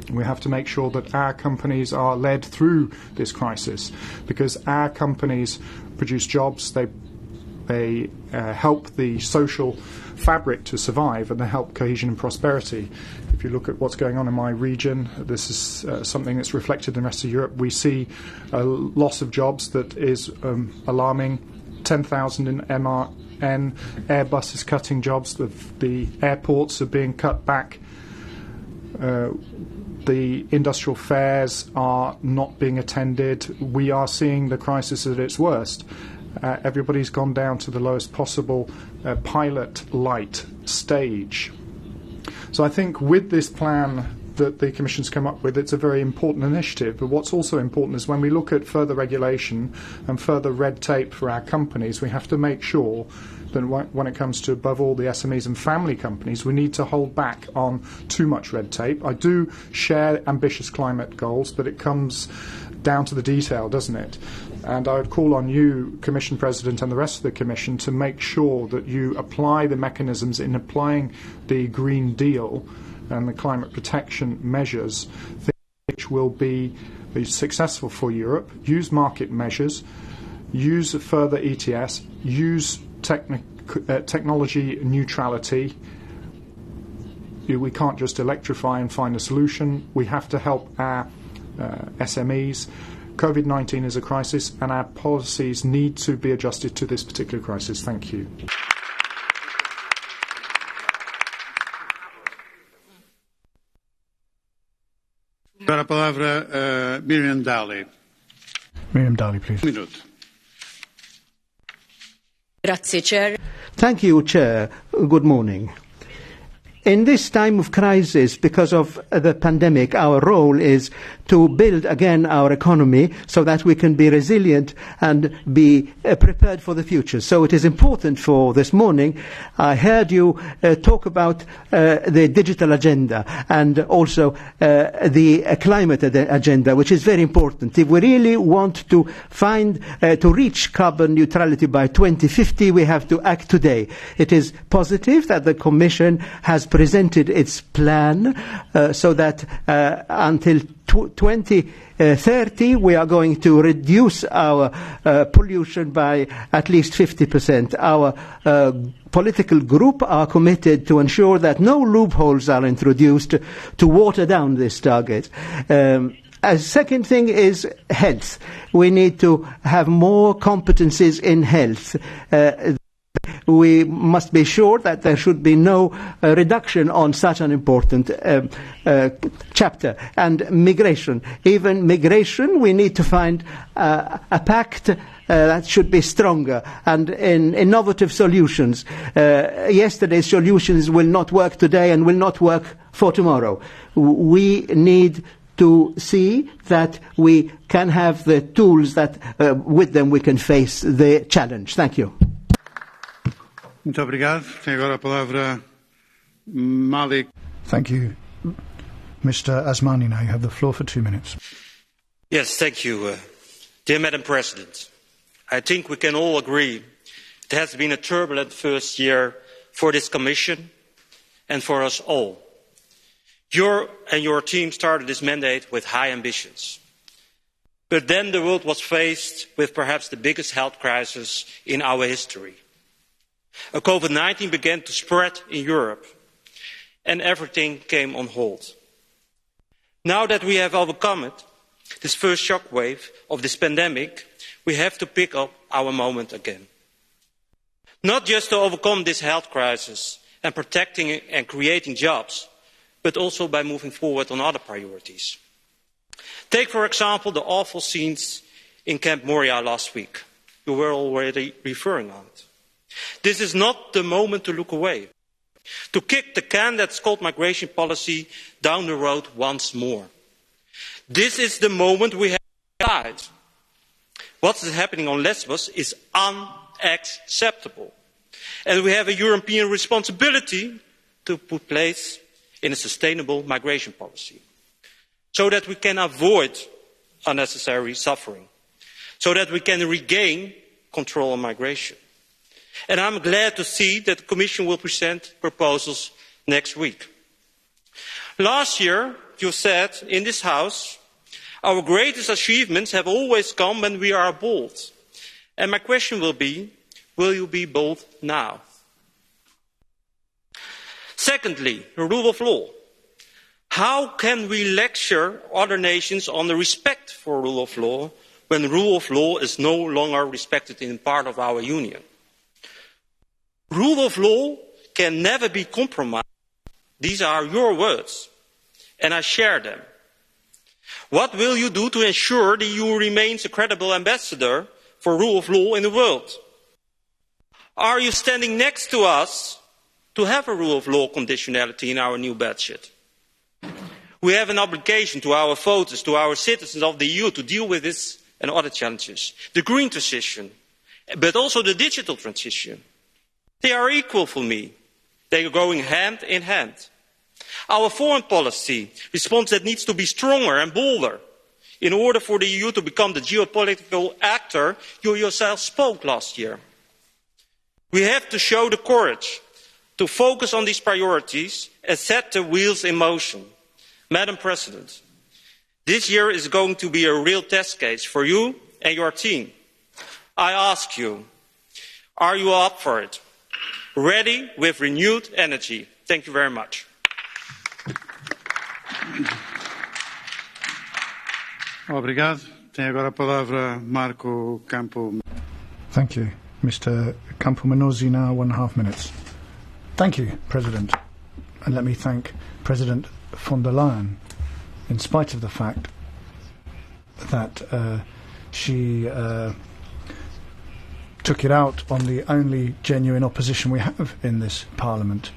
We have to make sure that our companies are led through this crisis, because our companies produce jobs, they help the social fabric to survive, and they help cohesion and prosperity. If you look at what's going on in my region, this is something that's reflected in the rest of Europe. We see a loss of jobs that is alarming. 10,000 in MRN, Airbus is cutting jobs, the airports are being cut back. The industrial fairs are not being attended. We are seeing the crisis at its worst. Everybody's gone down to the lowest possible pilot light stage. So I think with this plan that the Commission's come up with, it's a very important initiative. But what's also important is when we look at further regulation and further red tape for our companies, we have to make sure that when it comes to, above all, the SMEs and family companies, we need to hold back on too much red tape. I do share ambitious climate goals, but it comes down to the detail, doesn't it? And I would call on you, Commission President, and the rest of the Commission to make sure that you apply the mechanisms in applying the Green Deal and the climate protection measures, which will be successful for Europe. Use market measures, use further ETS, use technology neutrality. We can't just electrify and find a solution. We have to help our SMEs. COVID-19 is a crisis, and our policies need to be adjusted to this particular crisis. Thank you. Para a palavra, Miriam Dalli. Miriam Dalli, please. Minute. Grazie, Chair. Thank you, Chair. Good morning. In this time of crisis, because of the pandemic, our role is to build again our economy so that we can be resilient and be prepared for the future. So it is important for this morning. I heard you talk about the digital agenda and also the climate agenda, which is very important. If we really want to to reach carbon neutrality by 2050, we have to act today. It is positive that the Commission has presented its plan so that until 2030 we are going to reduce our pollution by at least 50%. Our political group are committed to ensure that no loopholes are introduced to water down this target. A second thing is health. We need to have more competencies in health. We must be sure that there should be no reduction on such an important chapter. And migration. Even migration, we need to find a pact that should be stronger and in innovative solutions. Yesterday's solutions will not work today and will not work for tomorrow. We need to see that we can have the tools that with them we can face the challenge. Thank you. Muito obrigado. Tem agora a palavra Malik. Thank you. Mr. Asmani, now you have the floor for 2 minutes. Yes, thank you. Dear Madam President, I think we can all agree it has been a turbulent first year for this Commission and for us all. You and your team started this mandate with high ambitions. But then the world was faced with perhaps the biggest health crisis in our history. COVID-19 began to spread in Europe, and everything came on hold. Now that we have overcome it, this first shockwave of this pandemic, we have to pick up our moment again. Not just to overcome this health crisis and protecting and creating jobs, but also by moving forward on other priorities. Take, for example, the awful scenes in Camp Moria last week. You were already referring on it. This is not the moment to look away, to kick the can that's called migration policy down the road once more. This is the moment we have to decide. What is happening on Lesbos is unacceptable. And we have a European responsibility to put place in a sustainable migration policy, so that we can avoid unnecessary suffering, so that we can regain control on migration. And I'm glad to see that the Commission will present proposals next week. Last year, you said in this House, our greatest achievements have always come when we are bold. And my question will you be bold now? Secondly, the rule of law. How can we lecture other nations on the respect for rule of law when the rule of law is no longer respected in part of our union? Rule of law can never be compromised. These are your words, and I share them. What will you do to ensure the EU remains a credible ambassador for rule of law in the world? Are you standing next to us to have a rule of law conditionality in our new budget? We have an obligation to our voters, to our citizens of the EU, to deal with this and other challenges. The green transition, but also the digital transition. They are equal for me. They are going hand in hand. Our foreign policy response that needs to be stronger and bolder. In order for the EU to become the geopolitical actor you yourself spoke last year. We have to show the courage to focus on these priorities and set the wheels in motion. Madam President, this year is going to be a real test case for you and your team. I ask you, are you up for it? Ready with renewed energy? Thank you very much. Obrigado. Tem agora a palavra Marco Campo. Thank you. Mr. Campo Menozzi now 1.5 minutes. Thank you, President. And let me thank President von der Leyen, in spite of the fact that she took it out on the only genuine opposition we have in this Parliament.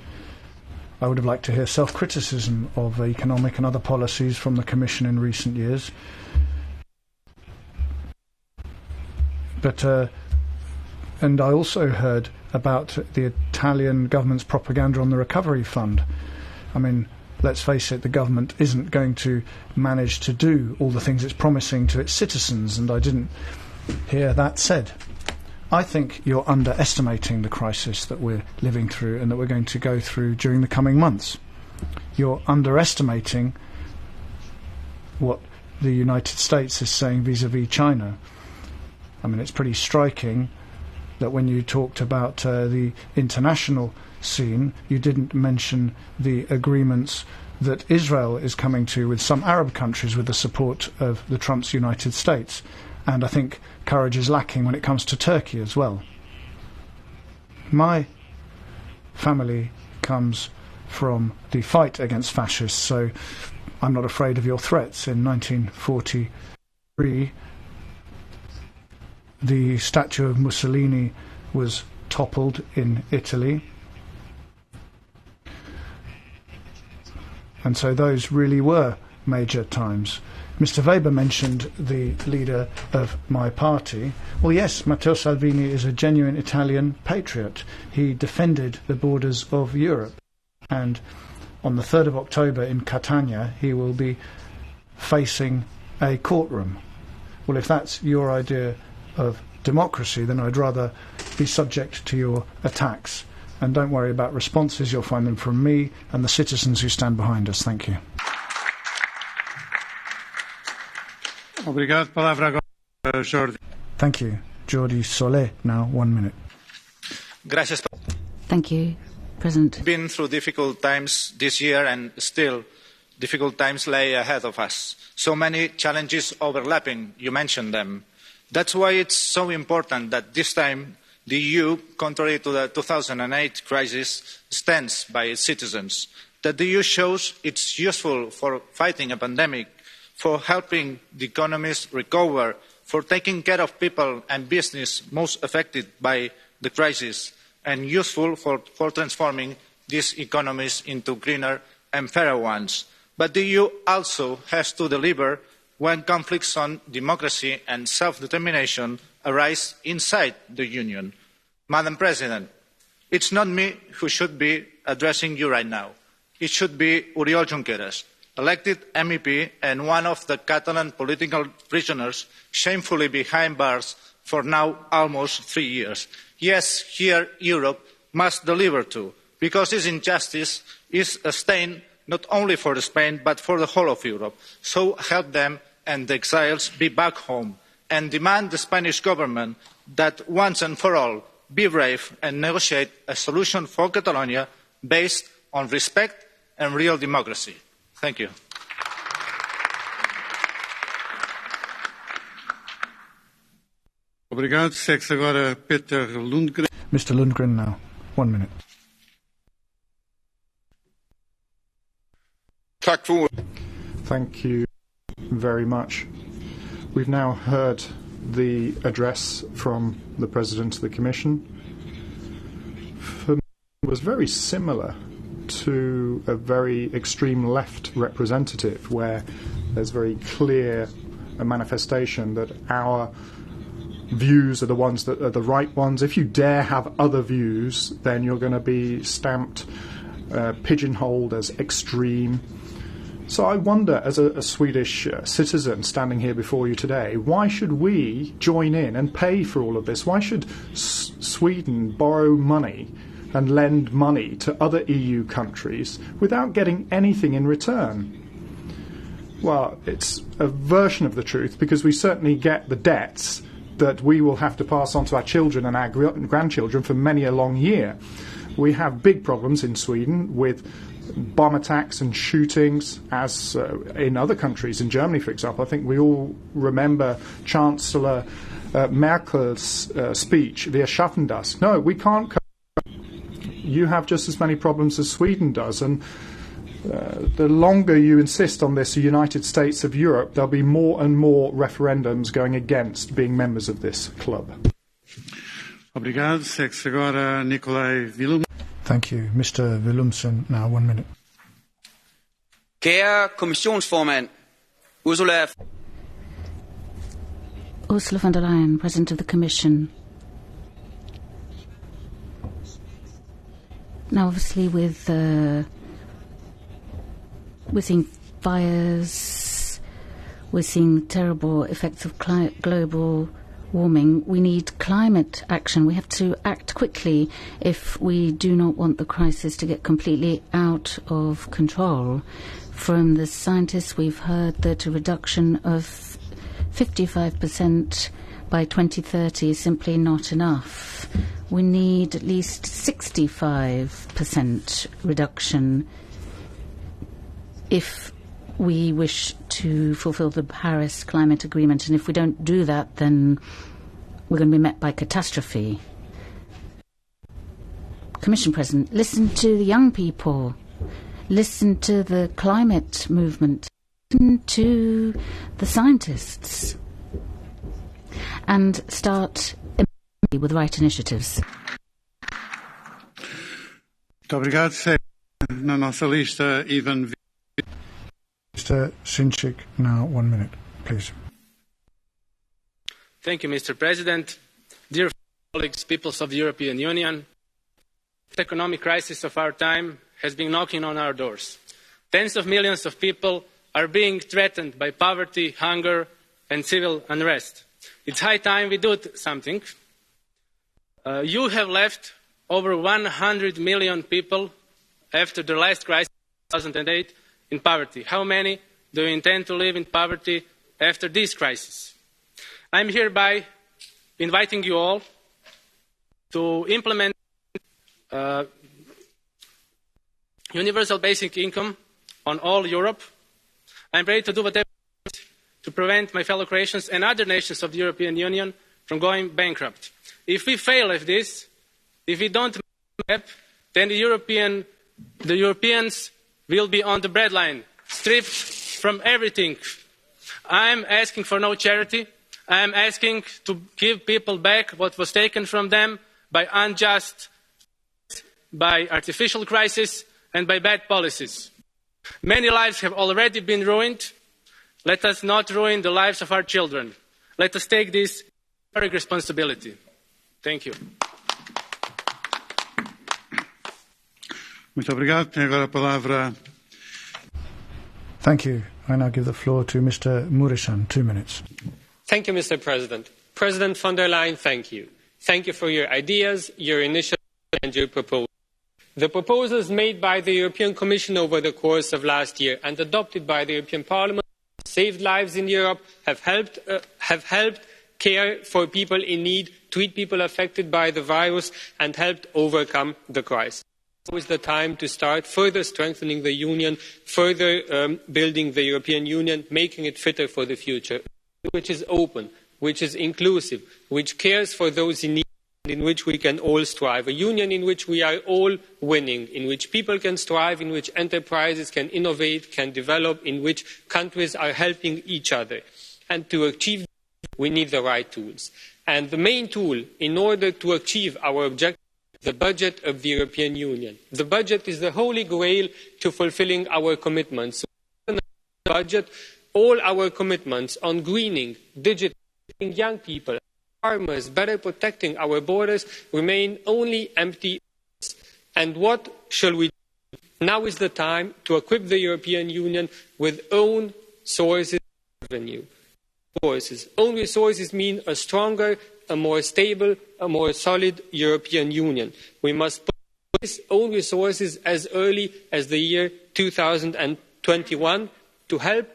I would have liked to hear self-criticism of economic and other policies from the Commission in recent years. But and I also heard about the Italian government's propaganda on the recovery fund. I mean, let's face it, the government isn't going to manage to do all the things it's promising to its citizens, and I didn't hear that said. I think you're underestimating the crisis that we're living through and that we're going to go through during the coming months. You're underestimating what the United States is saying vis-à-vis China. I mean, it's pretty striking that when you talked about the international scene, you didn't mention the agreements that Israel is coming to with some Arab countries with the support of the Trump's United States. And I think courage is lacking when it comes to Turkey as well. My family comes from the fight against fascists, so I'm not afraid of your threats. In 1943, the statue of Mussolini was toppled in Italy. And so those really were major times. Mr. Weber mentioned the leader of my party. Well, yes, Matteo Salvini is a genuine Italian patriot. He defended the borders of Europe. And on the 3rd of October in Catania, he will be facing a courtroom. Well, if that's your idea of democracy, then I'd rather be subject to your attacks. And don't worry about responses, you'll find them from me and the citizens who stand behind us. Thank you. Thank you. Jordi Solé, now 1 minute. Gracias. Thank you, President. We've been through difficult times this year, and still difficult times lay ahead of us. So many challenges overlapping, you mentioned them. That's why it's so important that this time the EU, contrary to the 2008 crisis, stands by its citizens. That the EU shows it's useful for fighting a pandemic, for helping the economies recover, for taking care of people and business most affected by the crisis, and useful for transforming these economies into greener and fairer ones. But the EU also has to deliver when conflicts on democracy and self-determination arise inside the Union. Madam President, it's not me who should be addressing you right now. It should be Oriol Junqueras, elected MEP and one of the Catalan political prisoners shamefully behind bars for now almost 3 years. Yes, here Europe must deliver too, because this injustice is a stain not only for Spain but for the whole of Europe. So help them and the exiles be back home, and demand the Spanish government that once and for all be brave and negotiate a solution for Catalonia based on respect and real democracy. Thank you. Mr. Lundgren now, 1 minute. Thank you very much. We've now heard the address from the President of the Commission. For me, it was very similar to a very extreme left representative, where there's very clear a manifestation that our views are the ones that are the right ones. If you dare have other views, then you're going to be stamped, pigeonholed as extreme. So I wonder, as a Swedish citizen standing here before you today, why should we join in and pay for all of this? Why should Sweden borrow money and lend money to other EU countries without getting anything in return? Well, it's a version of the truth, because we certainly get the debts that we will have to pass on to our children and our grandchildren for many a long year. We have big problems in Sweden with bomb attacks and shootings, as in other countries. In Germany, for example, I think we all remember Chancellor Merkel's speech, Wir schaffen das. No, we can't. You have just as many problems as Sweden does, and the longer you insist on this United States of Europe, there'll be more and more referendums going against being members of this club. Thank you. Mr. Willumsen, now 1 minute. Kære kommissionsformand, Ursula von der Leyen, President of the Commission. Now, obviously, with we're seeing fires, we're seeing terrible effects of global warming. We need climate action. We have to act quickly if we do not want the crisis to get completely out of control. From the scientists, we've heard that a reduction of 55% by 2030 is simply not enough. We need at least 65% reduction if we wish to fulfill the Paris Climate Agreement, and if we don't do that, then we're going to be met by catastrophe. Commission President, listen to the young people, listen to the climate movement, listen to the scientists, and start immediately with the right initiatives. Mr. Sinchik, now 1 minute, please. Thank you, Mr. President. Dear colleagues, peoples of the European Union, the economic crisis of our time has been knocking on our doors. Tens of millions of people are being threatened by poverty, hunger, and civil unrest. It's high time we do something. You have left over 100 million people after the last crisis in 2008 in poverty. How many do you intend to live in poverty after this crisis? I'm hereby inviting you all to implement universal basic income on all Europe. I'm ready to do whatever to prevent my fellow Croatians and other nations of the European Union from going bankrupt. If we fail at this, if we don't make it, then the Europeans will be on the breadline, stripped from everything. I'm asking for no charity. I'm asking to give people back what was taken from them by unjust, by artificial crisis, and by bad policies. Many lives have already been ruined. Let us not ruin the lives of our children. Let us take this responsibility. Thank you. Thank you. I now give the floor to Mr. Mureşan, 2 minutes. Thank you, Mr. President. President von der Leyen, thank you. Thank you for your ideas, your initiatives, and your proposals. The proposals made by the European Commission over the course of last year and adopted by the European Parliament saved lives in Europe, have helped care for people in need, treat people affected by the virus, and helped overcome the crisis. Now is the time to start further strengthening the Union, further building the European Union, making it fitter for the future, which is open, which is inclusive, which cares for those in need, in which we can all strive. A union in which we are all winning, in which people can strive, in which enterprises can innovate, can develop, in which countries are helping each other. And to achieve that, we need the right tools. And the main tool in order to achieve our objective is the budget of the European Union. The budget is the holy grail to fulfilling our commitments. So in the budget, all our commitments on greening, digitalizing, young people, farmers, better protecting our borders remain only empty. And what shall we do? Now is the time to equip the European Union with own sources of revenue. Own resources mean a stronger, a more stable, a more solid European Union. We must put these own resources as early as the year 2021 to help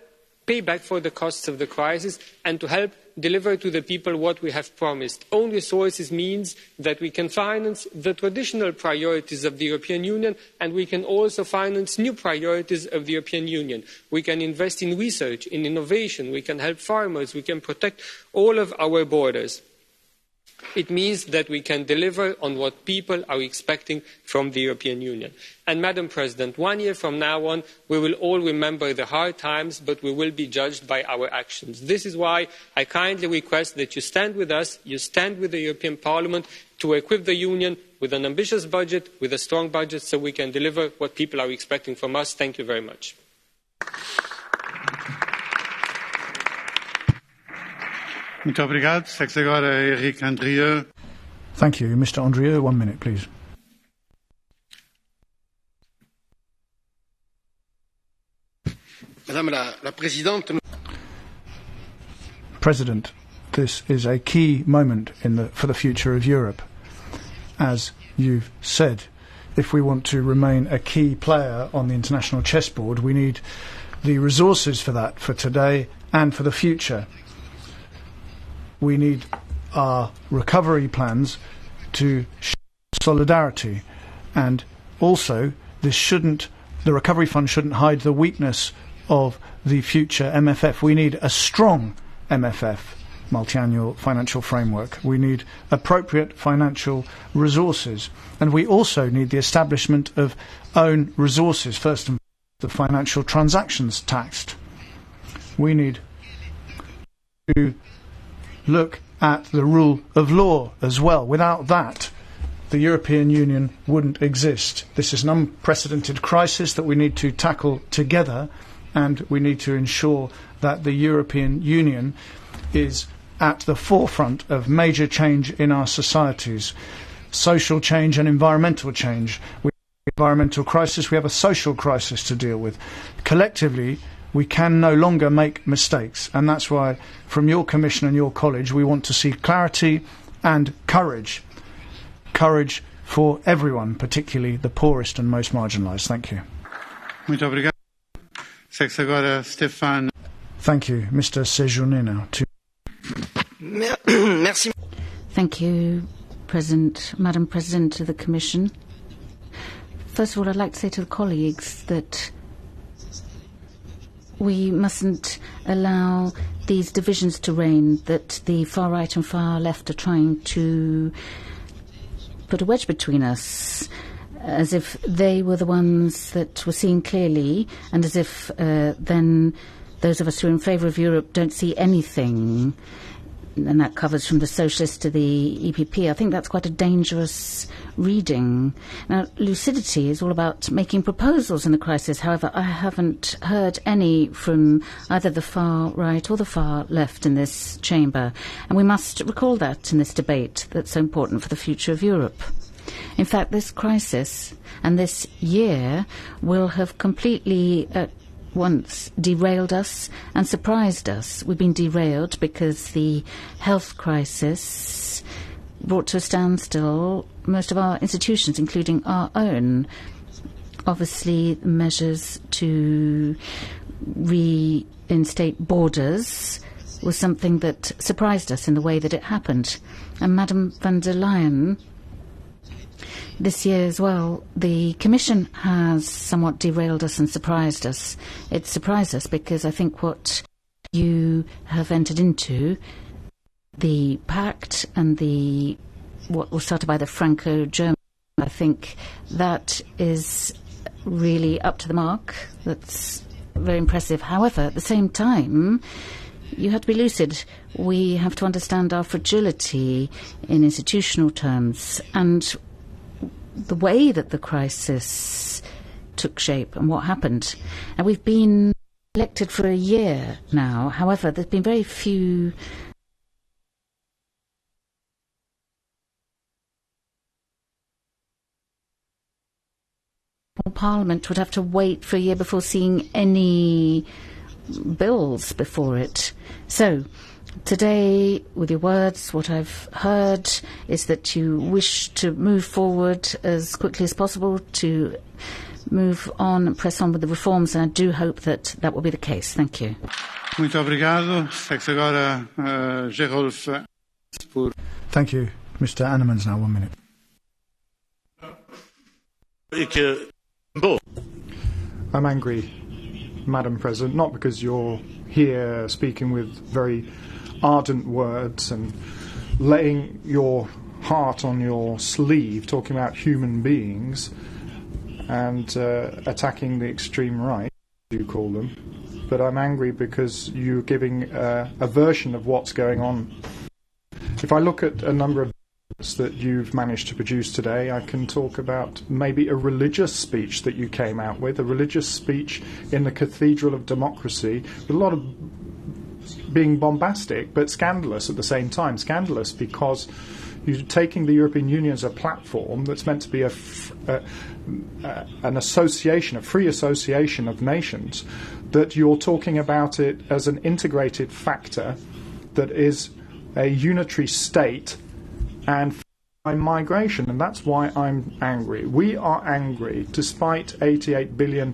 pay back for the costs of the crisis and to help deliver to the people what we have promised. Own resources means that we can finance the traditional priorities of the European Union, and we can also finance new priorities of the European Union. We can invest in research, in innovation, we can help farmers, we can protect all of our borders. It means that we can deliver on what people are expecting from the European Union. And Madam President, 1 year from now on, we will all remember the hard times, but we will be judged by our actions. This is why I kindly request that you stand with us, you stand with the European Parliament to equip the Union with an ambitious budget, with a strong budget, so we can deliver what people are expecting from us. Thank you very much. Muito obrigado. Segue agora Henrique Andrieu. Thank you. Mr. Andrieu, 1 minute, please. Madame la Présidente. President, this is a key moment for the future of Europe. As you've said, if we want to remain a key player on the international chessboard, we need the resources for that, for today and for the future. We need our recovery plans to show solidarity, and also the recovery fund shouldn't hide the weakness of the future MFF. We need a strong MFF, multi-annual financial framework. We need appropriate financial resources, and we also need the establishment of own resources, first and foremost the financial transactions tax. We need to look at the rule of law as well. Without that, the European Union wouldn't exist. This is an unprecedented crisis that we need to tackle together, and we need to ensure that the European Union is at the forefront of major change in our societies, social change and environmental change. We have an environmental crisis, we have a social crisis to deal with. Collectively, we can no longer make mistakes, and that's why from your Commission and your College we want to see clarity and courage. Courage for everyone, particularly the poorest and most marginalised. Thank you. Muito obrigado. Segue agora Stéphane. Thank you. Mr. Séjourné now. Merci. Thank you, President, Madam President of the Commission. First of all, I'd like to say to the colleagues that we mustn't allow these divisions to reign, that the far right and far left are trying to put a wedge between us, as if they were the ones that were seeing clearly, and as if then those of us who are in favour of Europe don't see anything. And that covers from the Socialist to the EPP. I think that's quite a dangerous reading. Now, lucidity is all about making proposals in the crisis. However, I haven't heard any from either the far right or the far left in this chamber. And we must recall that in this debate that's so important for the future of Europe. In fact, this crisis and this year will have completely once derailed us and surprised us. We've been derailed because the health crisis brought to a standstill most of our institutions, including our own. Obviously, measures to reinstate borders was something that surprised us in the way that it happened. And Madam von der Leyen, this year as well, the Commission has somewhat derailed us and surprised us. It surprised us because I think what you have entered into, the pact and what was started by the Franco-German, I think that is really up to the mark. That's very impressive. However, at the same time, you have to be lucid. We have to understand our fragility in institutional terms and the way that the crisis took shape and what happened. And we've been elected for a year now. However, there's been very few Parliament would have to wait for a year before seeing any bills before it. So, today, with your words, what I've heard is that you wish to move forward as quickly as possible to move on and press on with the reforms, and I do hope that that will be the case. Thank you. Muito obrigado. Agora, Gerolf. Thank you. Mr. Annemans now, 1 minute. I'm angry, Madam President, not because you're here speaking with very ardent words and laying your heart on your sleeve, talking about human beings and attacking the extreme right, you call them, but I'm angry because you're giving a version of what's going on. If I look at a number of that you've managed to produce today, I can talk about maybe a religious speech that you came out with, a religious speech in the Cathedral of Democracy, with a lot of being bombastic but scandalous at the same time. Scandalous because you're taking the European Union as a platform that's meant to be an association, a free association of nations, that you're talking about it as an integrated factor that is a unitary state and migration, and that's why I'm angry. We are angry, despite 88 billion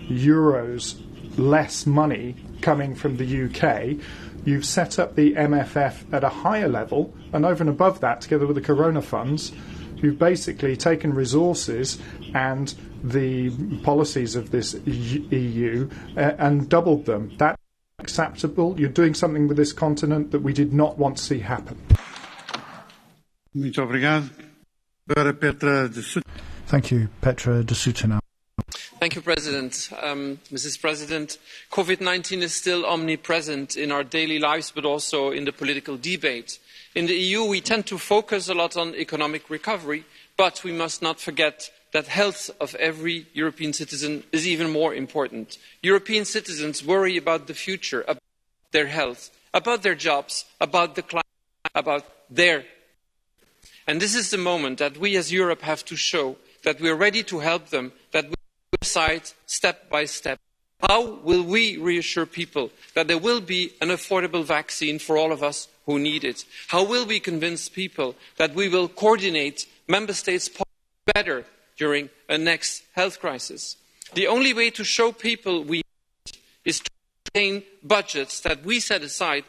euros less money coming from the UK. You've set up the MFF at a higher level, and over and above that, together with the Corona funds, you've basically taken resources and the policies of this EU and doubled them. That's acceptable. You're doing something with this continent that we did not want to see happen. Muito obrigado. Agora Petra de Sousa. Thank you, Petra de Sousa now. Thank you, President. Mrs. President, COVID-19 is still omnipresent in our daily lives, but also in the political debate. In the EU, we tend to focus a lot on economic recovery, but we must not forget that health of every European citizen is even more important. European citizens worry about the future, about their health, about their jobs, about the climate, about their. And this is the moment that we as Europe have to show that we are ready to help them, that we decide step by step. How will we reassure people that there will be an affordable vaccine for all of us who need it? How will we convince people that we will coordinate member states' policy better during a next health crisis? The only way to show people we need is to obtain budgets that we set aside,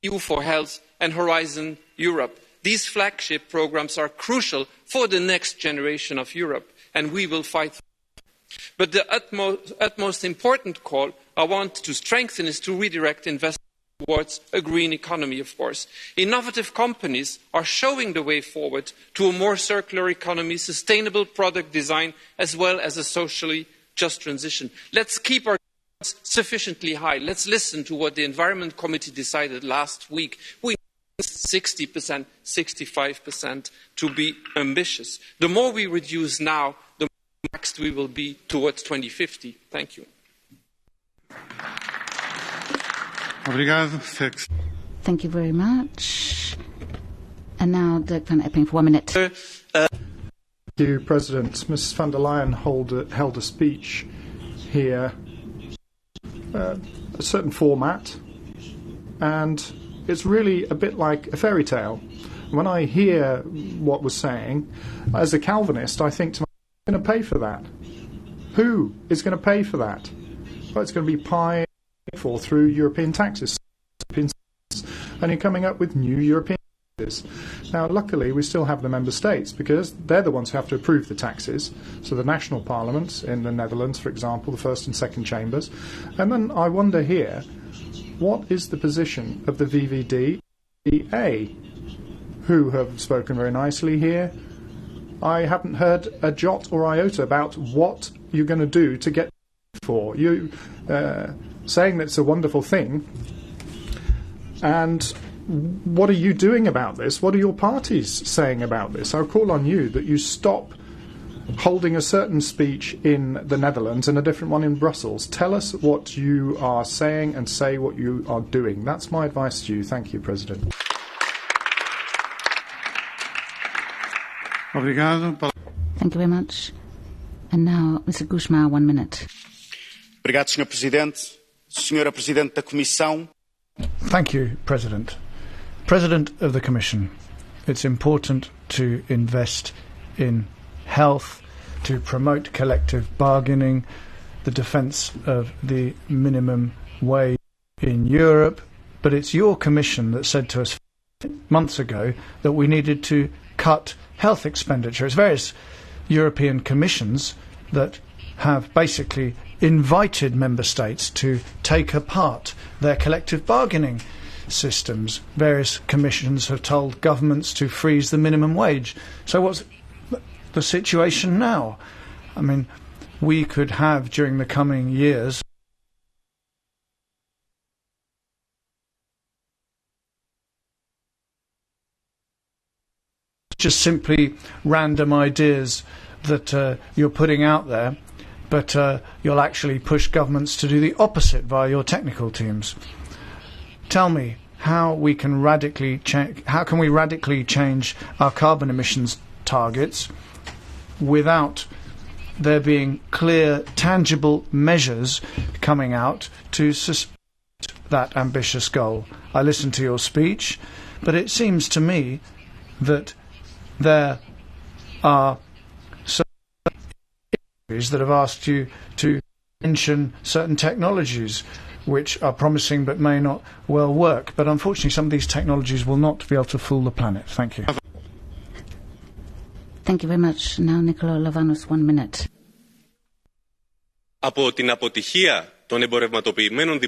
EU for Health and Horizon Europe. These flagship programmes are crucial for the next generation of Europe, and we will fight for them. But the utmost important call I want to strengthen is to redirect investment towards a green economy, of course. Innovative companies are showing the way forward to a more circular economy, sustainable product design, as well as a socially just transition. Let's keep our goals sufficiently high. Let's listen to what the Environment Committee decided last week. We 60%, 65% to be ambitious. The more we reduce now, the more next we will be towards 2050. Thank you. Thank you very much. And now Dirk van Epping for 1 minute. Thank you, President. Mrs. von der Leyen held a speech here, a certain format, and it's really a bit like a fairy tale. When I hear what was saying, as a Calvinist, I think to myself, who's going to pay for that? Who is going to pay for that? Well, it's going to be paid for through European taxes. And you're coming up with new European taxes. Now, luckily, we still have the member states because they're the ones who have to approve the taxes. So the national parliaments in the Netherlands, for example, the first and second chambers. And then I wonder here, what is the position of the VVD-A, who have spoken very nicely here? I haven't heard a jot or iota about what you're going to do to get for. You saying that it's a wonderful thing, and what are you doing about this? What are your parties saying about this? I call on you that you stop holding a certain speech in the Netherlands and a different one in Brussels. Tell us what you are saying and say what you are doing. That's my advice to you. Thank you, President. Thank you very much. And now, Mr. Guzmão, 1 minute. Obrigado, Sr. Presidente. Senhora Presidente da Comissão. Thank you, President. President of the Commission, it's important to invest in health, to promote collective bargaining, the defence of the minimum wage in Europe, but it's your Commission that said to us months ago that we needed to cut health expenditure. It's various European Commissions that have basically invited member states to take apart their collective bargaining systems. Various commissions have told governments to freeze the minimum wage. So what's the situation now? I mean, we could have during the coming years just simply random ideas that you're putting out there, but you'll actually push governments to do the opposite via your technical teams. Tell me how we can radically change our carbon emissions targets without there being clear, tangible measures coming out to sustain that ambitious goal. I listened to your speech, but it seems to me that there are that have asked you to mention certain technologies which are promising but may not well work. But unfortunately, some of these technologies will not be able to fool the planet. Thank you. Thank you very much. Now, Nicola Lavanos, 1 minute. Από την αποτυχία των εμπορευματοποιημένων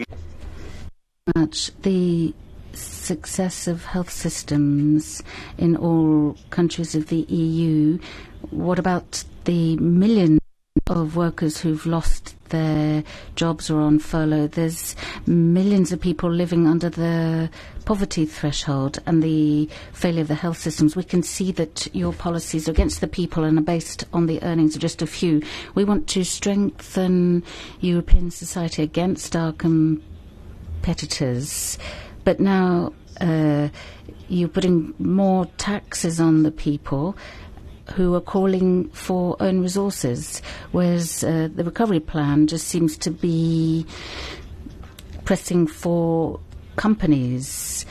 The success of health systems in all countries of the EU, what about the millions of workers who've lost their jobs or on furlough? There's millions of people living under the poverty threshold and the failure of the health systems. We can see that your policies are against the people and are based on the earnings of just a few. We want to strengthen European society against our competitors, but now you're putting more taxes on the people who are calling for own resources, whereas the recovery plan just seems to be pressing for companies'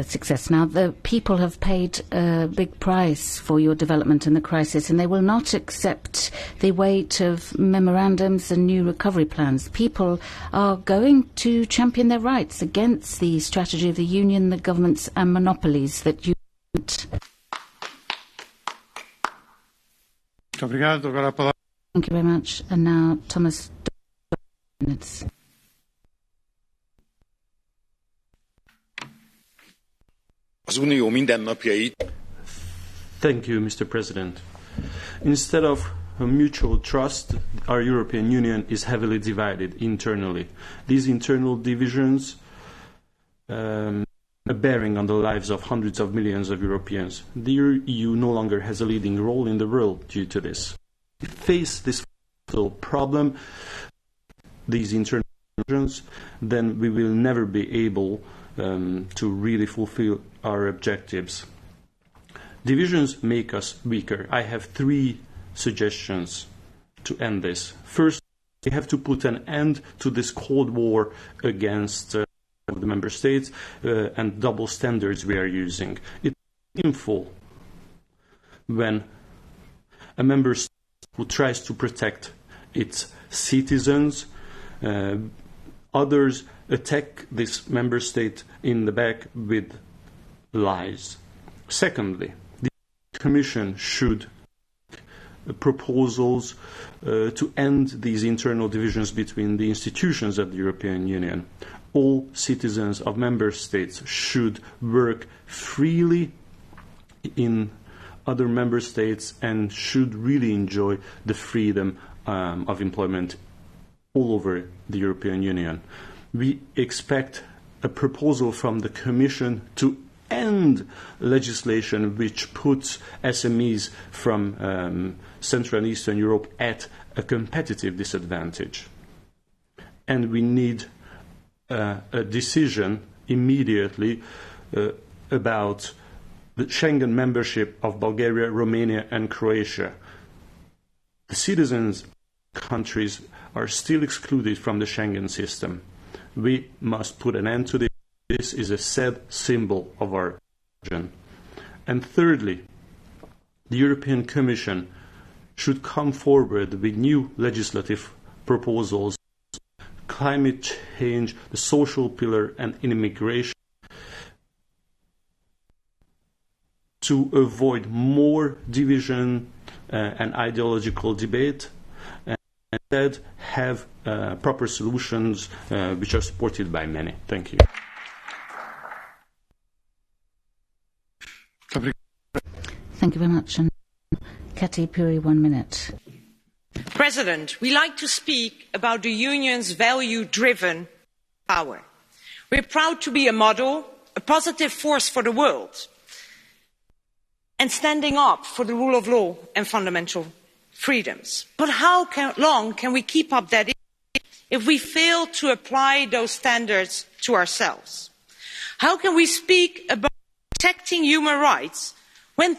success. Now, the people have paid a big price for your development in the crisis, and they will not accept the weight of memorandums and new recovery plans. People are going to champion their rights against the strategy of the Union, the governments and monopolies that you want. Thank you very much. And now, Thomas. Thank you, Mr. President. Instead of mutual trust, our European Union is heavily divided internally. These internal divisions a bearing on the lives of hundreds of millions of Europeans. The EU no longer has a leading role in the world due to this. To face this problem, these internal divisions, then we will never be able to really fulfill our objectives. Divisions make us weaker. I have 3 suggestions to end this. First, we have to put an end to this Cold War against the member states and double standards we are using. It's painful when a member state who tries to protect its citizens, others attack this member state in the back with lies. Secondly, the Commission should proposals to end these internal divisions between the institutions of the European Union. All citizens of member states should work freely in other member states and should really enjoy the freedom of employment all over the European Union. We expect a proposal from the Commission to end legislation which puts SMEs from Central and Eastern Europe at a competitive disadvantage. And we need a decision immediately about the Schengen membership of Bulgaria, Romania and Croatia. The citizens of countries are still excluded from the Schengen system. We must put an end to this. This is a sad symbol of our region. And thirdly, the European Commission should come forward with new legislative proposals, climate change, the social pillar and immigration, to avoid more division and ideological debate, and instead have proper solutions which are supported by many. Thank you. Thank you very much. And Kati Puri, 1 minute. President, we like to speak about the Union's value-driven power. We're proud to be a model, a positive force for the world, and standing up for the rule of law and fundamental freedoms. But how long can we keep up that if we fail to apply those standards to ourselves? How can we speak about protecting human rights when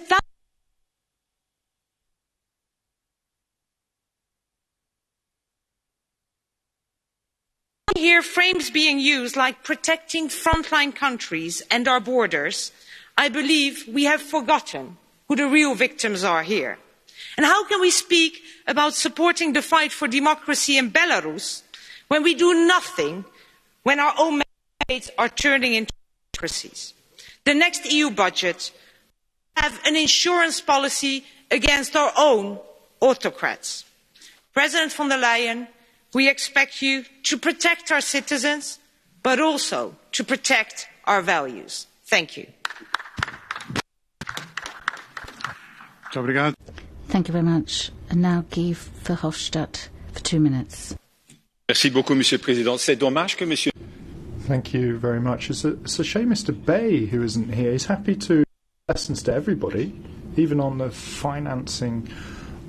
hear frames being used like protecting frontline countries and our borders? I believe we have forgotten who the real victims are here. And how can we speak about supporting the fight for democracy in Belarus when we do nothing when our own member states are turning into democracies? The next EU budget will have an insurance policy against our own autocrats. President von der Leyen, we expect you to protect our citizens, but also to protect our values. Thank you. Thank you very much. And now Guy Verhofstadt for 2 minutes. Merci beaucoup, Monsieur le Président. C'est dommage que Monsieur... Thank you very much. It's a shame Mr. Bay, who isn't here, is happy to lessons to everybody, even on the financing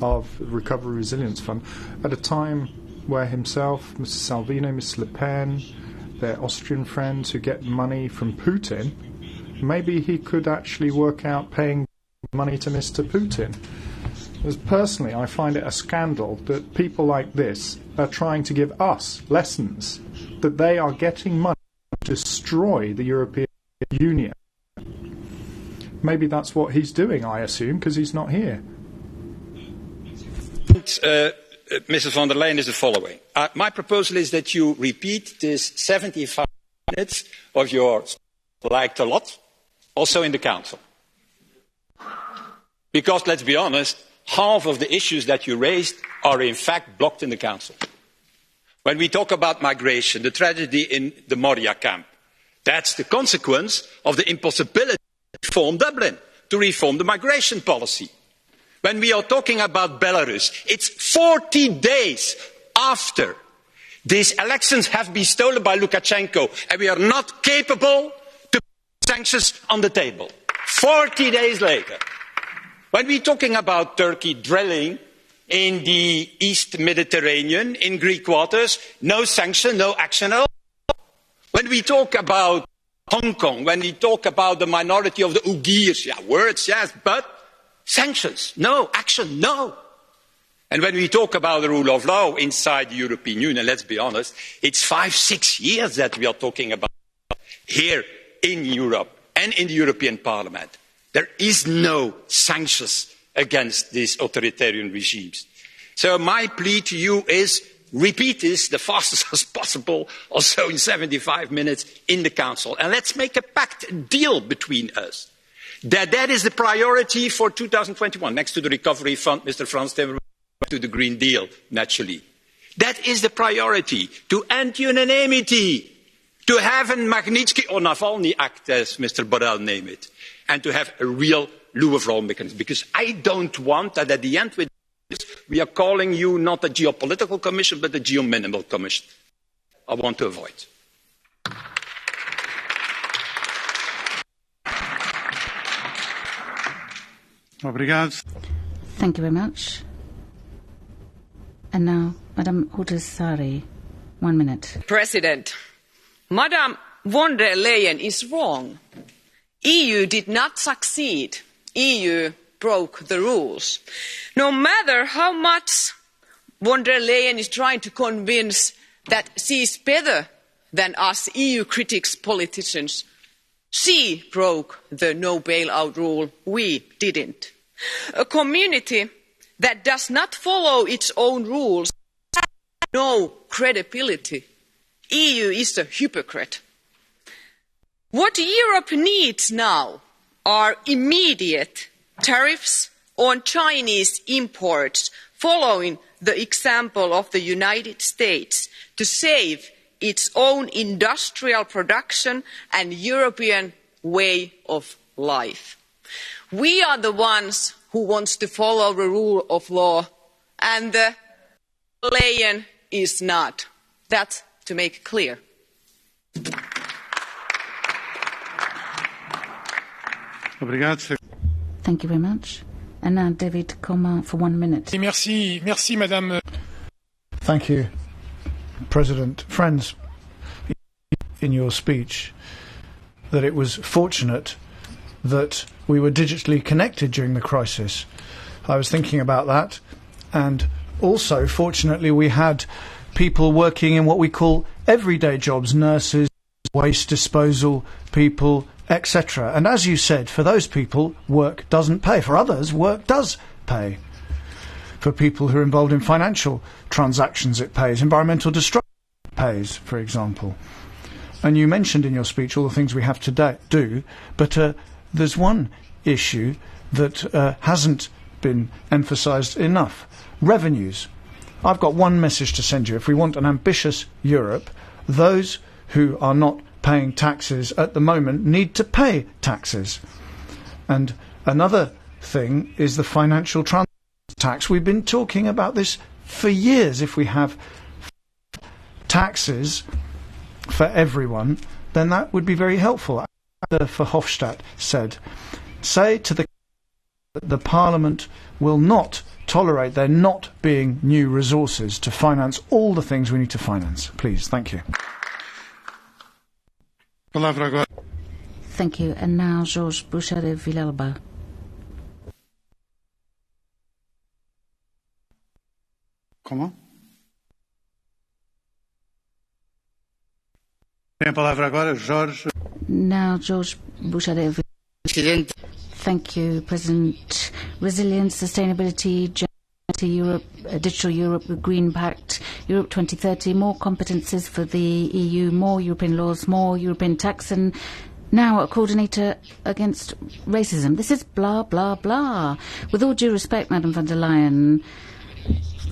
of the Recovery Resilience Fund, at a time where himself, Mr. Salvini, Ms. Le Pen, their Austrian friends who get money from Putin, maybe he could actually work out paying money to Mr. Putin. As personally, I find it a scandal that people like this are trying to give us lessons that they are getting money to destroy the European Union. Maybe that's what he's doing, I assume, because he's not here. Mrs. von der Leyen is the following. My proposal is that you repeat this 75 minutes of yours liked a lot, also in the Council. Because, let's be honest, half of the issues that you raised are in fact blocked in the Council. When we talk about migration, the tragedy in the Moria camp, that's the consequence of the impossibility to reform Dublin, to reform the migration policy. When we are talking about Belarus, it's 40 days after these elections have been stolen by Lukashenko, and we are not capable to put sanctions on the table. 40 days later. When we're talking about Turkey drilling in the East Mediterranean, in Greek waters, no sanction, no action at all. When we talk about Hong Kong, when we talk about the minority of the Uyghurs, yeah, words, yes, but sanctions, no, action, no. And when we talk about the rule of law inside the European Union, let's be honest, it's 5-6 years that we are talking about here in Europe and in the European Parliament. There is no sanctions against these authoritarian regimes. So my plea to you is repeat this the fastest as possible, also in 75 minutes in the Council. And let's make a pact, a deal between us. That is the priority for 2021, next to the Recovery Fund, Mr. Frans Timmermans, to the Green Deal, naturally. That is the priority, to end unanimity, to have a Magnitsky or Navalny Act, as Mr. Borrell named it, and to have a real rule of law mechanism. Because I don't want that at the end with this, we are calling you not a geopolitical commission, but a geo-minimal commission. I want to avoid. Obrigado. Thank you very much. And now, Madam Huhtasaari, 1 minute. President, Madam von der Leyen is wrong. EU did not succeed. EU broke the rules. No matter how much von der Leyen is trying to convince that she is better than us EU critics politicians, she broke the no bailout rule, we didn't. A community that does not follow its own rules has no credibility. EU is a hypocrite. What Europe needs now are immediate tariffs on Chinese imports, following the example of the United States, to save its own industrial production and European way of life. We are the ones who want to follow the rule of law, and the Leyen is not. That's to make it clear. Thank you very much. And now David Comin for 1 minute. Merci, Madame. Thank you, President. Friends, in your speech, that it was fortunate that we were digitally connected during the crisis. I was thinking about that, and also, fortunately, we had people working in what we call everyday jobs, nurses, waste disposal people, etc. And as you said, for those people, work doesn't pay. For others, work does pay. For people who are involved in financial transactions, it pays. Environmental destruction pays, for example. And you mentioned in your speech all the things we have to do, but there's one issue that hasn't been emphasised enough. Revenues. I've got one message to send you. If we want an ambitious Europe, those who are not paying taxes at the moment need to pay taxes. And another thing is the financial transaction tax. We've been talking about this for years. If we have taxes for everyone, then that would be very helpful. Verhofstadt said, say to the Parliament will not tolerate there not being new resources to finance all the things we need to finance. Please, thank you. Thank you. And now Georges Bouchet-Villalba. Comment? Now Georges Bouchet-Villalba. Thank you, President. Resilience, sustainability, Europe, Digital Europe, the Green Pact, Europe 2030, more competences for the EU, more European laws, more European tax, and now a coordinator against racism. This is blah, blah, blah. With all due respect, Madam von der Leyen,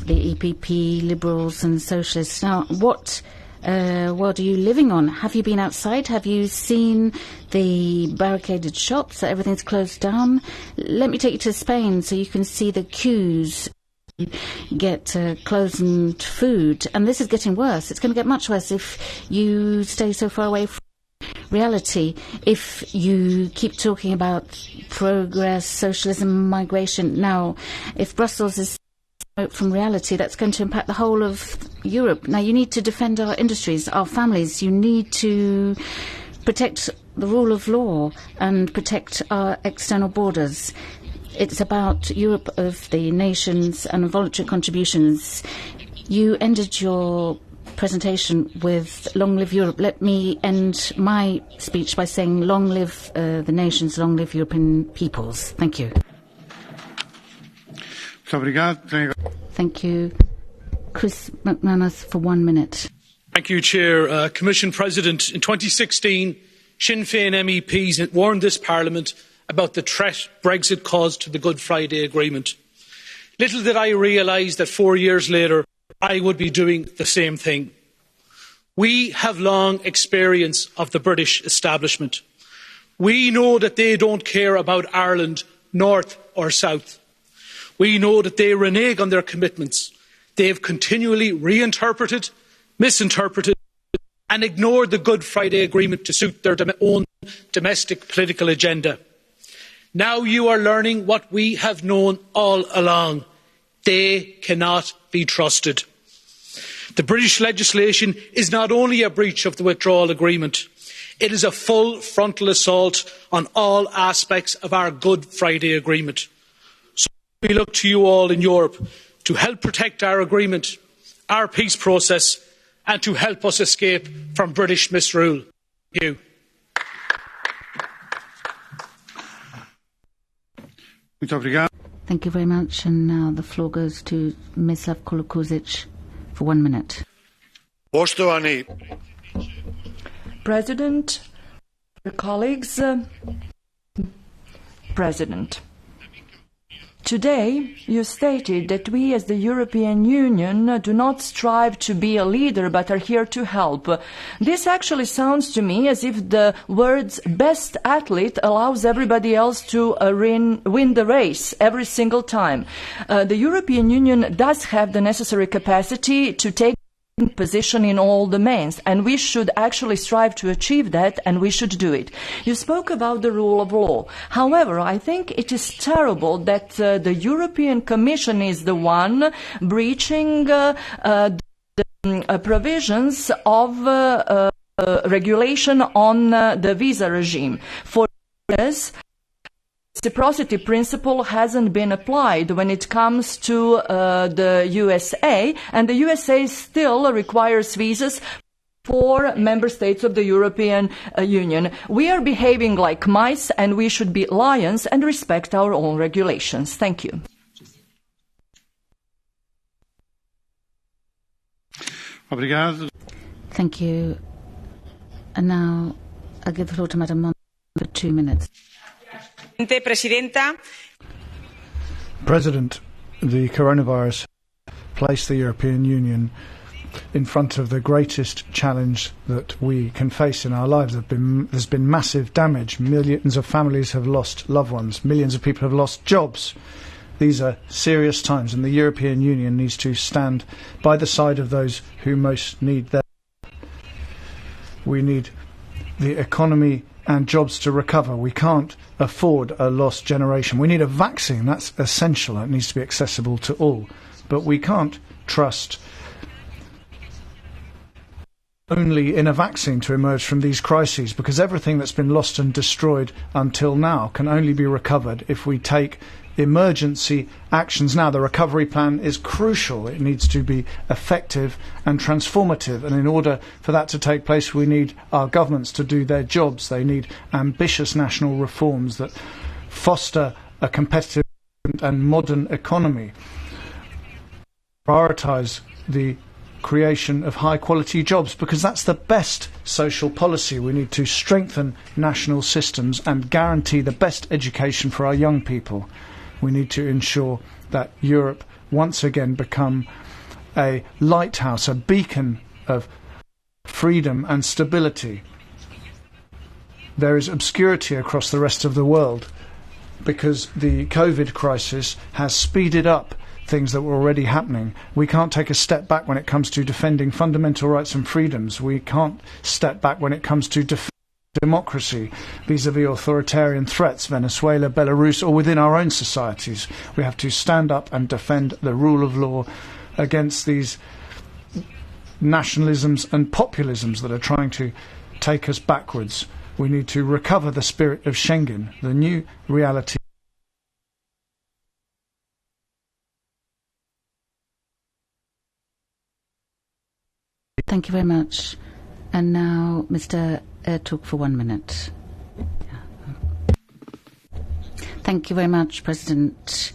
the EPP, Liberals and Socialists, now what world are you living on? Have you been outside? Have you seen the barricaded shops, that everything's closed down? Let me take you to Spain so you can see the queues, get clothes and food. And this is getting worse. It's going to get much worse if you stay so far away from reality. If you keep talking about progress, socialism, migration. Now, if Brussels is from reality, that's going to impact the whole of Europe. Now, you need to defend our industries, our families. You need to protect the rule of law and protect our external borders. It's about Europe of the nations and voluntary contributions. You ended your presentation with long live Europe. Let me end my speech by saying long live the nations, long live European peoples. Thank you. Thank you. Chris McManus for 1 minute. Thank you, Chair. Commission President, in 2016, Sinn Féin MEPs warned this Parliament about the threat Brexit caused to the Good Friday Agreement. Little did I realise that 4 years later, I would be doing the same thing. We have long experience of the British establishment. We know that they don't care about Ireland, north or south. We know that they renege on their commitments. They have continually reinterpreted, misinterpreted and ignored the Good Friday Agreement to suit their own domestic political agenda. Now you are learning what we have known all along. They cannot be trusted. The British legislation is not only a breach of the withdrawal agreement, it is a full frontal assault on all aspects of our Good Friday Agreement. We look to you all in Europe to help protect our agreement, our peace process, and to help us escape from British misrule. Thank you. Thank you very much. And now the floor goes to Mislav Kolukuzic for 1 minute. Poštovani President, colleagues, President. Today, you stated that we as the European Union do not strive to be a leader but are here to help. This actually sounds to me as if the words best athlete allows everybody else to win the race every single time. The European Union does have the necessary capacity to take position in all domains, and we should actually strive to achieve that, and we should do it. You spoke about the rule of law. However, I think it is terrible that the European Commission is the one breaching the provisions of regulation on the visa regime. For years, reciprocity principle hasn't been applied when it comes to the USA, and the USA still requires visas for member states of the European Union. We are behaving like mice, and we should be lions and respect our own regulations. Thank you. Thank you. And now I give the floor to Madam Mon for 2 minutes. President, the coronavirus placed the European Union in front of the greatest challenge that we can face in our lives. There's been massive damage. Millions of families have lost loved ones. Millions of people have lost jobs. These are serious times, and the European Union needs to stand by the side of those who most need their help. We need the economy and jobs to recover. We can't afford a lost generation. We need a vaccine. That's essential. It needs to be accessible to all. But we can't trust only in a vaccine to emerge from these crises, because everything that's been lost and destroyed until now can only be recovered if we take emergency actions now. The recovery plan is crucial. It needs to be effective and transformative, and in order for that to take place, we need our governments to do their jobs. They need ambitious national reforms that foster a competitive and modern economy, prioritise the creation of high quality jobs, because that's the best social policy. We need to strengthen national systems and guarantee the best education for our young people. We need to ensure that Europe once again become a lighthouse, a beacon of freedom and stability. There is obscurity across the rest of the world because the COVID crisis has speeded up things that were already happening. We can't take a step back when it comes to defending fundamental rights and freedoms. We can't step back when it comes to defending democracy vis-à-vis authoritarian threats, Venezuela, Belarus, or within our own societies. We have to stand up and defend the rule of law against these nationalisms and populisms that are trying to take us backwards. We need to recover the spirit of Schengen, the new reality. Thank you very much. And now Mr. Ertug for 1 minute. Thank you very much, President.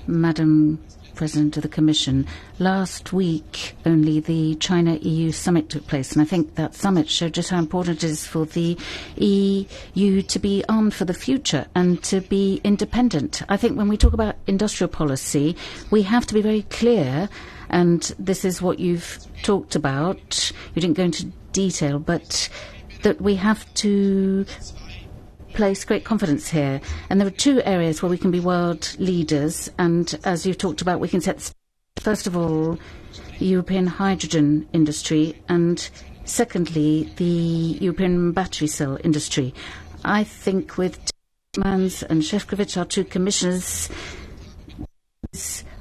Madam President of the Commission. Last week, only the China-EU summit took place, and I think that summit showed just how important it is for the EU to be armed for the future and to be independent. I think when we talk about industrial policy, we have to be very clear, and this is what you've talked about. You didn't go into detail, but that we have to place great confidence here. And there are two areas where we can be world leaders, and as you've talked about, we can set, first of all, the European hydrogen industry, and secondly, the European battery cell industry. I think with Timmermans and Šefčovič, our two commissioners,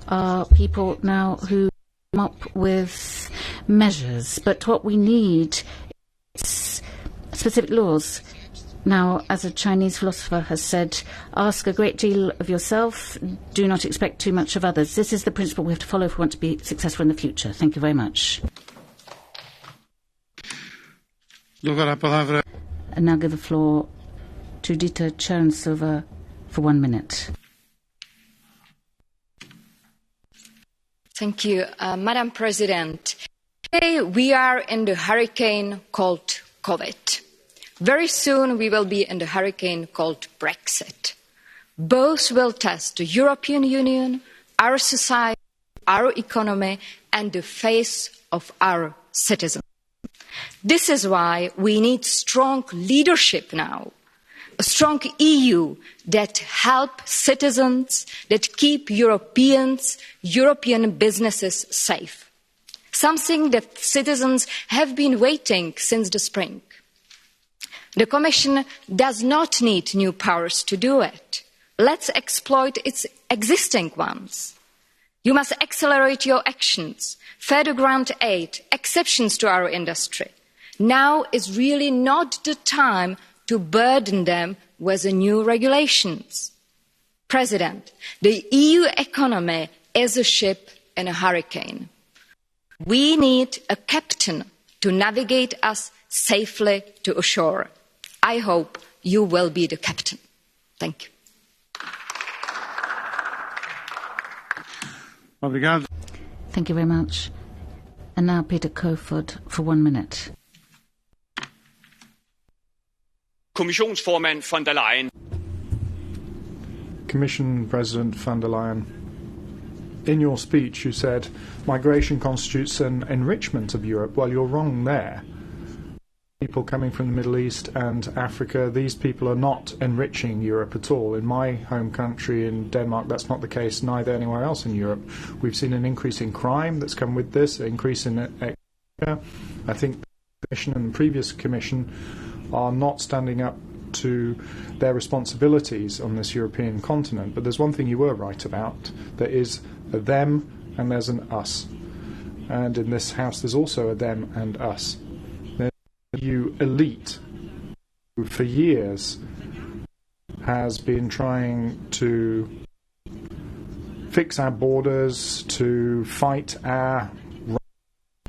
are people now who come up with measures, but what we need is specific laws. Now, as a Chinese philosopher has said, ask a great deal of yourself, do not expect too much of others. This is the principle we have to follow if we want to be successful in the future. Thank you very much. And now give the floor to Dita Charan-Silva for 1 minute. Thank you, Madam President. Today we are in the hurricane called COVID. Very soon we will be in the hurricane called Brexit. Both will test the European Union, our society, our economy, and the face of our citizens. This is why we need strong leadership now. A strong EU that helps citizens, that keep European businesses safe. Something that citizens have been waiting since the spring. The Commission does not need new powers to do it. Let's exploit its existing ones. You must accelerate your actions, further grant aid, exceptions to our industry. Now is really not the time to burden them with the new regulations. President, the EU economy is a ship in a hurricane. We need a captain to navigate us safely to shore. I hope you will be the captain. Thank you. Thank you very much. And now Peter Kofod for 1 minute. Kommissionsformand von der Leyen. Commission President von der Leyen, in your speech you said migration constitutes an enrichment of Europe. Well, you're wrong there. People coming from the Middle East and Africa, these people are not enriching Europe at all. In my home country, in Denmark, that's not the case, neither anywhere else in Europe. We've seen an increase in crime that's come with this, an increase in I think the Commission and the previous Commission are not standing up to their responsibilities on this European continent. But there's one thing you were right about. There is a them and there's an us. And in this House there's also a them and us. There's an EU elite who for years has been trying to fix our borders, to fight our right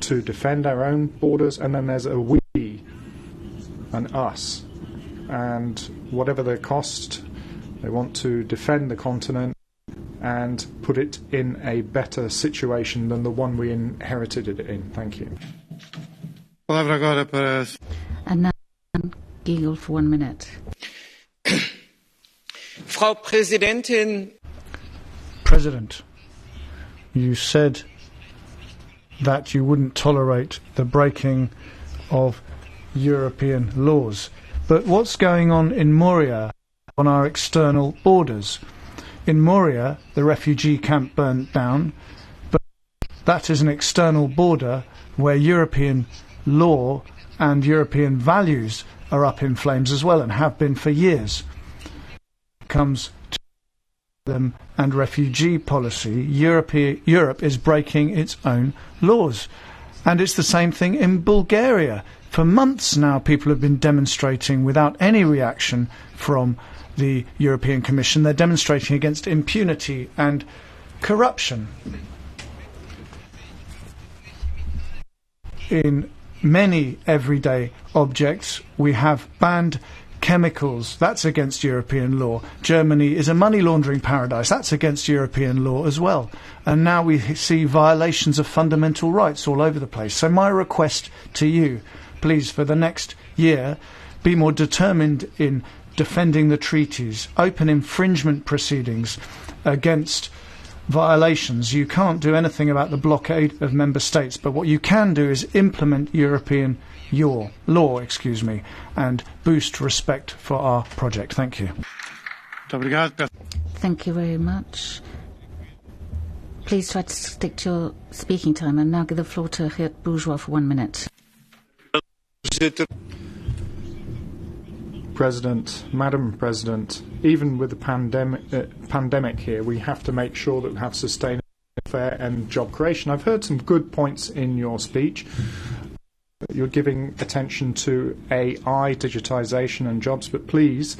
to defend our own borders, and then there's a we and us. And whatever the cost, they want to defend the continent and put it in a better situation than the one we inherited it in. Thank you. And now Giegel for 1 minute. Frau Präsidentin. President, you said that you wouldn't tolerate the breaking of European laws. But what's going on in Moria on our external borders? In Moria, the refugee camp burnt down, but that is an external border where European law and European values are up in flames as well and have been for years. When it comes to them and refugee policy, Europe is breaking its own laws. And it's the same thing in Bulgaria. For months now, people have been demonstrating without any reaction from the European Commission. They're demonstrating against impunity and corruption. In many everyday objects, we have banned chemicals. That's against European law. Germany is a money laundering paradise. That's against European law as well. And now we see violations of fundamental rights all over the place. So my request to you, please, for the next year, be more determined in defending the treaties, open infringement proceedings against violations. You can't do anything about the blockade of member states, but what you can do is implement European law, and boost respect for our project. Thank you. Thank you very much. Please try to stick to your speaking time, and now give the floor to Geert Bourgeois for 1 minute. President, Madam President, even with the pandemic here, we have to make sure that we have sustainable, fair and job creation. I've heard some good points in your speech. you're giving attention to AI, digitisation and jobs, but please,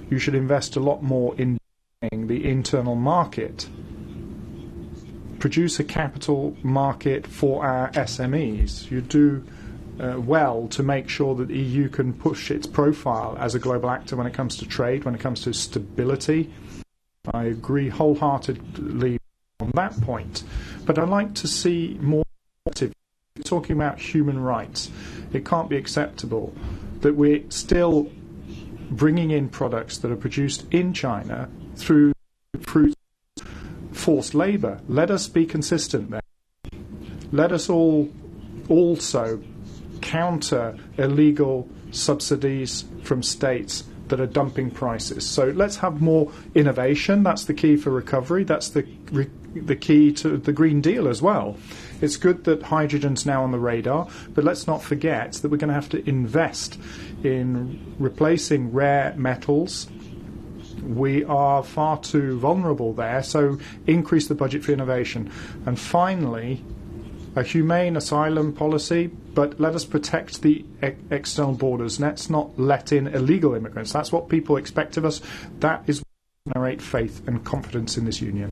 you should invest a lot more in the internal market. Produce a capital market for our SMEs. You do well to make sure that the EU can push its profile as a global actor when it comes to trade, when it comes to stability. I agree wholeheartedly on that point, but I'd like to see more active. Talking about human rights, it can't be acceptable that we're still bringing in products that are produced in China through forced labour. Let us be consistent there. Let us all also counter illegal subsidies from states that are dumping prices. So let's have more innovation. That's the key for recovery. That's the key to the Green Deal as well. It's good that hydrogen's now on the radar, but let's not forget that we're going to have to invest in replacing rare metals. We are far too vulnerable there, so increase the budget for innovation. And finally, a humane asylum policy, but let us protect the external borders. Let's not let in illegal immigrants. That's what people expect of us. That is what will generate faith and confidence in this union.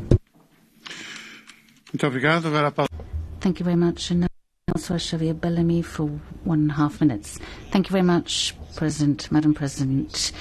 Thank you very much. And now also Xavier Bellamy for 1.5 minutes. Thank you very much, Madam President.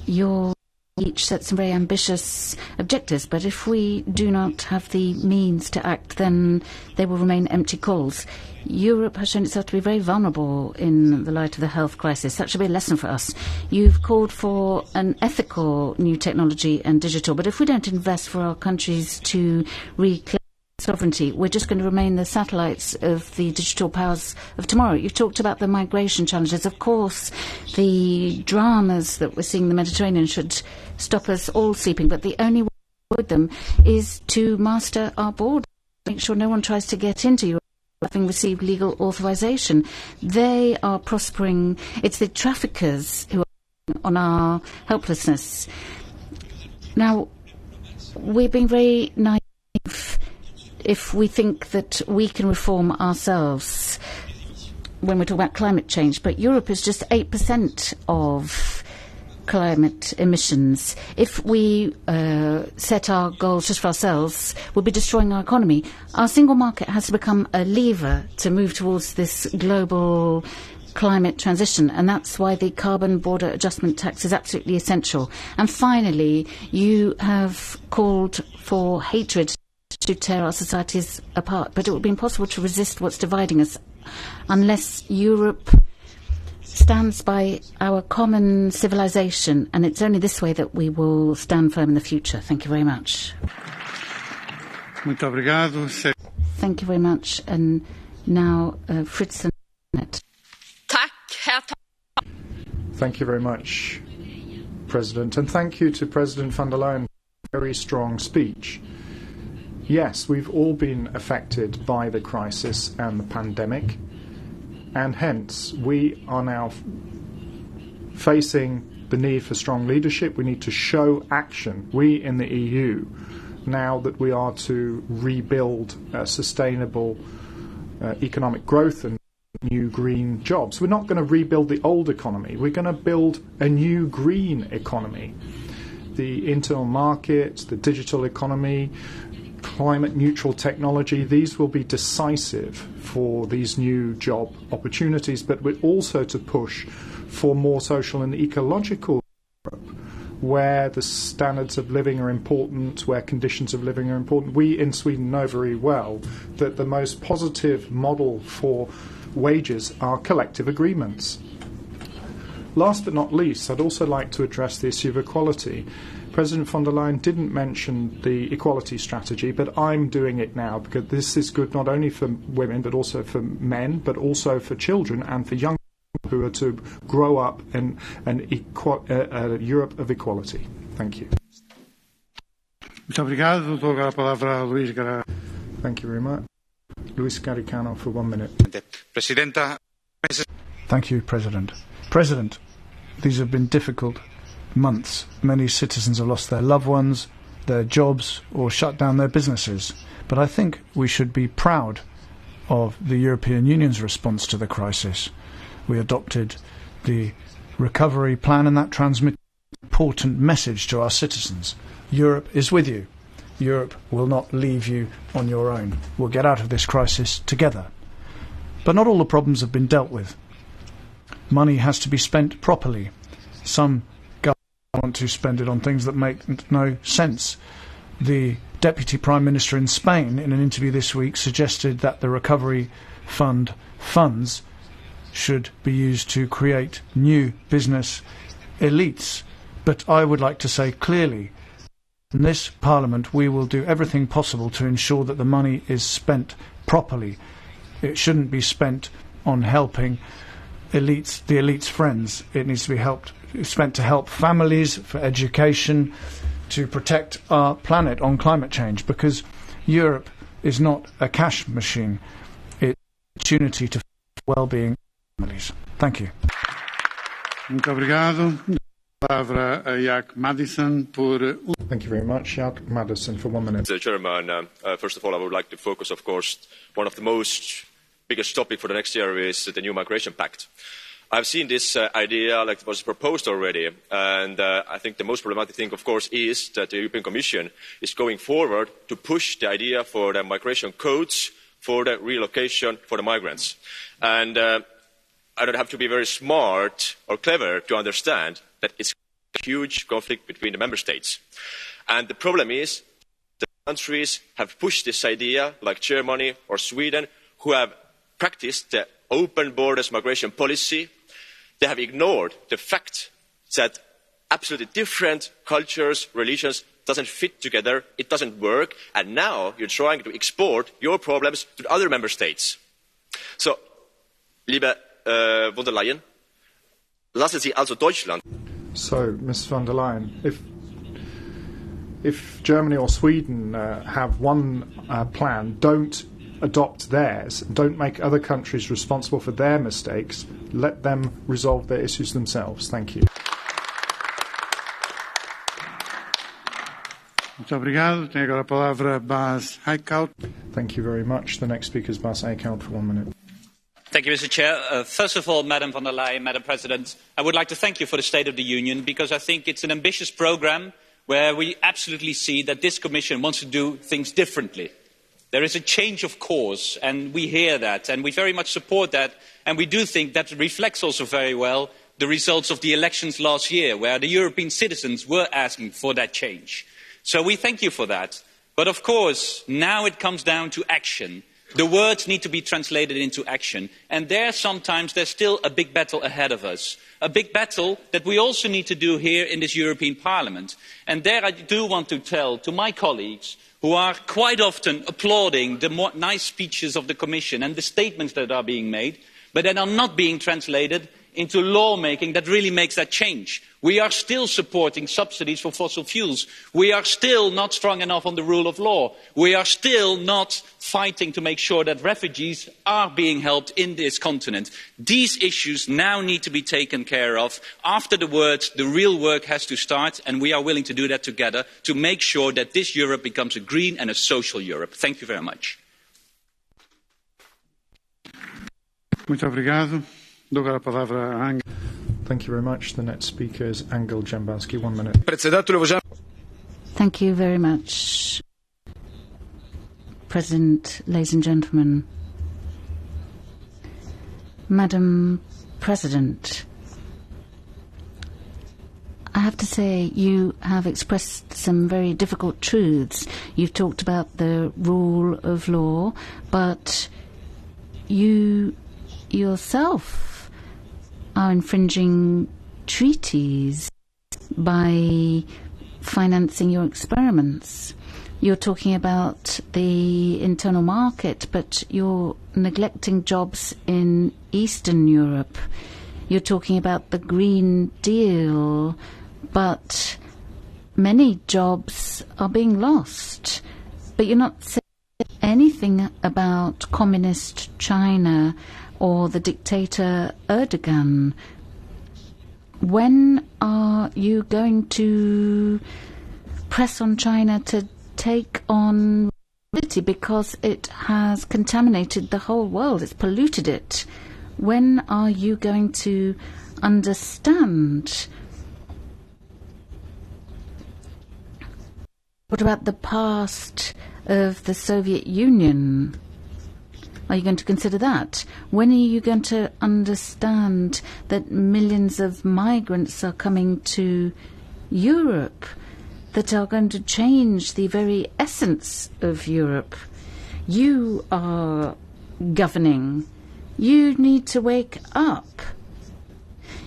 Your each set some very ambitious objectives, but if we do not have the means to act, then they will remain empty calls. Europe has shown itself to be very vulnerable in the light of the health crisis. That should be a lesson for us. You've called for an ethical new technology and digital, but if we don't invest for our countries to reclaim sovereignty, we're just going to remain the satellites of the digital powers of tomorrow. You've talked about the migration challenges. Of course, the dramas that we're seeing in the Mediterranean should stop us all sleeping, but the only way to avoid them is to master our borders, make sure no one tries to get into Europe having received legal authorization. They are prospering. It's the traffickers who are on our helplessness. Now, we're being very naive if we think that we can reform ourselves when we talk about climate change, but Europe is just 8% of climate emissions. If we set our goals just for ourselves, we'll be destroying our economy. Our single market has to become a lever to move towards this global climate transition, and that's why the carbon border adjustment tax is absolutely essential. And finally, you have called for hatred to tear our societies apart, but it will be impossible to resist what's dividing us unless Europe stands by our common civilization, and it's only this way that we will stand firm in the future. Thank you very much. Muito obrigado. Thank you very much. And now, Fritz. Thank you very much, President, and thank you to President von der Leyen for a very strong speech. Yes, we've all been affected by the crisis and the pandemic, and hence we are now facing the need for strong leadership. We need to show action, we in the EU, now that we are to rebuild sustainable economic growth and new green jobs. We're not going to rebuild the old economy. We're going to build a new green economy. The internal market, the digital economy, climate neutral technology, these will be decisive for these new job opportunities, but we're also to push for more social and ecological Europe, where the standards of living are important, where conditions of living are important. We in Sweden know very well that the most positive model for wages are collective agreements. Last but not least, I'd also like to address the issue of equality. President von der Leyen didn't mention the equality strategy, but I'm doing it now because this is good not only for women but also for men, but also for children and for young people who are to grow up in a Europe of equality. Thank you. Muito obrigado. Dou agora a palavra a Luís Garicano. Thank you very much. Luis Garicano for 1 minute. Presidenta. Thank you, President. President, these have been difficult months. Many citizens have lost their loved ones, their jobs, or shut down their businesses. But I think we should be proud of the European Union's response to the crisis. We adopted the recovery plan, and that transmits an important message to our citizens. Europe is with you. Europe will not leave you on your own. We'll get out of this crisis together. But not all the problems have been dealt with. Money has to be spent properly. Some governments want to spend it on things that make no sense. The Deputy Prime Minister in Spain, in an interview this week, suggested that the Recovery Fund funds should be used to create new business elites. But I would like to say clearly, in this Parliament, we will do everything possible to ensure that the money is spent properly. It shouldn't be spent on helping elites, the elites' friends. It needs to be spent to help families, for education, to protect our planet on climate change, because Europe is not a cash machine. It's an opportunity to well-being of families. Thank you. Muito obrigado. Palavra a Jack Madison por... Thank you very much. Jack Madison for 1 minute. Mr. Chairman, first of all, I would like to focus, of course, one of the most biggest topic for the next year is the new migration pact. I've seen this idea like it was proposed already, and I think the most problematic thing, of course, is that the European Commission is going forward to push the idea for the migration codes for the relocation for the migrants. And I don't have to be very smart or clever to understand that it's a huge conflict between the member states. And the problem is the countries have pushed this idea, like Germany or Sweden, who have practiced the open borders migration policy. They have ignored the fact that absolutely different cultures, religions doesn't fit together, it doesn't work, and now you're trying to export your problems to the other member states. So, liebe von der Leyen, lassen Sie also Deutschland. So, Ms von der Leyen, if Germany or Sweden have one plan, don't adopt theirs. Don't make other countries responsible for their mistakes. Let them resolve their issues themselves. Thank you. Muito obrigado. Tem agora a palavra Bas Eickhout. Thank you very much. The next speaker is Bas Eickhout for 1 minute. Thank you, Mr. Chair. First of all, Madam von der Leyen, Madam President, I would like to thank you for the State of the Union, because I think it's an ambitious programme where we absolutely see that this Commission wants to do things differently. There is a change of course, and we hear that, and we very much support that, and we do think that reflects also very well the results of the elections last year, where the European citizens were asking for that change. So we thank you for that. But of course, now it comes down to action. The words need to be translated into action, and sometimes there's still a big battle ahead of us. A big battle that we also need to do here in this European Parliament. And there I do want to tell to my colleagues who are quite often applauding the more nice speeches of the Commission and the statements that are being made, but that are not being translated into lawmaking that really makes that change. We are still supporting subsidies for fossil fuels. We are still not strong enough on the rule of law. We are still not fighting to make sure that refugees are being helped in this continent. These issues now need to be taken care of. After the words, the real work has to start, and we are willing to do that together to make sure that this Europe becomes a green and a social Europe. Thank you very much. Muito obrigado. Thank you very much. The next speaker is Angel Jambanski. 1 minute. Thank you very much, President, ladies and gentlemen. Madam President, I have to say you have expressed some very difficult truths. You've talked about the rule of law, but you yourself are infringing treaties by financing your experiments. You're talking about the internal market, but you're neglecting jobs in Eastern Europe. You're talking about the Green Deal, but many jobs are being lost. But you're not saying anything about communist China or the dictator Erdogan. When are you going to press on China to take on because it has contaminated the whole world. It's polluted it. When are you going to understand? What about the past of the Soviet Union? Are you going to consider that? When are you going to understand that millions of migrants are coming to Europe that are going to change the very essence of Europe? You are governing. You need to wake up.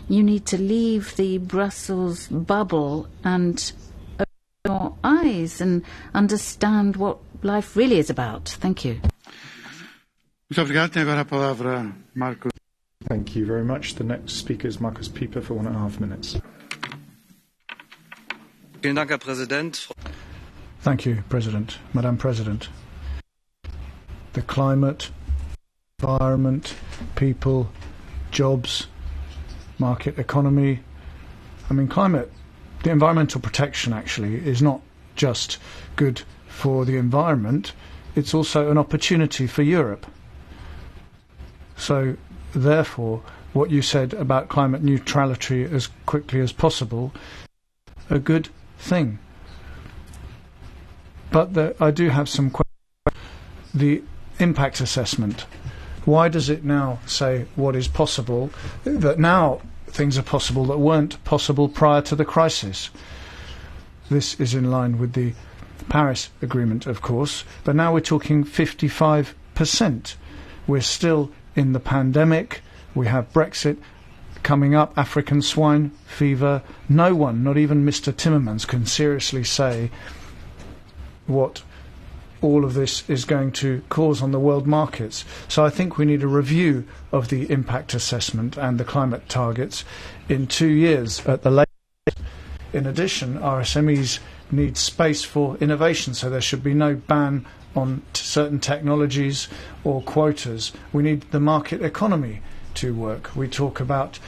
You need to leave the Brussels bubble and open your eyes and understand what life really is about. Thank you. Thank you very much. The next speaker is Markus Pieper for 1.5 minutes. Thank you, President. Madam President. The climate, environment, people, jobs, market economy. I mean, the environmental protection actually is not just good for the environment, it's also an opportunity for Europe. So, therefore, what you said about climate neutrality as quickly as possible, a good thing. But I do have some questions. The impact assessment. Why does it now say what is possible, that now things are possible that weren't possible prior to the crisis? This is in line with the Paris Agreement, of course, but now we're talking 55%. We're still in the pandemic. We have Brexit coming up, African swine fever. No one, not even Mr. Timmermans, can seriously say what all of this is going to cause on the world markets. So I think we need a review of the impact assessment and the climate targets in 2 years at the latest. In addition, our SMEs need space for innovation, so there should be no ban on certain technologies or quotas. We need the market economy to work. We talk about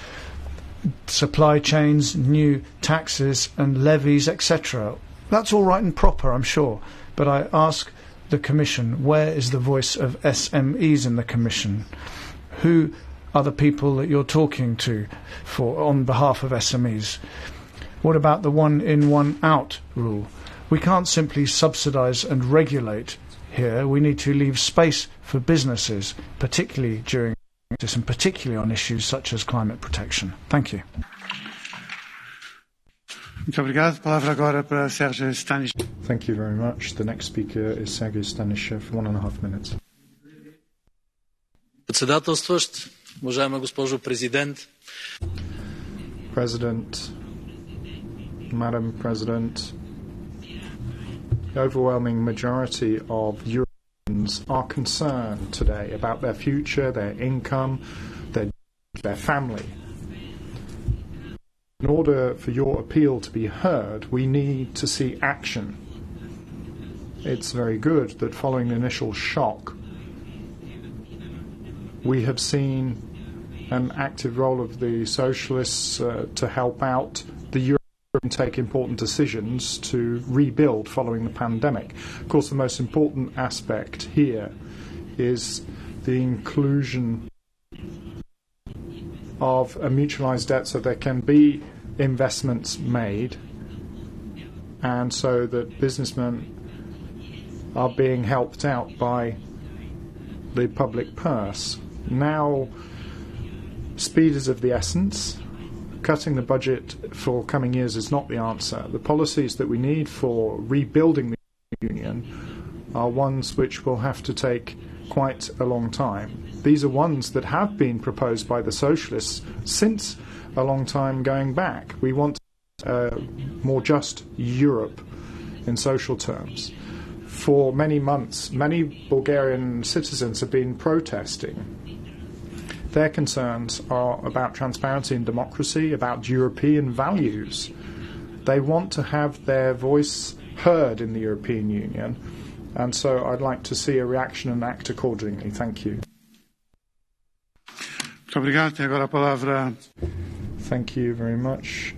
supply chains, new taxes and levies, etc. That's all right and proper, I'm sure. But I ask the Commission, where is the voice of SMEs in the Commission? Who are the people that you're talking to on behalf of SMEs? What about the one in, one out rule? We can't simply subsidise and regulate here. We need to leave space for businesses, particularly during this and particularly on issues such as climate protection. Thank you. Thank you very much. The next speaker is Sergei Stanishev for 1.5 minutes. Председателстващ, уважаема госпожо президент. President, Madam President, the overwhelming majority of Europeans are concerned today about their future, their income, their family. In order for your appeal to be heard, we need to see action. It's very good that following the initial shock, we have seen an active role of the Socialists to help out the Europe and take important decisions to rebuild following the pandemic. Of course, the most important aspect here is the inclusion of a mutualised debt so there can be investments made and so that businessmen are being helped out by the public purse. Now, speed is of the essence. Cutting the budget for coming years is not the answer. The policies that we need for rebuilding the Union are ones which will have to take quite a long time. These are ones that have been proposed by the Socialists since a long time going back. We want a more just Europe in social terms. For many months, many Bulgarian citizens have been protesting. Their concerns are about transparency and democracy, about European values. They want to have their voice heard in the European Union, and so I'd like to see a reaction and act accordingly. Thank you. Thank you very much.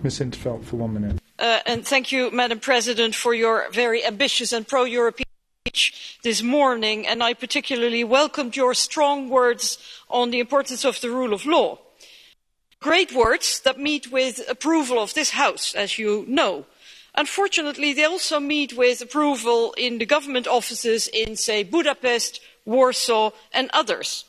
Ms. Interfeld for 1 minute. and thank you, Madam President, for your very ambitious and pro-European speech this morning, and I particularly welcomed your strong words on the importance of the rule of law. Great words that meet with approval of this House, as you know. Unfortunately, they also meet with approval in the government offices in, say, Budapest, Warsaw and others.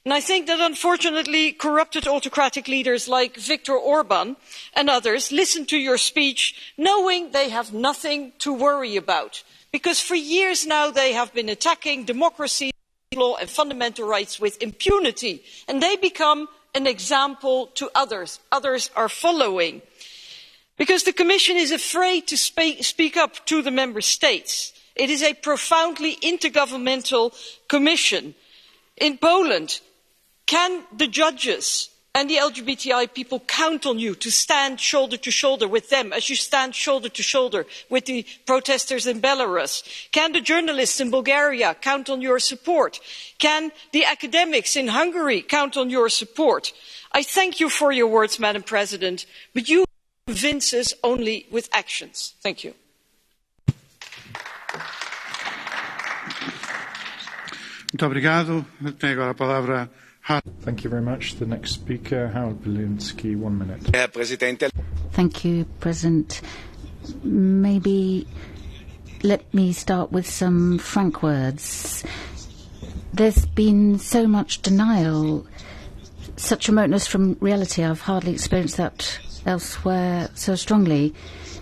And I think that unfortunately corrupted autocratic leaders like Viktor Orban and others listen to your speech knowing they have nothing to worry about. Because for years now they have been attacking democracy, law and fundamental rights with impunity. And they become an example to others. Others are following. Because the Commission is afraid to speak up to the Member States. It is a profoundly intergovernmental Commission. In Poland, can the judges and the LGBTI people count on you to stand shoulder to shoulder with them as you stand shoulder to shoulder with the protesters in Belarus? Can the journalists in Bulgaria count on your support? Can the academics in Hungary count on your support? I thank you for your words, Madam President, but you convince us only with actions. Thank you. Muito obrigado. Tem agora a palavra. Thank you very much. The next speaker, Howard Belinsky, 1 minute. Thank you, President. Maybe let me start with some frank words. There's been so much denial, such remoteness from reality. I've hardly experienced that elsewhere so strongly.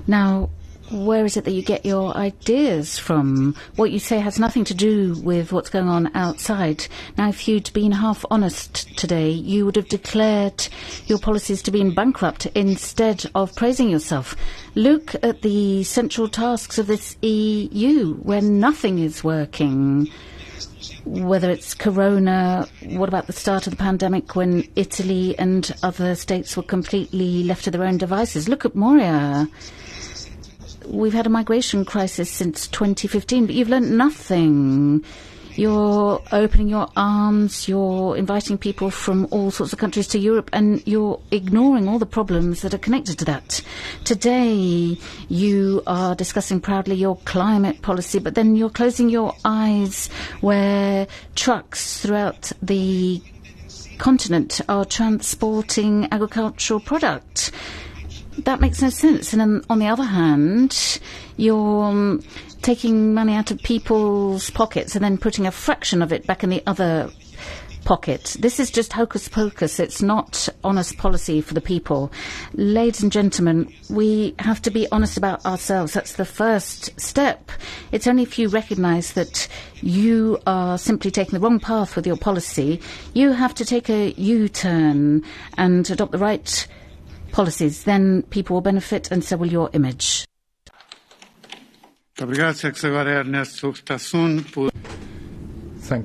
Now, where is it that you get your ideas from? What you say has nothing to do with what's going on outside. Now, if you'd been half honest today, you would have declared your policies to be bankrupt instead of praising yourself. Look at the central tasks of this EU when nothing is working. Whether it's Corona, what about the start of the pandemic when Italy and other states were completely left to their own devices? Look at Moria. We've had a migration crisis since 2015, but you've learnt nothing. You're opening your arms, you're inviting people from all sorts of countries to Europe, and you're ignoring all the problems that are connected to that. Today, you are discussing proudly your climate policy, but then you're closing your eyes where trucks throughout the continent are transporting agricultural product. That makes no sense. And then, on the other hand, you're taking money out of people's pockets and then putting a fraction of it back in the other pocket. This is just hocus pocus. It's not honest policy for the people. Ladies and gentlemen, we have to be honest about ourselves. That's the first step. It's only if you recognise that you are simply taking the wrong path with your policy, you have to take a U-turn and adopt the right policies. Then people will benefit and so will your image. Thank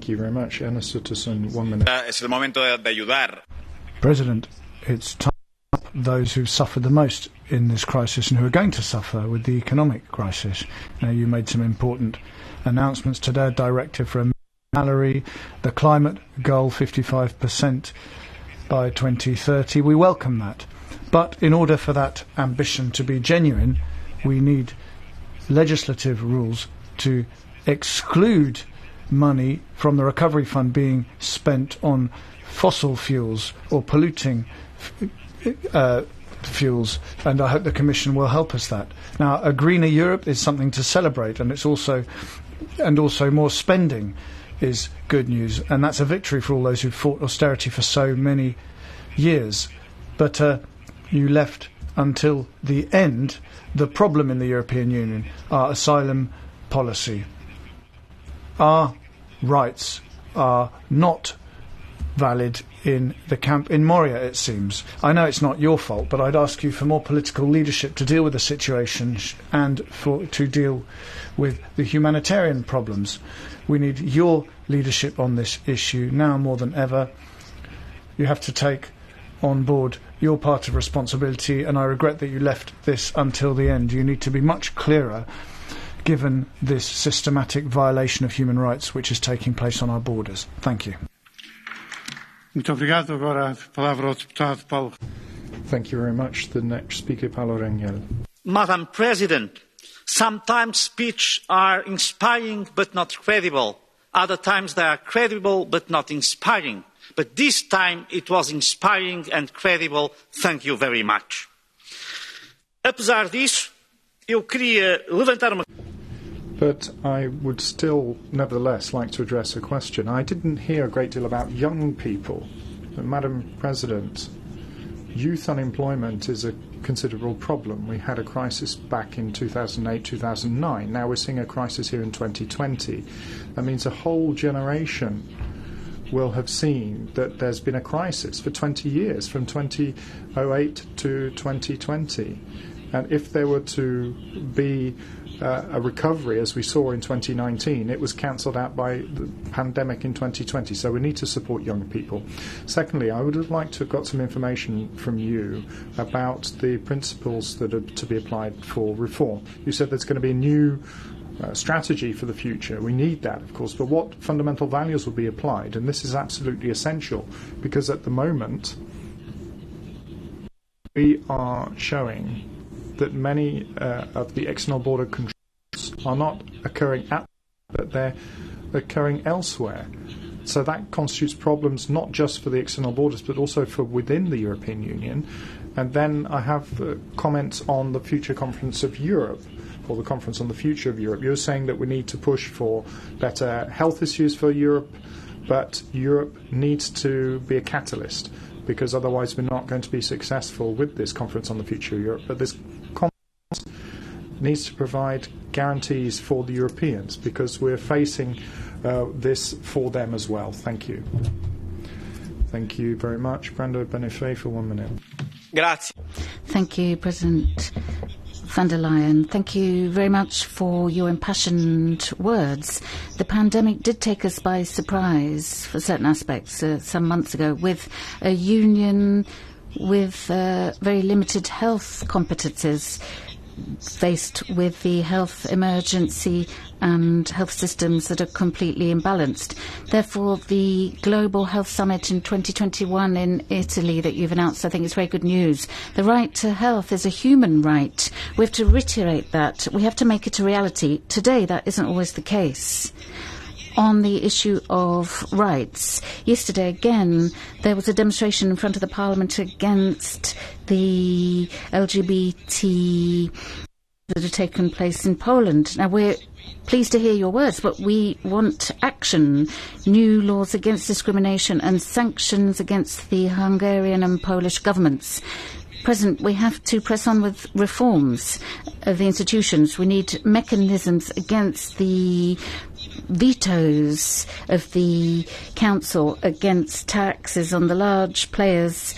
you very much. Ernest Utterson, 1 minute. President, it's time to help those who've suffered the most in this crisis and who are going to suffer with the economic crisis. Now, you made some important announcements today, a directive for a salary, the climate goal 55% by 2030. We welcome that. But in order for that ambition to be genuine, we need legislative rules to exclude money from the recovery fund being spent on fossil fuels or polluting fuels, and I hope the Commission will help us that. Now, a greener Europe is something to celebrate, and it's also more spending is good news, and that's a victory for all those who fought austerity for so many years. But you left until the end the problem in the European Union, our asylum policy. Our rights are not valid in the camp in Moria, it seems. I know it's not your fault, but I'd ask you for more political leadership to deal with the situation and to deal with the humanitarian problems. We need your leadership on this issue now more than ever. You have to take on board your part of responsibility, and I regret that you left this until the end. You need to be much clearer given this systematic violation of human rights which is taking place on our borders. Thank you. Thank you very much. The next speaker, Paulo Rangel. Madam President, sometimes speeches are inspiring but not credible. Other times they are credible but not inspiring. But this time it was inspiring and credible. Thank you very much. Apesar disso, eu queria levantar uma... But I would still, nevertheless, like to address a question. I didn't hear a great deal about young people. Madam President, youth unemployment is a considerable problem. We had a crisis back in 2008, 2009. Now we're seeing a crisis here in 2020. That means a whole generation will have seen that there's been a crisis for 20 years, from 2008 to 2020. And if there were to be a recovery, as we saw in 2019, it was cancelled out by the pandemic in 2020. So we need to support young people. Secondly, I would have liked to have got some information from you about the principles that are to be applied for reform. You said there's going to be a new strategy for the future. We need that, of course, but what fundamental values will be applied? And this is absolutely essential, because at the moment we are showing that many of the external border controls are not occurring but they're occurring elsewhere. So that constitutes problems not just for the external borders, but also for within the European Union. And then I have comments on the future conference of Europe, or the conference on the future of Europe. You're saying that we need to push for better health issues for Europe, but Europe needs to be a catalyst, because otherwise we're not going to be successful with this conference on the future of Europe. But this conference needs to provide guarantees for the Europeans, because we're facing this for them as well. Thank you. Thank you very much. Brando Benefei for 1 minute. Grazie. Thank you, President von der Leyen. Thank you very much for your impassioned words. The pandemic did take us by surprise for certain aspects some months ago, with a union with very limited health competences, faced with the health emergency and health systems that are completely imbalanced. Therefore, the Global Health Summit in 2021 in Italy that you've announced, I think is very good news. The right to health is a human right. We have to reiterate that. We have to make it a reality. Today, that isn't always the case. On the issue of rights, yesterday again there was a demonstration in front of the Parliament against the LGBT that had taken place in Poland. Now, we're pleased to hear your words, but we want action, new laws against discrimination and sanctions against the Hungarian and Polish governments. President, we have to press on with reforms of the institutions. We need mechanisms against the vetoes of the Council against taxes on the large players.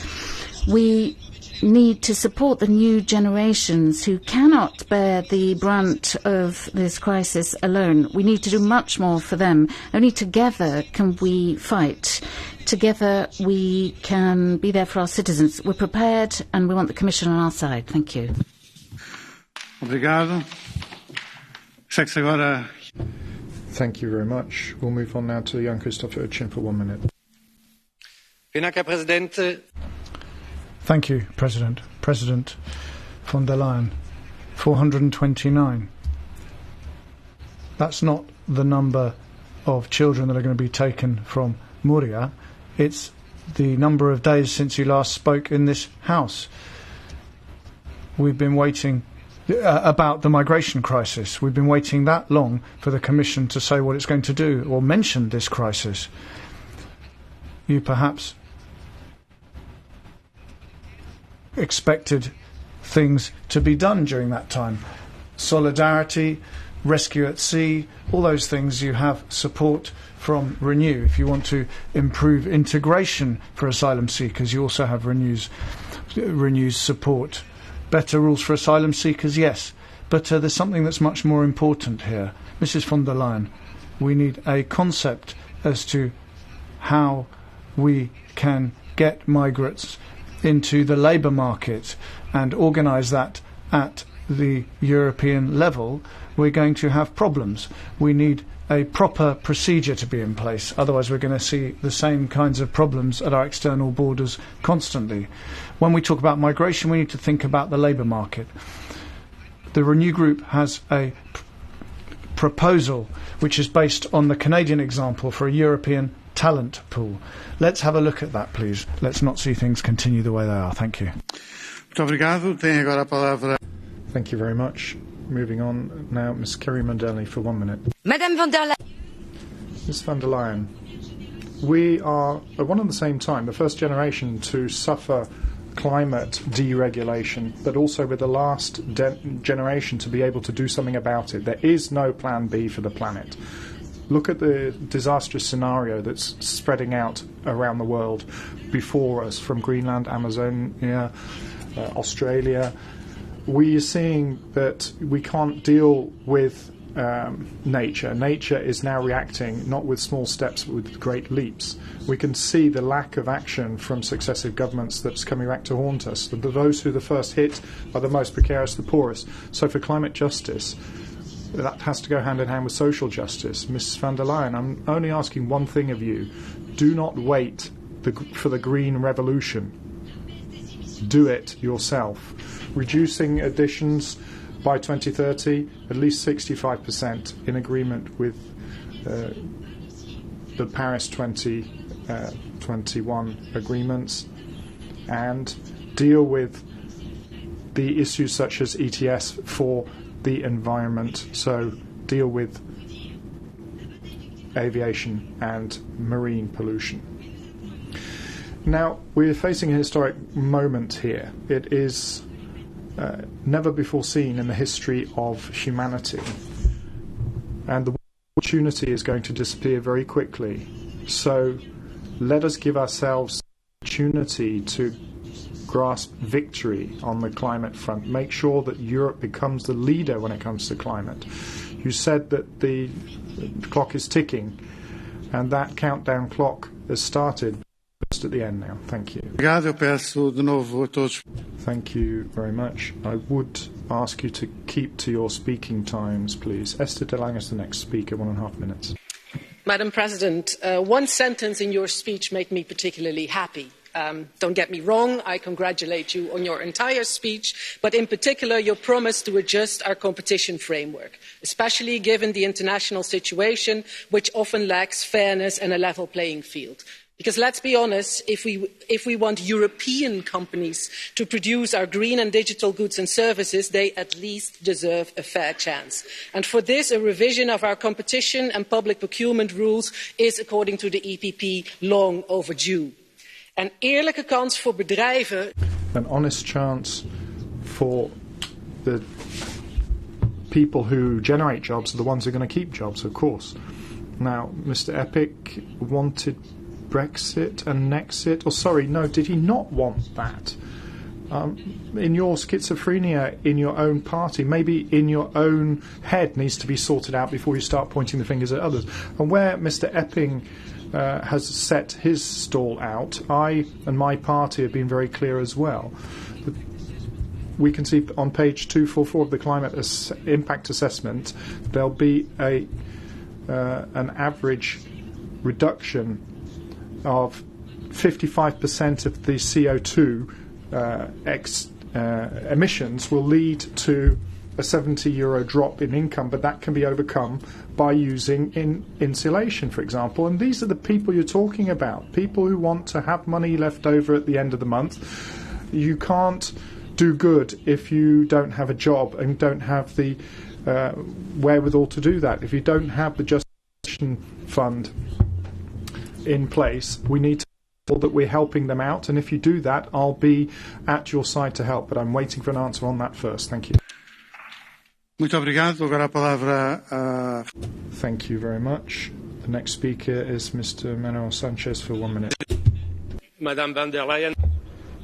We need to support the new generations who cannot bear the brunt of this crisis alone. We need to do much more for them. Only together can we fight. Together we can be there for our citizens. We're prepared and we want the Commission on our side. Thank you. Obrigado. Thank you very much. We'll move on now to Jan Christopher Oetjen for 1 minute. Herr Präsident. Thank you, President. President von der Leyen. 429. That's not the number of children that are going to be taken from Moria. It's the number of days since you last spoke in this House. We've been waiting about the migration crisis. We've been waiting that long for the Commission to say what it's going to do or mention this crisis. You perhaps expected things to be done during that time. Solidarity, rescue at sea, all those things you have support from Renew. If you want to improve integration for asylum seekers, you also have Renew's support. Better rules for asylum seekers, yes. But there's something that's much more important here. Mrs. von der Leyen, we need a concept as to how we can get migrants into the labour market and organise that at the European level. We're going to have problems. We need a proper procedure to be in place. Otherwise, we're going to see the same kinds of problems at our external borders constantly. When we talk about migration, we need to think about the labour market. the Renew Group has a proposal which is based on the Canadian example for a European talent pool. Let's have a look at that, please. Let's not see things continue the way they are. Thank you. Thank you very much. Moving on now, Ms. Kerry Mandelli for 1 minute. Madame von der Leyen. Ms. von der Leyen, we are at one and the same time the first generation to suffer climate deregulation, but also with the last generation to be able to do something about it. There is no plan B for the planet. Look at the disastrous scenario that's spreading out around the world before us, from Greenland, Amazonia, Australia. We are seeing that we can't deal with nature. Nature is now reacting not with small steps but with great leaps. We can see the lack of action from successive governments that's coming back to haunt us. Those who are the first hit are the most precarious, the poorest. So for climate justice, that has to go hand in hand with social justice. Ms. von der Leyen, I'm only asking one thing of you. Do not wait for the green revolution. Do it yourself. Reducing emissions by 2030, at least 65% in agreement with the Paris 2021 agreements, and deal with the issues such as ETS for the environment, so deal with aviation and marine pollution. Now, we're facing a historic moment here. It is never before seen in the history of humanity, and the opportunity is going to disappear very quickly. So let us give ourselves the opportunity to grasp victory on the climate front. Make sure that Europe becomes the leader when it comes to climate. You said that the clock is ticking, and that countdown clock has started. Just at the end now. Thank you. Thank you very much. I would ask you to keep to your speaking times, please. Esther de Lange is the next speaker, 1.5 minutes. Madam President, one sentence in your speech made me particularly happy. Don't get me wrong, I congratulate you on your entire speech, but in particular your promise to adjust our competition framework, especially given the international situation, which often lacks fairness and a level playing field. Because let's be honest, if we want European companies to produce our green and digital goods and services, they at least deserve a fair chance. And for this, a revision of our competition and public procurement rules is, according to the EPP, long overdue. An eerlijke kans voor bedrijven. An honest chance for the people who generate jobs are the ones who are going to keep jobs, of course. Now, Mr. Epic wanted Brexit and Nexit, or sorry, no, did he not want that? In your schizophrenia in your own party, maybe in your own head, needs to be sorted out before you start pointing the fingers at others. And where Mr. Epping has set his stall out, I and my party have been very clear as well. We can see on page 244 of the climate impact assessment, there'll be an average reduction of 55% of the CO2 emissions will lead to a €70 drop in income, but that can be overcome by using insulation, for example. And these are the people you're talking about, people who want to have money left over at the end of the month. You can't do good if you don't have a job and don't have the wherewithal to do that. If you don't have the justification fund in place, we need to ensure that we're helping them out, and if you do that, I'll be at your side to help, but I'm waiting for an answer on that first. Thank you. Thank you very much. The next speaker is Mr. Manuel Sanchez for 1 minute. Madame von der Leyen.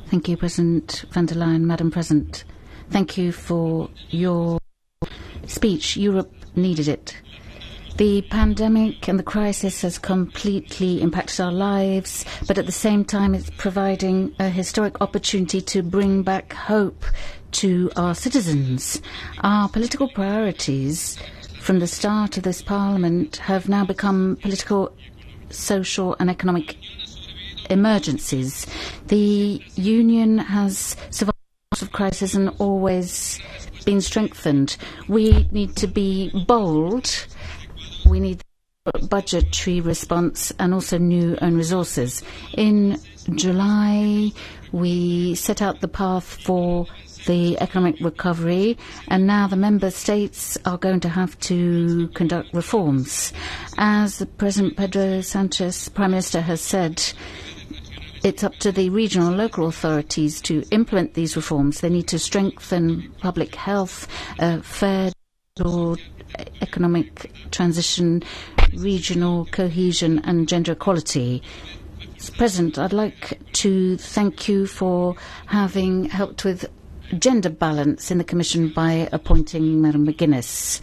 Thank you, President von der Leyen. Madam President, thank you for your speech. Europe needed it. The pandemic and the crisis has completely impacted our lives, but at the same time it's providing a historic opportunity to bring back hope to our citizens. Our political priorities from the start of this Parliament have now become political, social and economic emergencies. The Union has survived lots of crisis and always been strengthened. We need to be bold. We need budgetary response and also new own resources. In July, we set out the path for the economic recovery, and now the member states are going to have to conduct reforms. As President Pedro Sanchez, Prime Minister, has said, it's up to the regional and local authorities to implement these reforms. They need to strengthen public health, fair economic transition, regional cohesion and gender equality. President, I'd like to thank you for having helped with gender balance in the Commission by appointing Madam McGuinness.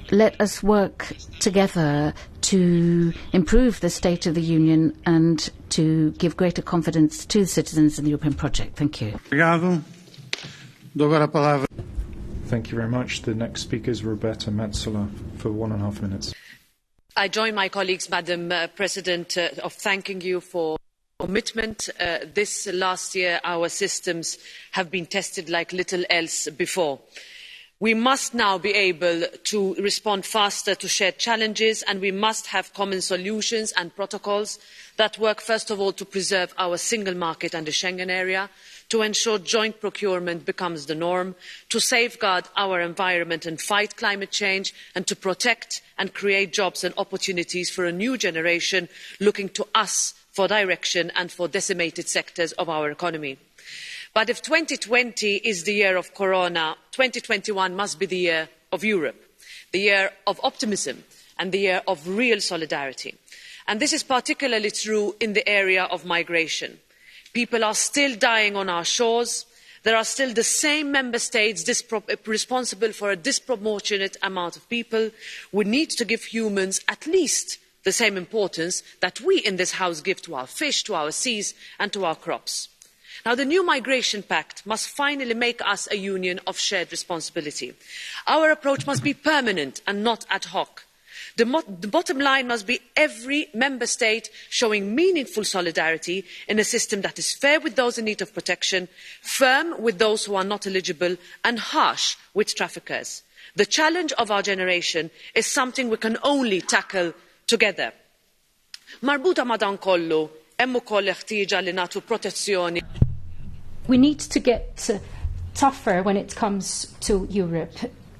Let us work together to improve the state of the Union and to give greater confidence to the citizens in the European project. Thank you. Thank you very much. The next speaker is Roberta Metsola for 1.5 minutes. I join my colleagues, Madam President, of thanking you for commitment. This last year, our systems have been tested like little else before. We must now be able to respond faster to shared challenges, and we must have common solutions and protocols that work, first of all, to preserve our single market and the Schengen area, to ensure joint procurement becomes the norm, to safeguard our environment and fight climate change, and to protect and create jobs and opportunities for a new generation looking to us for direction and for decimated sectors of our economy. But if 2020 is the year of Corona, 2021 must be the year of Europe, the year of optimism and the year of real solidarity. And this is particularly true in the area of migration. People are still dying on our shores. There are still the same member states responsible for a disproportionate amount of people. We need to give humans at least the same importance that we in this House give to our fish, to our seas and to our crops. Now, the new migration pact must finally make us a union of shared responsibility. Our approach must be permanent and not ad hoc. The bottom line must be every member state showing meaningful solidarity in a system that is fair with those in need of protection, firm with those who are not eligible, and harsh with traffickers. The challenge of our generation is something we can only tackle together. Marbuta madan kollu, hemm ukoll ħtieġa li nagħtu protezzjoni. We need to get tougher when it comes to Europe.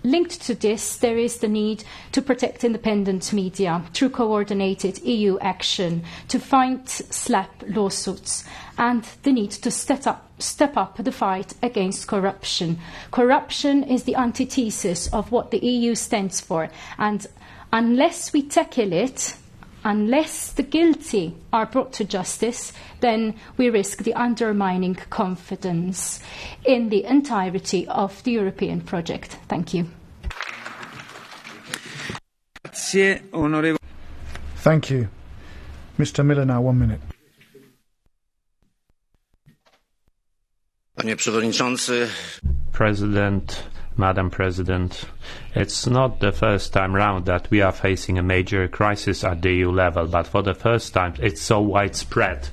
Linked to this, there is the need to protect independent media through coordinated EU action, to fight slap lawsuits, and the need to step up the fight against corruption. Corruption is the antithesis of what the EU stands for, and unless we tackle it, unless the guilty are brought to justice, then we risk the undermining confidence in the entirety of the European project. Thank you. Thank you. Mr. Miller, now 1 minute. Panie Przewodniczący. President, Madam President, it's not the first time round that we are facing a major crisis at the EU level, but for the first time it's so widespread.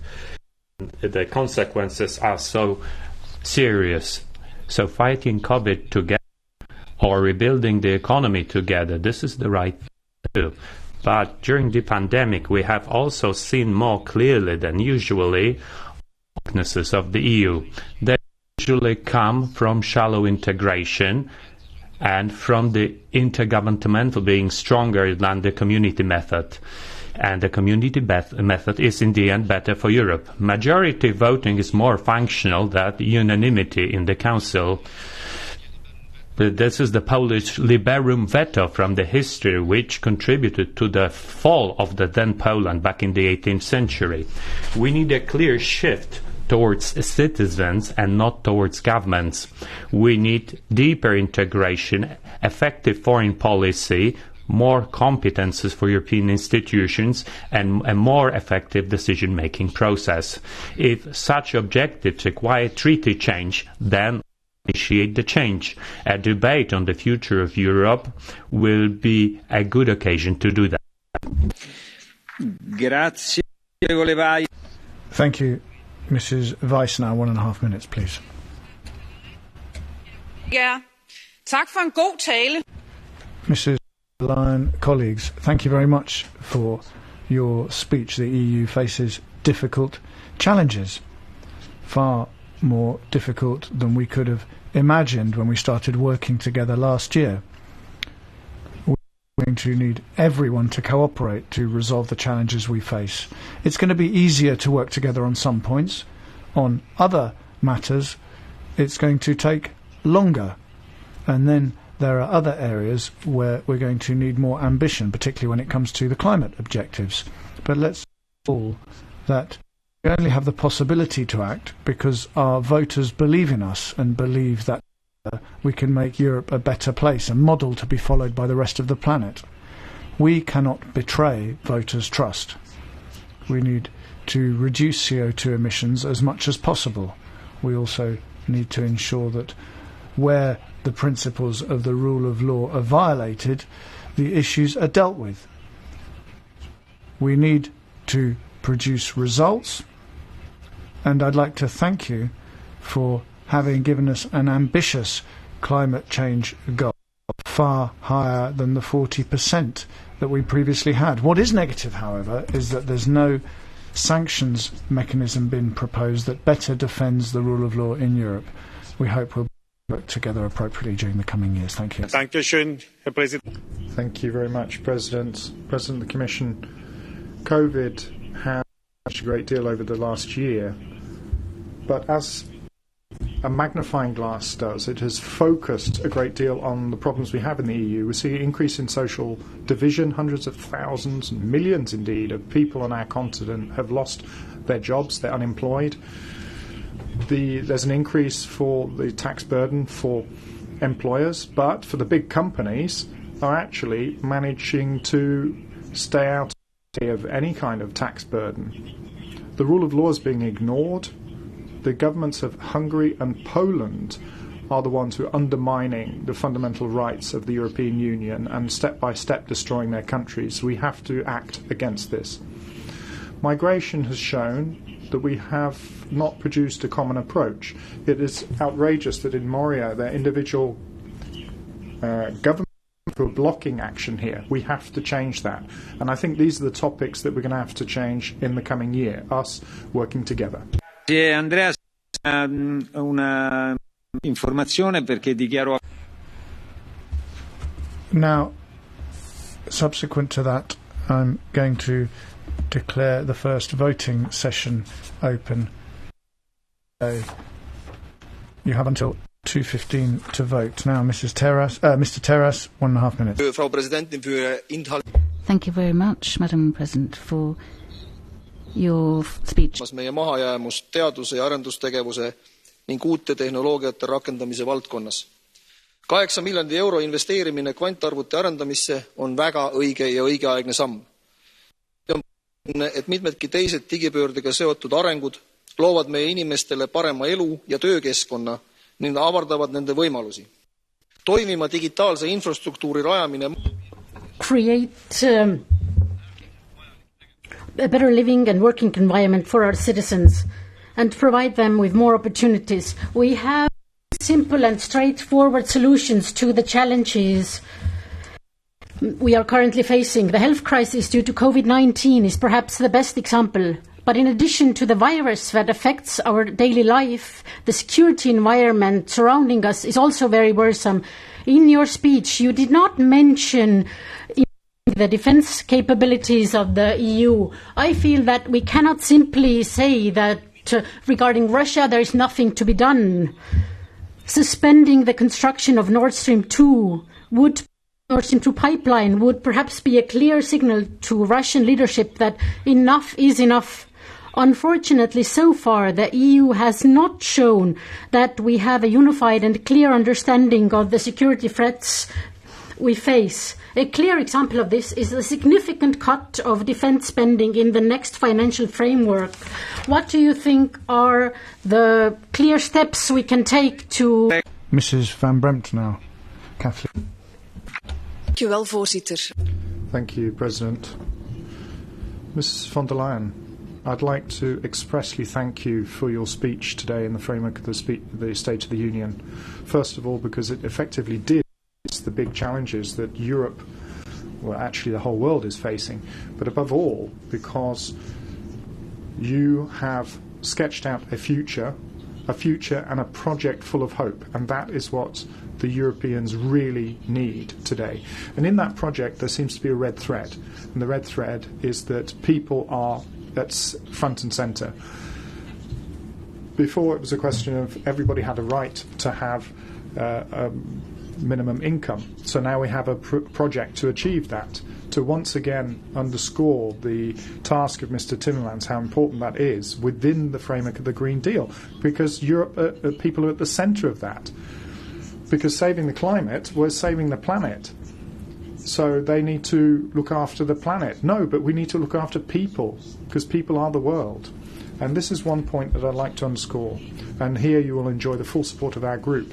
The consequences are so serious. So fighting COVID together or rebuilding the economy together, this is the right thing to do. But during the pandemic we have also seen more clearly than usually weaknesses of the EU. They usually come from shallow integration and from the intergovernmental being stronger than the community method. And the community method is in the end better for Europe. Majority voting is more functional than unanimity in the Council. But this is the Polish liberum veto from the history which contributed to the fall of the then Poland back in the 18th century. We need a clear shift towards citizens and not towards governments. We need deeper integration, effective foreign policy, more competences for European institutions and a more effective decision-making process. If such objectives require treaty change, then initiate the change. A debate on the future of Europe will be a good occasion to do that. Thank you. Mrs. Weiss, now 1.5 minutes, please. Yeah. Tak for en god tale. Mrs. Leyen, colleagues, thank you very much for your speech. The EU faces difficult challenges, far more difficult than we could have imagined when we started working together last year. We're going to need everyone to cooperate to resolve the challenges we face. It's going to be easier to work together on some points. On other matters, it's going to take longer. And then there are other areas where we're going to need more ambition, particularly when it comes to the climate objectives. But let's recall that we only have the possibility to act because our voters believe in us and believe that we can make Europe a better place, a model to be followed by the rest of the planet. We cannot betray voters' trust. We need to reduce CO2 emissions as much as possible. We also need to ensure that where the principles of the rule of law are violated, the issues are dealt with. We need to produce results, and I'd like to thank you for having given us an ambitious climate change goal, far higher than the 40% that we previously had. What is negative, however, is that there's no sanctions mechanism been proposed that better defends the rule of law in Europe. We hope we'll work together appropriately during the coming years. Thank you. Thank you very much, President. President of the Commission, COVID has changed a great deal over the last year, but as a magnifying glass does, it has focused a great deal on the problems we have in the EU. We see an increase in social division. Hundreds of thousands, millions indeed, of people on our continent have lost their jobs, they're unemployed. There's an increase for the tax burden for employers, but for the big companies are actually managing to stay out of any kind of tax burden. The rule of law is being ignored. The governments of Hungary and Poland are the ones who are undermining the fundamental rights of the European Union and step by step destroying their countries. We have to act against this. Migration has shown that we have not produced a common approach. It is outrageous that in Moria there are individual governments who are blocking action here. We have to change that. And I think these are the topics that we're going to have to change in the coming year, us working together. Andrea, una informazione perché dichiaro. Now, subsequent to that, I'm going to declare the first voting session open. You have until 2:15 to vote. Now, Mr. Terras, 1.5 minutes. Thank you very much, Madam President, for your speech. Meie mahajäämust teaduse ja arendustegevuse ning uute tehnoloogiate rakendamise valdkonnas. 8 miljoni euro investeerimine kvantarvuti arendamisse on väga õige ja õigeaegne samm. Et mitmedki teised digipöördega seotud arengud loovad meie inimestele parema elu ja töökeskkonna ning avardavad nende võimalusi. Toimiva digitaalse infrastruktuuri rajamine create a better living and working environment for our citizens and provide them with more opportunities. We have simple and straightforward solutions to the challenges we are currently facing. The health crisis due to COVID-19 is perhaps the best example. But in addition to the virus that affects our daily life, the security environment surrounding us is also very worrisome. In your speech, you did not mention the defense capabilities of the EU. I feel that we cannot simply say that regarding Russia there is nothing to be done. Suspending the construction of Nord Stream 2 pipeline would perhaps be a clear signal to Russian leadership that enough is enough. Unfortunately, so far, the EU has not shown that we have a unified and clear understanding of the security threats we face. A clear example of this is the significant cut of defense spending in the next financial framework. What do you think are the clear steps we can take to... Mrs. Van Bremt now. Kathleen. Voorzitter. Thank you, President. Mrs. von der Leyen, I'd like to expressly thank you for your speech today in the framework of the State of the Union. First of all, because it effectively did the big challenges that Europe, well, actually the whole world is facing, but above all, because you have sketched out a future and a project full of hope, and that is what the Europeans really need today. And in that project there seems to be a red thread, and the red thread is that people are at front and centre. Before it was a question of everybody had a right to have a minimum income, so now we have a project to achieve that, to once again underscore the task of Mr. Timmermans, how important that is within the framework of the Green Deal, because Europe, people are at the centre of that. Because saving the climate, we're saving the planet. So they need to look after the planet. No, but we need to look after people, because people are the world. And this is one point that I'd like to underscore. And here you will enjoy the full support of our group.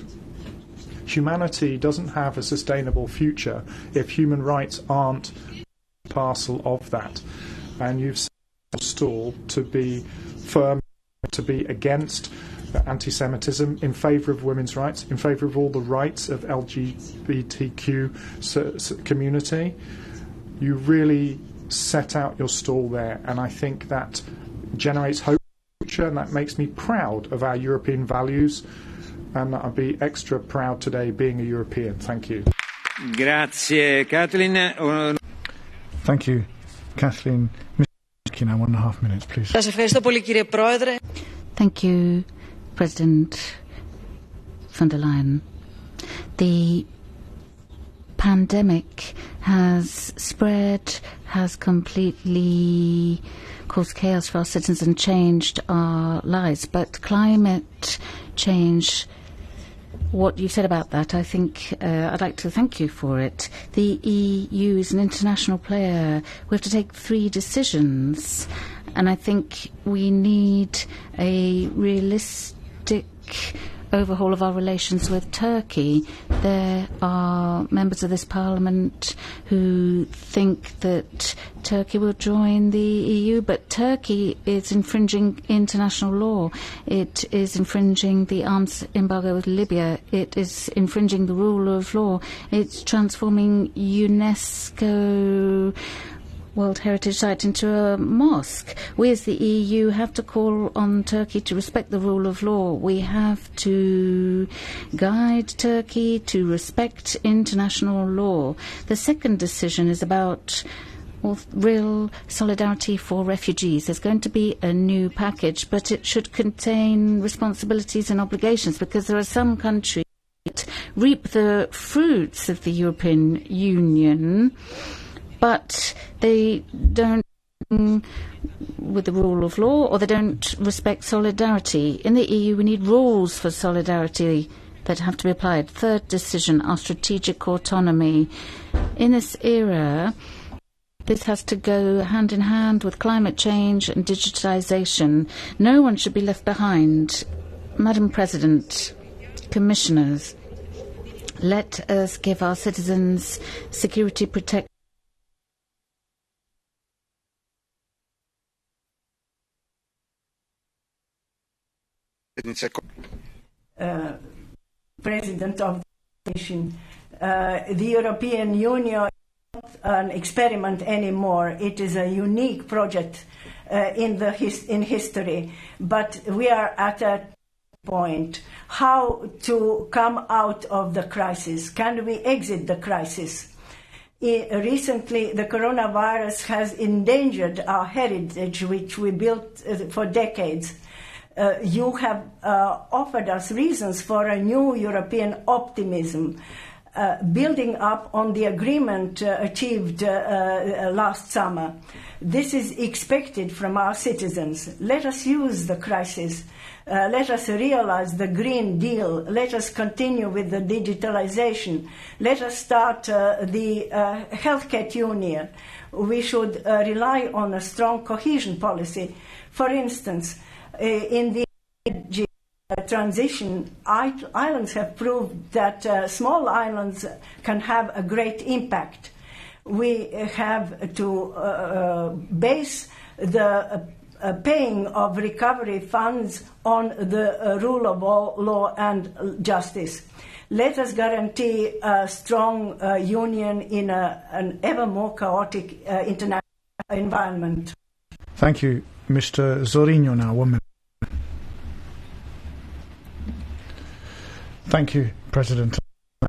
Humanity doesn't have a sustainable future if human rights aren't parcel of that. And you've set your stall to be firm, to be against anti-Semitism, in favour of women's rights, in favour of all the rights of LGBTQ community. You really set out your stall there, and I think that generates hope, and that makes me proud of our European values, and I'll be extra proud today being a European. Thank you. Grazie, Kathleen. Thank you, Kathleen. Mr. Now 1.5 minutes, please. Thank you, President von der Leyen. The pandemic has spread, has completely caused chaos for our citizens and changed our lives. But climate change, what you said about that, I think I'd like to thank you for it. The EU is an international player. We have to take 3 decisions, and I think we need a realistic overhaul of our relations with Turkey. There are members of this Parliament who think that Turkey will join the EU, but Turkey is infringing international law. It is infringing the arms embargo with Libya. It is infringing the rule of law. It's transforming UNESCO World Heritage Site into a mosque. We as the EU have to call on Turkey to respect the rule of law. We have to guide Turkey to respect international law. The second decision is about real solidarity for refugees. There's going to be a new package, but it should contain responsibilities and obligations, because there are some countries that reap the fruits of the European Union, but they don't with the rule of law, or they don't respect solidarity. In the EU, we need rules for solidarity that have to be applied. Third decision, our strategic autonomy. In this era, this has to go hand in hand with climate change and digitalisation. No one should be left behind. Madam President, Commissioners, let us give our citizens security protection. President of the nation, the European Union is not an experiment anymore. It is a unique project in history. But we are at a point. How to come out of the crisis? Can we exit the crisis? Recently, the coronavirus has endangered our heritage, which we built for decades. You have offered us reasons for a new European optimism, building up on the agreement achieved last summer. This is expected from our citizens. Let us use the crisis. Let us realize the Green Deal. Let us continue with the digitalization. Let us start the healthcare union. We should rely on a strong cohesion policy. For instance, in the energy transition, islands have proved that small islands can have a great impact. We have to base the paying of recovery funds on the rule of law and justice. Let us guarantee a strong union in an ever more chaotic international environment. Thank you. Mr. Zorrinho now, 1 minute. Thank you, President.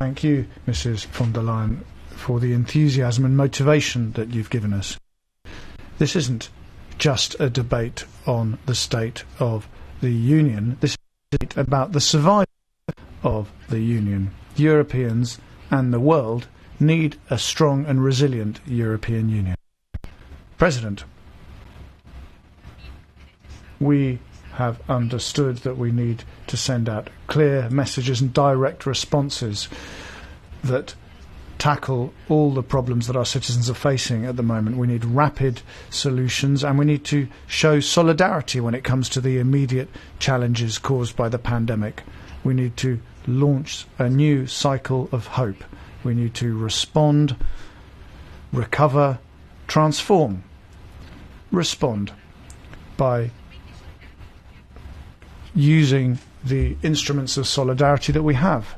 Thank you, Mrs. von der Leyen, for the enthusiasm and motivation that you've given us. This isn't just a debate on the state of the Union. This is a debate about the survival of the Union. Europeans and the world need a strong and resilient European Union. President, we have understood that we need to send out clear messages and direct responses that tackle all the problems that our citizens are facing at the moment. We need rapid solutions, and we need to show solidarity when it comes to the immediate challenges caused by the pandemic. We need to launch a new cycle of hope. We need to respond, recover, transform. Respond by using the instruments of solidarity that we have.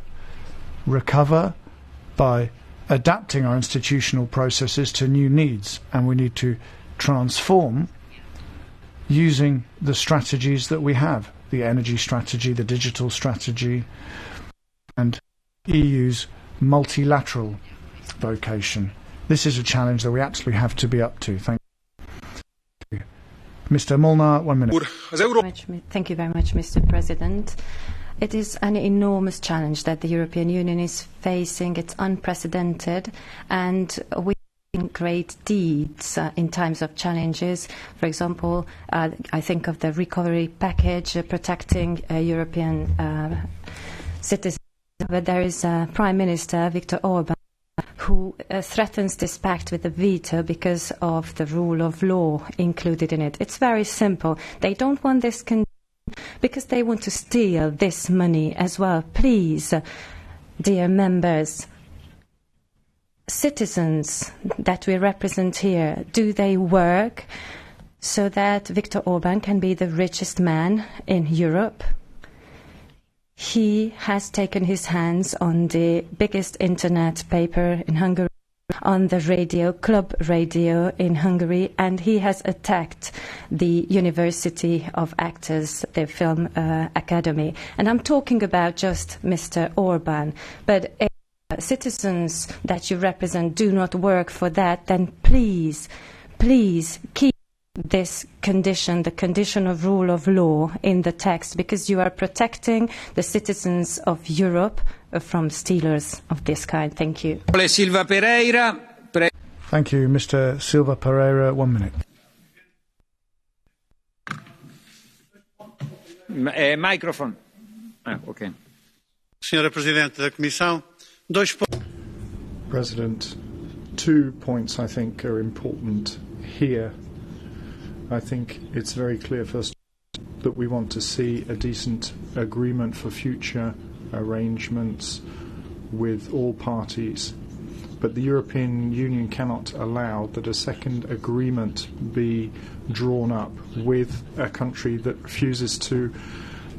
Recover by adapting our institutional processes to new needs, and we need to transform using the strategies that we have, the energy strategy, the digital strategy, and EU's multilateral vocation. This is a challenge that we absolutely have to be up to. Thank you. Mr. Molnar, 1 minute. Thank you very much, Mr. President. It is an enormous challenge that the European Union is facing. It's unprecedented, and we do great deeds in times of challenges. For example, I think of the recovery package protecting European citizens. But there is Prime Minister Viktor Orban who threatens this pact with a veto because of the rule of law included in it. It's very simple. They don't want this because they want to steal this money as well. Please, dear members, citizens that we represent here, do they work so that Viktor Orban can be the richest man in Europe? He has taken his hands on the biggest internet paper in Hungary, on the radio, Club Radio in Hungary, and he has attacked the University of Actors, the Film Academy. And I'm talking about just Mr. Orban. But if citizens that you represent do not work for that, then please, please keep this condition, the condition of rule of law, in the text, because you are protecting the citizens of Europe from stealers of this kind. Thank you. Silva Pereira. Thank you, Mr. Silva Pereira. 1 minute. Microphone. Okay. Senhora Presidente da Comissão, President, 2 points I think are important here. I think it's very clear, first, that we want to see a decent agreement for future arrangements with all parties. But the European Union cannot allow that a second agreement be drawn up with a country that refuses to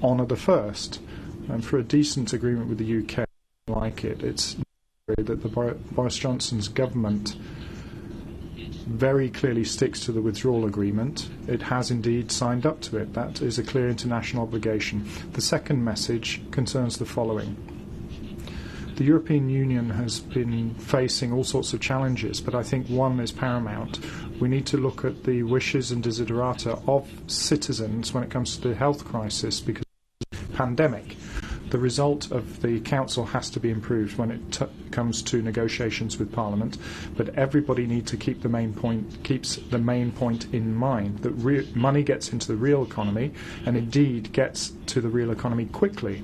honour the first. And for a decent agreement with the UK, like it's necessary that the Boris Johnson's government very clearly sticks to the withdrawal agreement. It has indeed signed up to it. That is a clear international obligation. The second message concerns the following. The European Union has been facing all sorts of challenges, but I think one is paramount. We need to look at the wishes and desiderata of citizens when it comes to the health crisis, because of the pandemic. The result of the Council has to be improved when it comes to negotiations with Parliament, but everybody needs to keeps the main point in mind, that money gets into the real economy and indeed gets to the real economy quickly.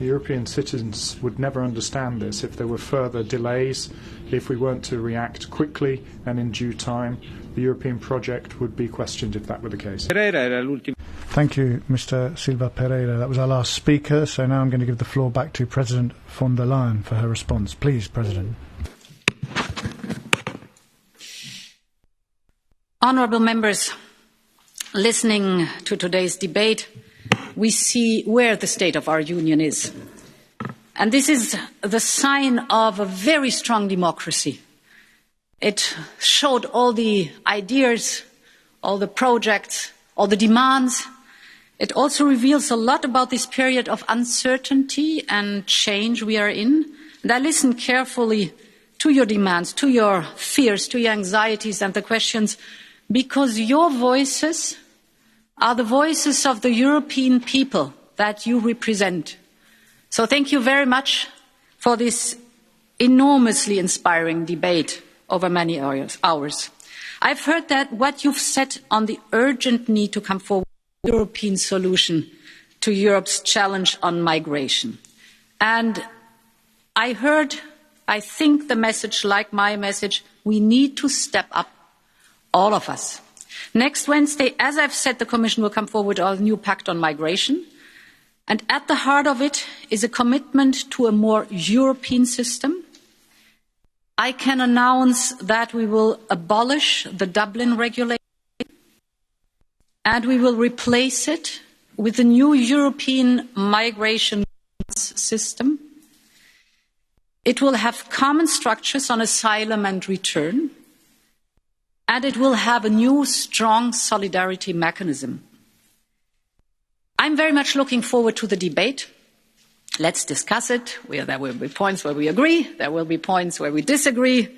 The European citizens would never understand this if there were further delays, if we weren't to react quickly and in due time. The European project would be questioned if that were the case. Thank you, Mr. Silva Pereira. That was our last speaker, so now I'm going to give the floor back to President von der Leyen for her response. Please, President. Honourable members, listening to today's debate, we see where the state of our union is. And this is the sign of a very strong democracy. It showed all the ideas, all the projects, all the demands. It also reveals a lot about this period of uncertainty and change we are in. And I listened carefully to your demands, to your fears, to your anxieties and the questions, because your voices are the voices of the European people that you represent. So thank you very much for this enormously inspiring debate over many hours. I've heard that what you've said on the urgent need to come forward with a European solution to Europe's challenge on migration. And I think the message, like my message, we need to step up, all of us. Next Wednesday, as I've said, the Commission will come forward with a new pact on migration. And at the heart of it is a commitment to a more European system. I can announce that we will abolish the Dublin regulation and we will replace it with a new European migration system. It will have common structures on asylum and return, and it will have a new strong solidarity mechanism. I'm very much looking forward to the debate. Let's discuss it. There will be points where we agree. There will be points where we disagree.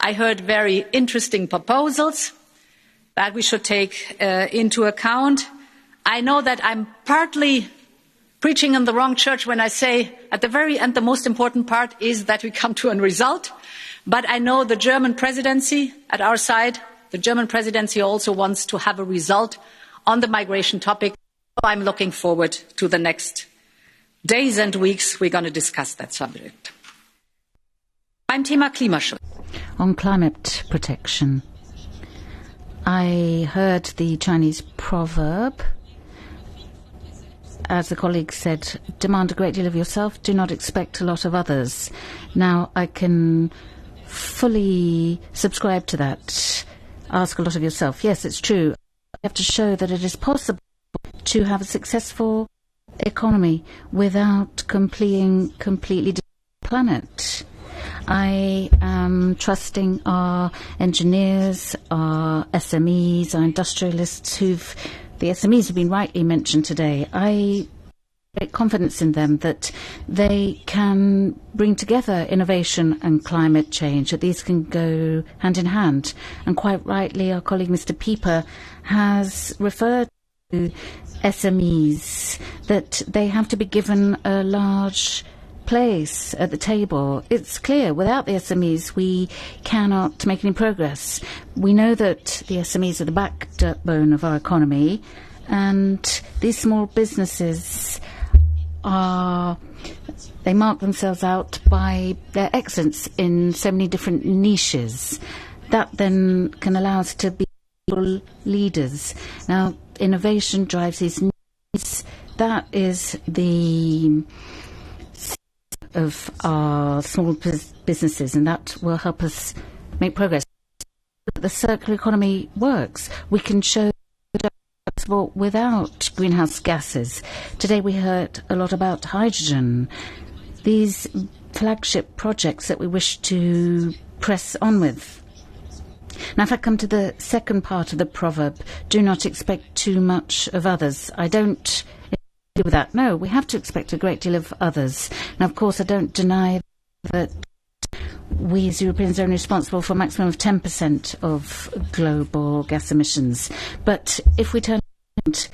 I heard very interesting proposals that we should take into account. I know that I'm partly preaching in the wrong church when I say at the very end the most important part is that we come to a result. But I know the German presidency at our side, the German presidency also wants to have a result on the migration topic. I'm looking forward to the next days and weeks. We're going to discuss that subject. Beim Thema Klimaschutz. On climate protection, I heard the Chinese proverb, as the colleague said, demand a great deal of yourself, do not expect a lot of others. Now, I can fully subscribe to that. Ask a lot of yourself. Yes, it's true. You have to show that it is possible to have a successful economy without completely the planet. I am trusting our engineers, our SMEs, our industrialists the SMEs have been rightly mentioned today. I have great confidence in them that they can bring together innovation and climate change, that these can go hand in hand. And quite rightly, our colleague Mr. Pieper has referred to SMEs, that they have to be given a large place at the table. It's clear, without the SMEs, we cannot make any progress. We know that the SMEs are the backbone of our economy, and these small businesses they mark themselves out by their excellence in so many different niches. That then can allow us to be leaders. Now, innovation drives these needs. That is the of our small businesses, and that will help us make progress. The circular economy works. We can show that it's possible without greenhouse gases. Today we heard a lot about hydrogen. These flagship projects that we wish to press on with. Now, if I come to the second part of the proverb, do not expect too much of others. I don't agree with that. No, we have to expect a great deal of others. Now, of course, I don't deny that we as Europeans are only responsible for a maximum of 10% of global gas emissions. But if we turn around,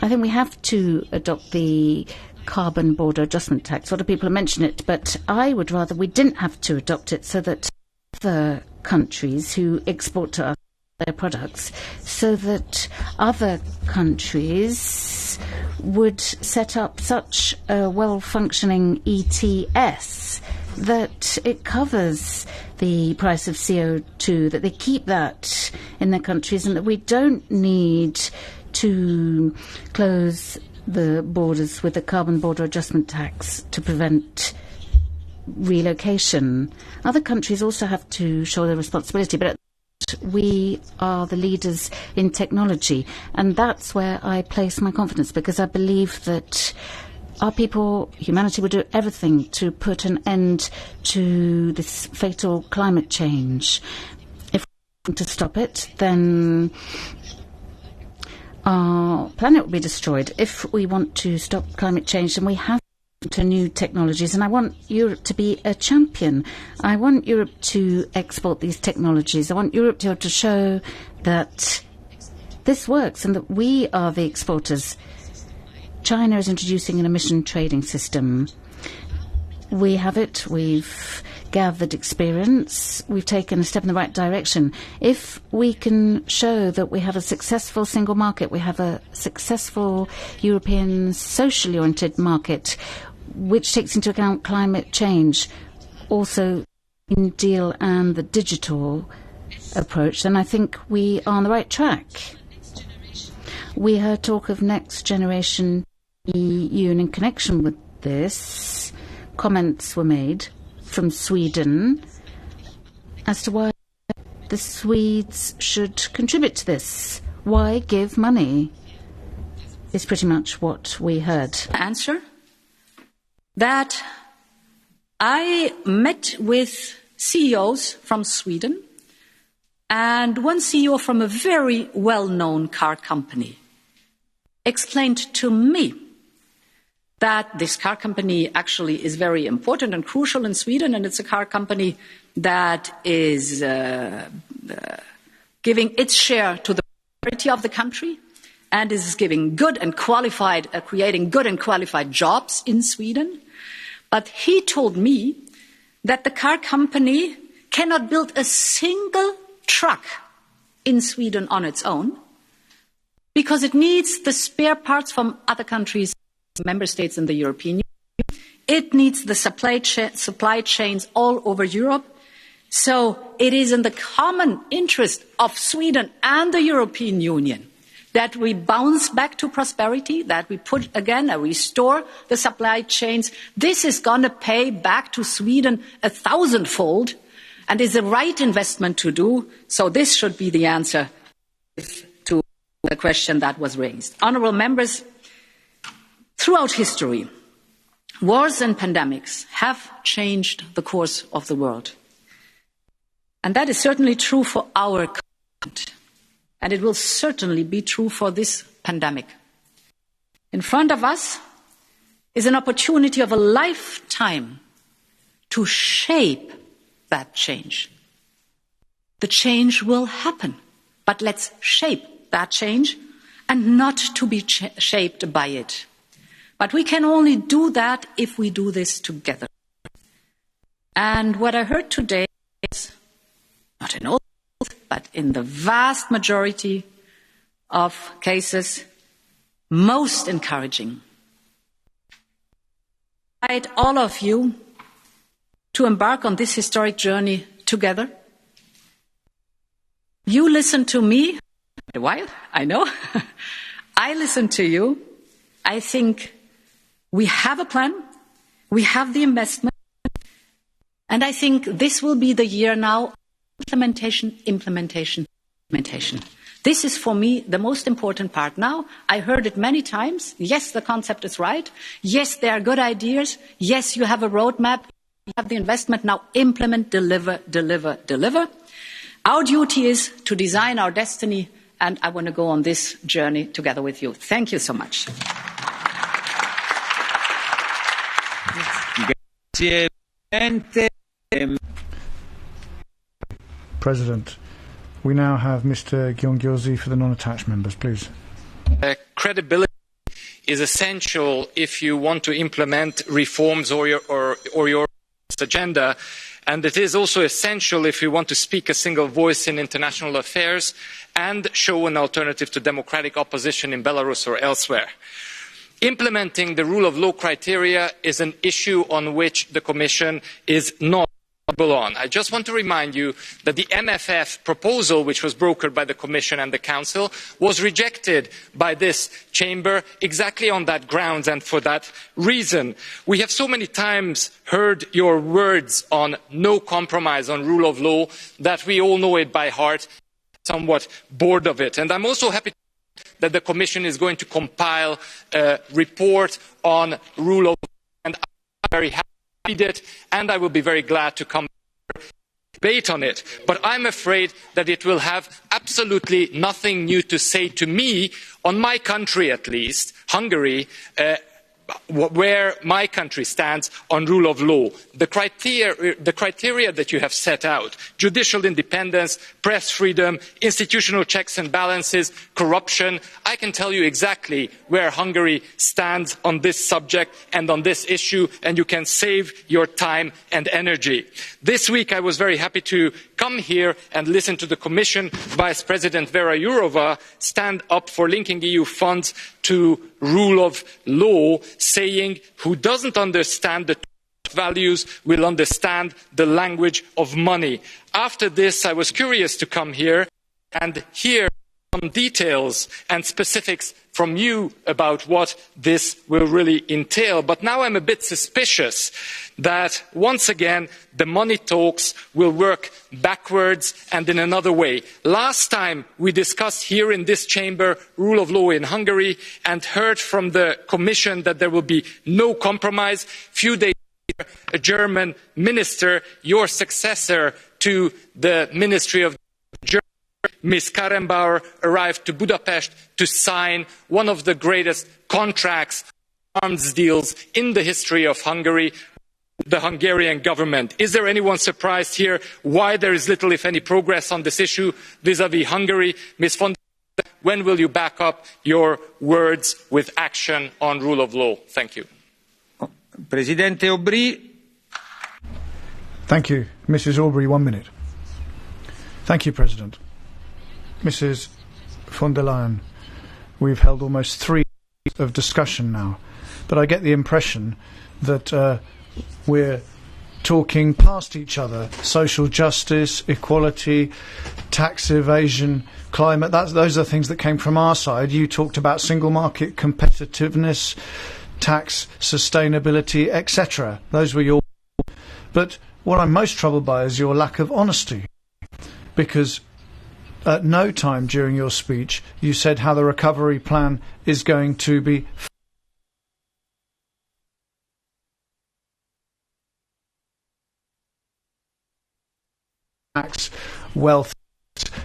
I think we have to adopt the carbon border adjustment tax. A lot of people have mentioned it, but I would rather we didn't have to adopt it, so that other countries who export to us their products, so that other countries would set up such a well-functioning ETS that it covers the price of CO2, that they keep that in their countries, and that we don't need to close the borders with a carbon border adjustment tax to prevent relocation. Other countries also have to show their responsibility, but at we are the leaders in technology, and that's where I place my confidence, because I believe that our people, humanity, will do everything to put an end to this fatal climate change. If we want to stop it, then our planet will be destroyed. If we want to stop climate change, then we have to new technologies, and I want Europe to be a champion. I want Europe to export these technologies. I want Europe to be able to show that this works and that we are the exporters. China is introducing an emission trading system. We have it. We've gathered experience. We've taken a step in the right direction. If we can show that we have a successful single market, we have a successful European socially oriented market, which takes into account climate change, also the Green Deal and the digital approach, then I think we are on the right track. We heard talk of next generation EU, and in connection with this, comments were made from Sweden as to why the Swedes should contribute to this. Why give money? Is pretty much what we heard. Answer that I met with CEOs from Sweden and one CEO from a very well-known car company explained to me that this car company actually is very important and crucial in Sweden, and it's a car company that is giving its share to the prosperity of the country and is giving good and qualified, creating good and qualified jobs in Sweden. But he told me that the car company cannot build a single truck in Sweden on its own because it needs the spare parts from other countries, member states in the European Union. It needs the supply chains all over Europe. So it is in the common interest of Sweden and the European Union that we bounce back to prosperity, that we put again, restore the supply chains. This is going to pay back to Sweden 1,000-fold and is the right investment to do. So this should be the answer to the question that was raised. Honourable members, throughout history, wars and pandemics have changed the course of the world. And that is certainly true for our continent. And it will certainly be true for this pandemic. In front of us is an opportunity of a lifetime to shape that change. The change will happen, but let's shape that change and not to be shaped by it. But we can only do that if we do this together. And what I heard today is not an old, but in the vast majority of cases, most encouraging. I invite all of you to embark on this historic journey together. You listen to me a while, I know. I listen to you. I think we have a plan. We have the investment. And I think this will be the year now. Implementation. This is for me the most important part now. I heard it many times. Yes, the concept is right. Yes, there are good ideas. Yes, you have a roadmap. You have the investment. Now implement, deliver. Our duty is to design our destiny, and I want to go on this journey together with you. Thank you so much. President, we now have Mr. Gyongyozi for the non-attached members, please. Credibility is essential if you want to implement reforms or your agenda, and it is also essential if you want to speak a single voice in international affairs and show an alternative to democratic opposition in Belarus or elsewhere. Implementing the rule of law criteria is an issue on which the Commission is not on. I just want to remind you that the MFF proposal, which was brokered by the Commission and the Council, was rejected by this chamber exactly on that grounds and for that reason. We have so many times heard your words on no compromise on rule of law that we all know it by heart, somewhat bored of it. And I'm also happy that the Commission is going to compile a report on rule of law, and I'm very happy to read it, and I will be very glad to come debate on it. But I'm afraid that it will have absolutely nothing new to say to me, on my country at least, Hungary, where my country stands on rule of law. The criteria that you have set out, judicial independence, press freedom, institutional checks and balances, corruption, I can tell you exactly where Hungary stands on this subject and on this issue, and you can save your time and energy. This week I was very happy to come here and listen to the Commission Vice President Vera Jourova stand up for linking EU funds to rule of law, saying who doesn't understand the values will understand the language of money. After this, I was curious to come here and hear some details and specifics from you about what this will really entail. But now I'm a bit suspicious that once again the money talks will work backwards and in another way. Last time we discussed here in this chamber rule of law in Hungary and heard from the Commission that there will be no compromise. Few days later, a German minister, your successor to the Ministry of Germany, Ms. Karrenbauer, arrived to Budapest to sign one of the greatest contracts, arms deals in the history of Hungary, the Hungarian government. Is there anyone surprised here why there is little, if any, progress on this issue vis-à-vis Hungary? Ms. von der Leyen, when will you back up your words with action on rule of law? Thank you. Presidente Aubry. Thank you. Mrs. Aubry, 1 minute. Thank you, President. Mrs. von der Leyen, we've held almost 3 years of discussion now, but I get the impression that we're talking past each other. Social justice, equality, tax evasion, climate, those are things that came from our side. You talked about single market competitiveness, tax sustainability, etc. Those were your... But what I'm most troubled by is your lack of honesty, because at no time during your speech you said how the recovery plan is going to be tax, wealth,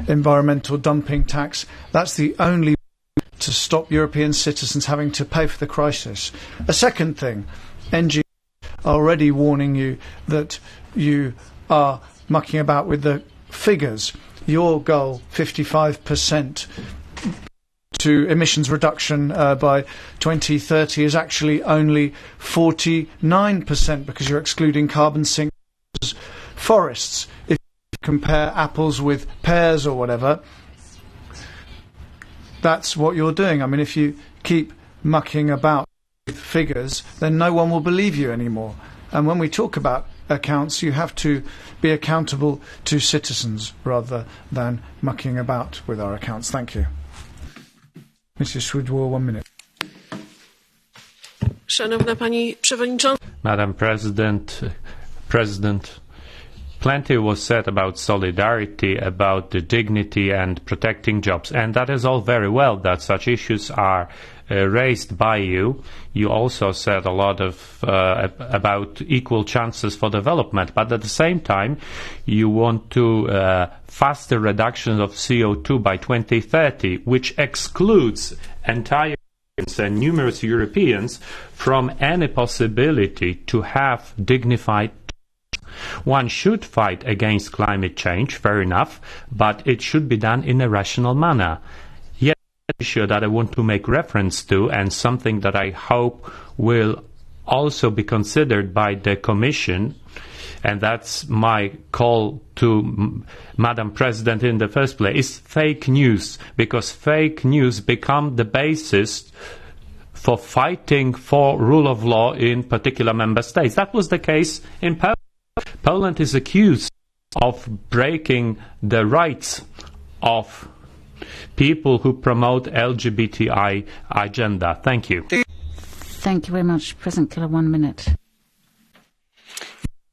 environmental dumping tax. That's the only way to stop European citizens having to pay for the crisis. A second thing, NGOs are already warning you that you are mucking about with the figures. Your goal, 55% to emissions reduction by 2030, is actually only 49% because you're excluding carbon sinks, forests. If you compare apples with pears or whatever, that's what you're doing. I mean, if you keep mucking about with figures, then no one will believe you anymore. And when we talk about accounts, you have to be accountable to citizens rather than mucking about with our accounts. Thank you. Mrs. Swidwell, 1 minute. Szanowna Pani Przewodnicząca. Madam President, plenty was said about solidarity, about the dignity and protecting jobs, and that is all very well that such issues are raised by you. You also said a lot of about equal chances for development, but at the same time you want to faster reduction of CO2 by 2030, which excludes entire and numerous Europeans from any possibility to have dignified. One should fight against climate change, fair enough, but it should be done in a rational manner. Yet, the issue that I want to make reference to, and something that I hope will also be considered by the Commission, and that's my call to Madam President in the first place, is fake news, because fake news become the basis for fighting for rule of law in particular member states. That was the case in Poland. Poland is accused of breaking the rights of people who promote LGBTI agenda. Thank you. Thank you very much. President Keller, 1 minute.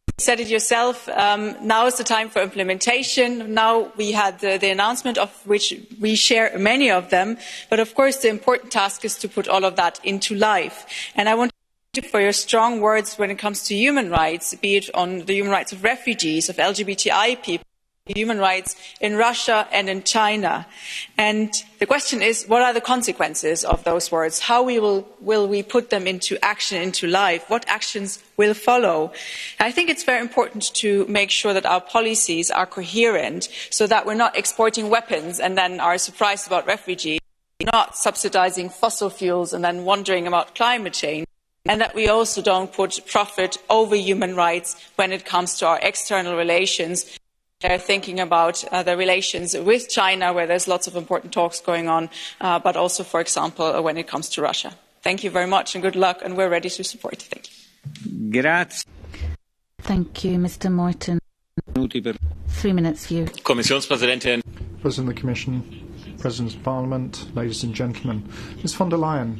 You said it yourself, now is the time for implementation. Now we had the announcement, of which we share many of them, but of course the important task is to put all of that into life. And I want to thank you for your strong words when it comes to human rights, be it on the human rights of refugees, of LGBTI people, human rights in Russia and in China. And the question is, what are the consequences of those words? How will we put them into action, into life? What actions will follow? I think it's very important to make sure that our policies are coherent so that we're not exporting weapons and then are surprised about refugees, not subsidizing fossil fuels and then wondering about climate change, and that we also don't put profit over human rights when it comes to our external relations. Thinking about the relations with China, where there's lots of important talks going on, but also, for example, when it comes to Russia. Thank you very much and good luck, and we're ready to support. Thank you. Grazie. Thank you, Mr. Moyton. 3 minutes, view. President of the Commission, President of Parliament, ladies and gentlemen. Ms von der Leyen,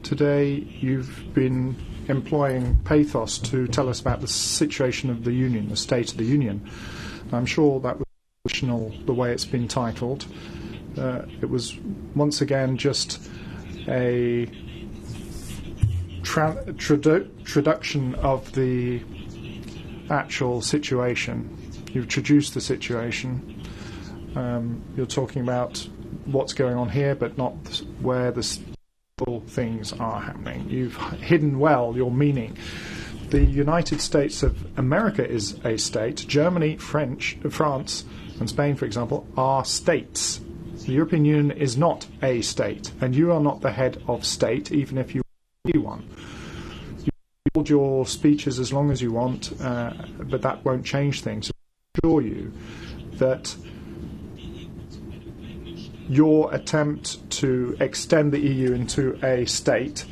today you've been employing pathos to tell us about the situation of the Union, the State of the Union. I'm sure that was original, the way it's been titled. It was once again just a traduction of the actual situation. You've traduced the situation. You're talking about what's going on here, but not where the things are happening. You've hidden well your meaning. The United States of America is a state. Germany, France, and Spain, for example, are states. The European Union is not a state, and you are not the head of state, even if you be one. You hold your speeches as long as you want, but that won't change things. I assure you that your attempt to extend the EU into a state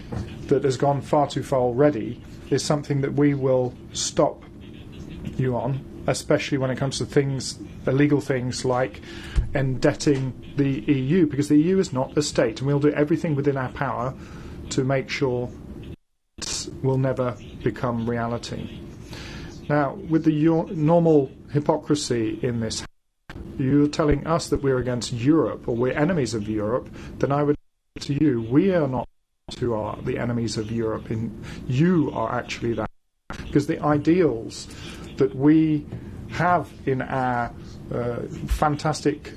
that has gone far too far already is something that we will stop you on, especially when it comes to things, illegal things like indebting the EU, because the EU is not a state, and we'll do everything within our power to make sure it will never become reality. Now, with the normal hypocrisy in this, you're telling us that we're against Europe, or we're enemies of Europe, then I would say to you, we are not who are the enemies of Europe, and you are actually that. Because the ideals that we have in our fantastic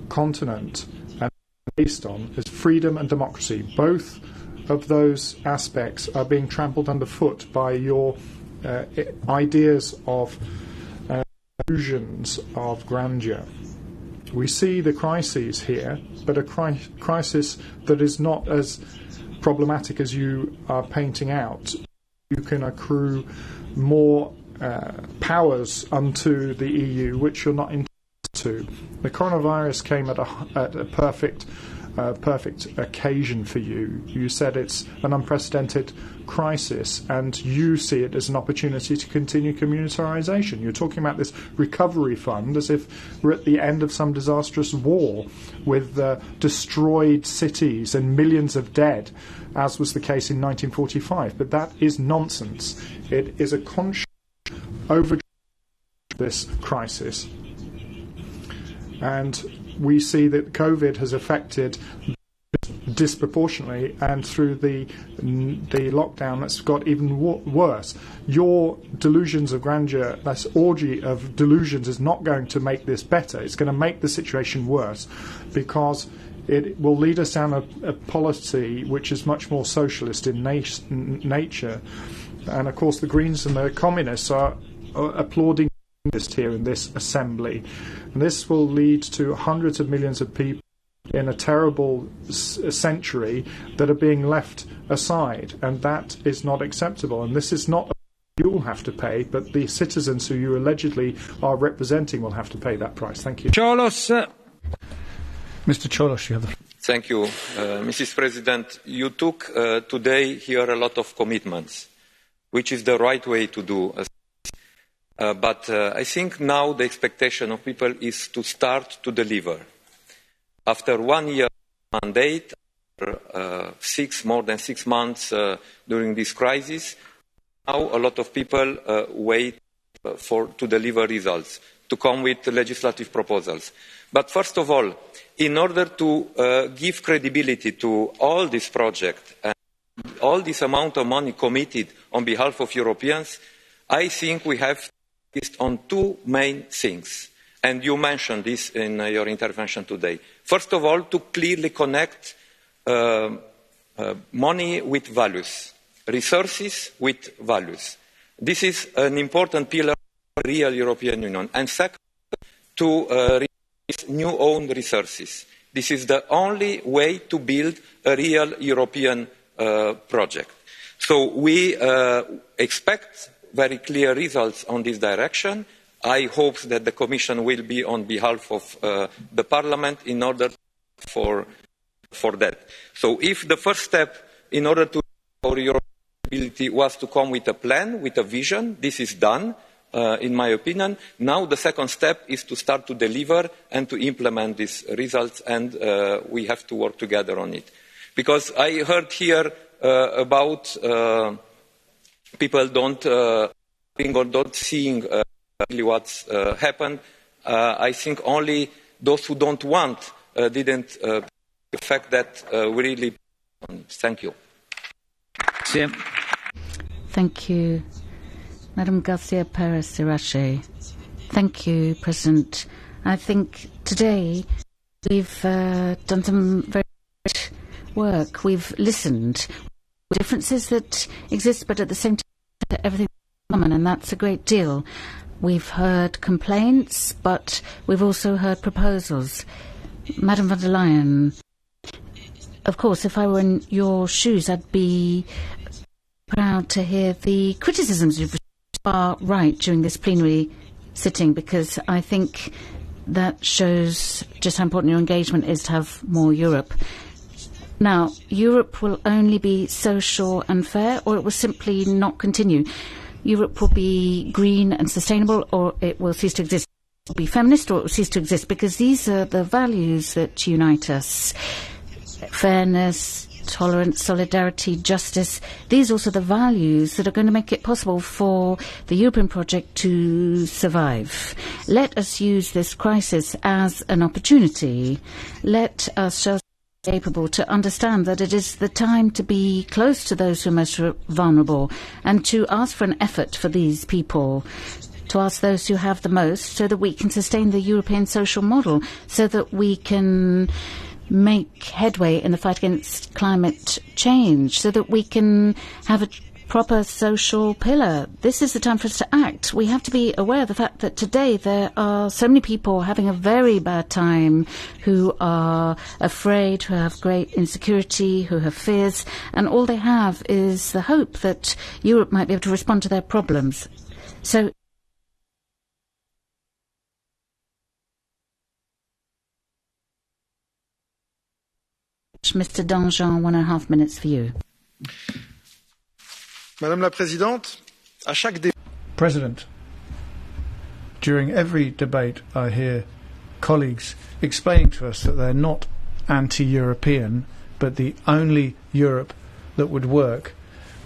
continent and based on is freedom and democracy. Both of those aspects are being trampled underfoot by your ideas of illusions of grandeur. We see the crises here, but a crisis that is not as problematic as you are painting out. You can accrue more powers unto the EU, which you're not entitled to. The coronavirus came at a perfect occasion for you. You said it's an unprecedented crisis, and you see it as an opportunity to continue communitarisation. You're talking about this recovery fund as if we're at the end of some disastrous war with destroyed cities and millions of dead, as was the case in 1945. But that is nonsense. It is a conscious overdrive of this crisis. And we see that COVID has affected disproportionately, and through the lockdown that's got even worse. Your delusions of grandeur, this orgy of delusions, is not going to make this better. It's going to make the situation worse, because it will lead us down a policy which is much more socialist in nature. And of course the Greens and the Communists are applauding this here in this assembly. And this will lead to hundreds of millions of people in a terrible century that are being left aside, and that is not acceptable. And this is not you'll have to pay, but the citizens who you allegedly are representing will have to pay that price. Thank you. Mr. Cholos, you have the floor. Thank you, Mrs. President. You took today here a lot of commitments, which is the right way to do. But I think now the expectation of people is to start to deliver. After 1 year mandate, more than 6 months during this crisis, now a lot of people wait to deliver results, to come with legislative proposals. But first of all, in order to give credibility to all this project and all this amount of money committed on behalf of Europeans, I think we have to focus on two main things. And you mentioned this in your intervention today. First of all, to clearly connect money with values, resources with values. This is an important pillar of the real European Union. And second, to release new own resources. This is the only way to build a real European project. So we expect very clear results on this direction. I hope that the Commission will be on behalf of the Parliament in order for that. So if the first step in order to our European ability was to come with a plan, with a vision, this is done, in my opinion. Now the second step is to start to deliver and to implement these results, and we have to work together on it. Because I heard here about people don't seeing really what's happened. I think only those who don't want didn't the fact that we really. Thank you. Thank you, Madam Garcia Perez Irache. Thank you, President. I think today we've done some very good work. We've listened. Differences that exist, but at the same time, everything is common, and that's a great deal. We've heard complaints, but we've also heard proposals. Madam von der Leyen, of course, if I were in your shoes, I'd be proud to hear the criticisms you've received far right during this plenary sitting, because I think that shows just how important your engagement is to have more Europe. Now, Europe will only be social and fair, or it will simply not continue. Europe will be green and sustainable, or it will cease to exist. It will be feminist, or it will cease to exist, because these are the values that unite us. Fairness, tolerance, solidarity, justice. These are also the values that are going to make it possible for the European project to survive. Let us use this crisis as an opportunity. Let us show capable to understand that it is the time to be close to those who are most vulnerable and to ask for an effort for these people, to ask those who have the most, so that we can sustain the European social model, so that we can make headway in the fight against climate change, so that we can have a proper social pillar. This is the time for us to act. We have to be aware of the fact that today there are so many people having a very bad time, who are afraid, who have great insecurity, who have fears, and all they have is the hope that Europe might be able to respond to their problems. So Mr. Danjean, 1.5 minutes for you. Madame la Présidente, à chaque débat. President, during every debate I hear colleagues explaining to us that they're not anti-European, but the only Europe that would work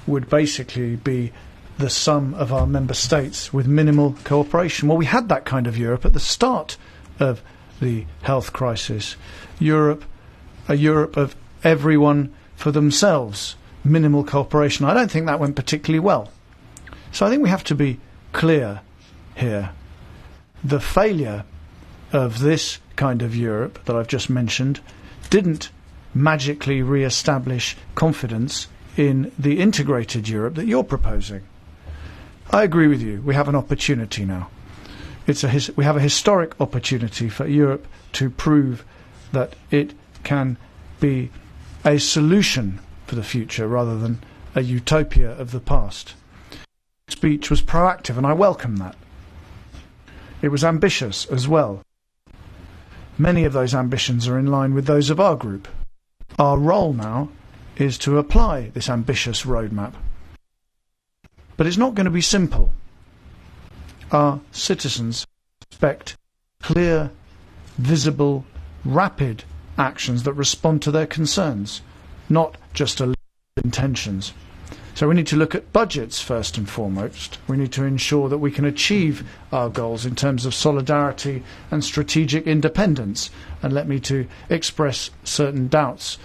would basically be the sum of our member states with minimal cooperation. Well, we had that kind of Europe at the start of the health crisis. A Europe of everyone for themselves. Minimal cooperation. I don't think that went particularly well. So I think we have to be clear here. The failure of this kind of Europe that I've just mentioned didn't magically re-establish confidence in the integrated Europe that you're proposing. I agree with you. We have an opportunity now. We have a historic opportunity for Europe to prove that it can be a solution for the future rather than a utopia of the past. Speech was proactive, and I welcome that. It was ambitious as well. Many of those ambitions are in line with those of our group. Our role now is to apply this ambitious roadmap. But it's not going to be simple. our citizens expect clear, visible, rapid actions that respond to their concerns, not just a list of intentions. So we need to look at budgets first and foremost. We need to ensure that we can achieve our goals in terms of solidarity and strategic independence. And let me to express certain doubts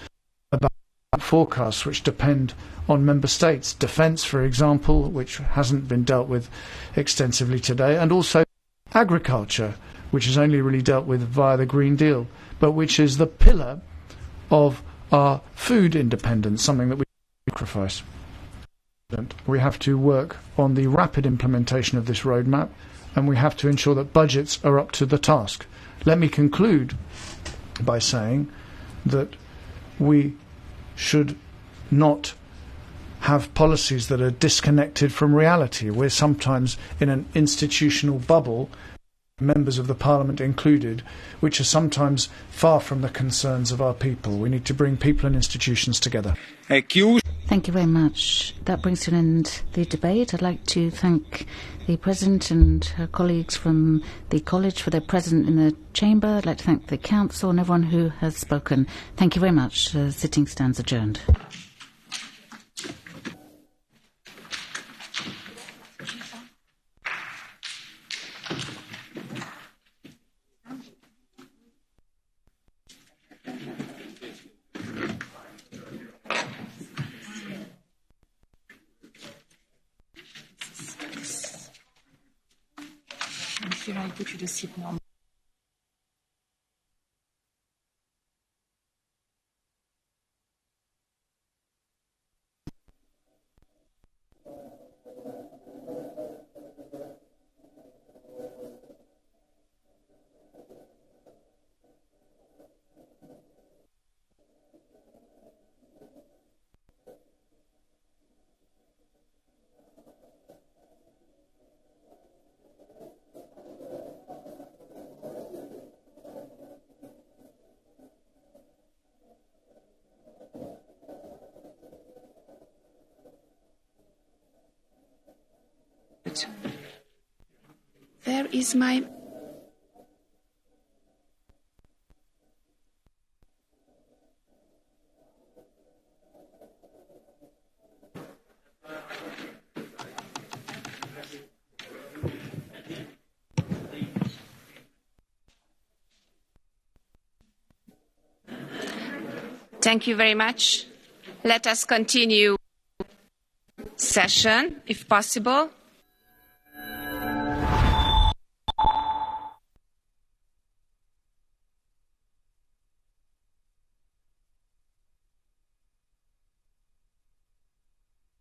about forecasts which depend on member states. Defence, for example, which hasn't been dealt with extensively today, and also agriculture, which is only really dealt with via the Green Deal, but which is the pillar of our food independence, something that we sacrifice. We have to work on the rapid implementation of this roadmap, and we have to ensure that budgets are up to the task. Let me conclude by saying that we should not have policies that are disconnected from reality. We're sometimes in an institutional bubble, members of the Parliament included, which are sometimes far from the concerns of our people. We need to bring people and institutions together. Thank you very much. That brings to an end the debate. I'd like to thank the President and her colleagues from the College for their presence in the Chamber. I'd like to thank the Council and everyone who has spoken. Thank you very much. The sitting stands adjourned. There is my... Thank you very much. Let us continue session, if possible.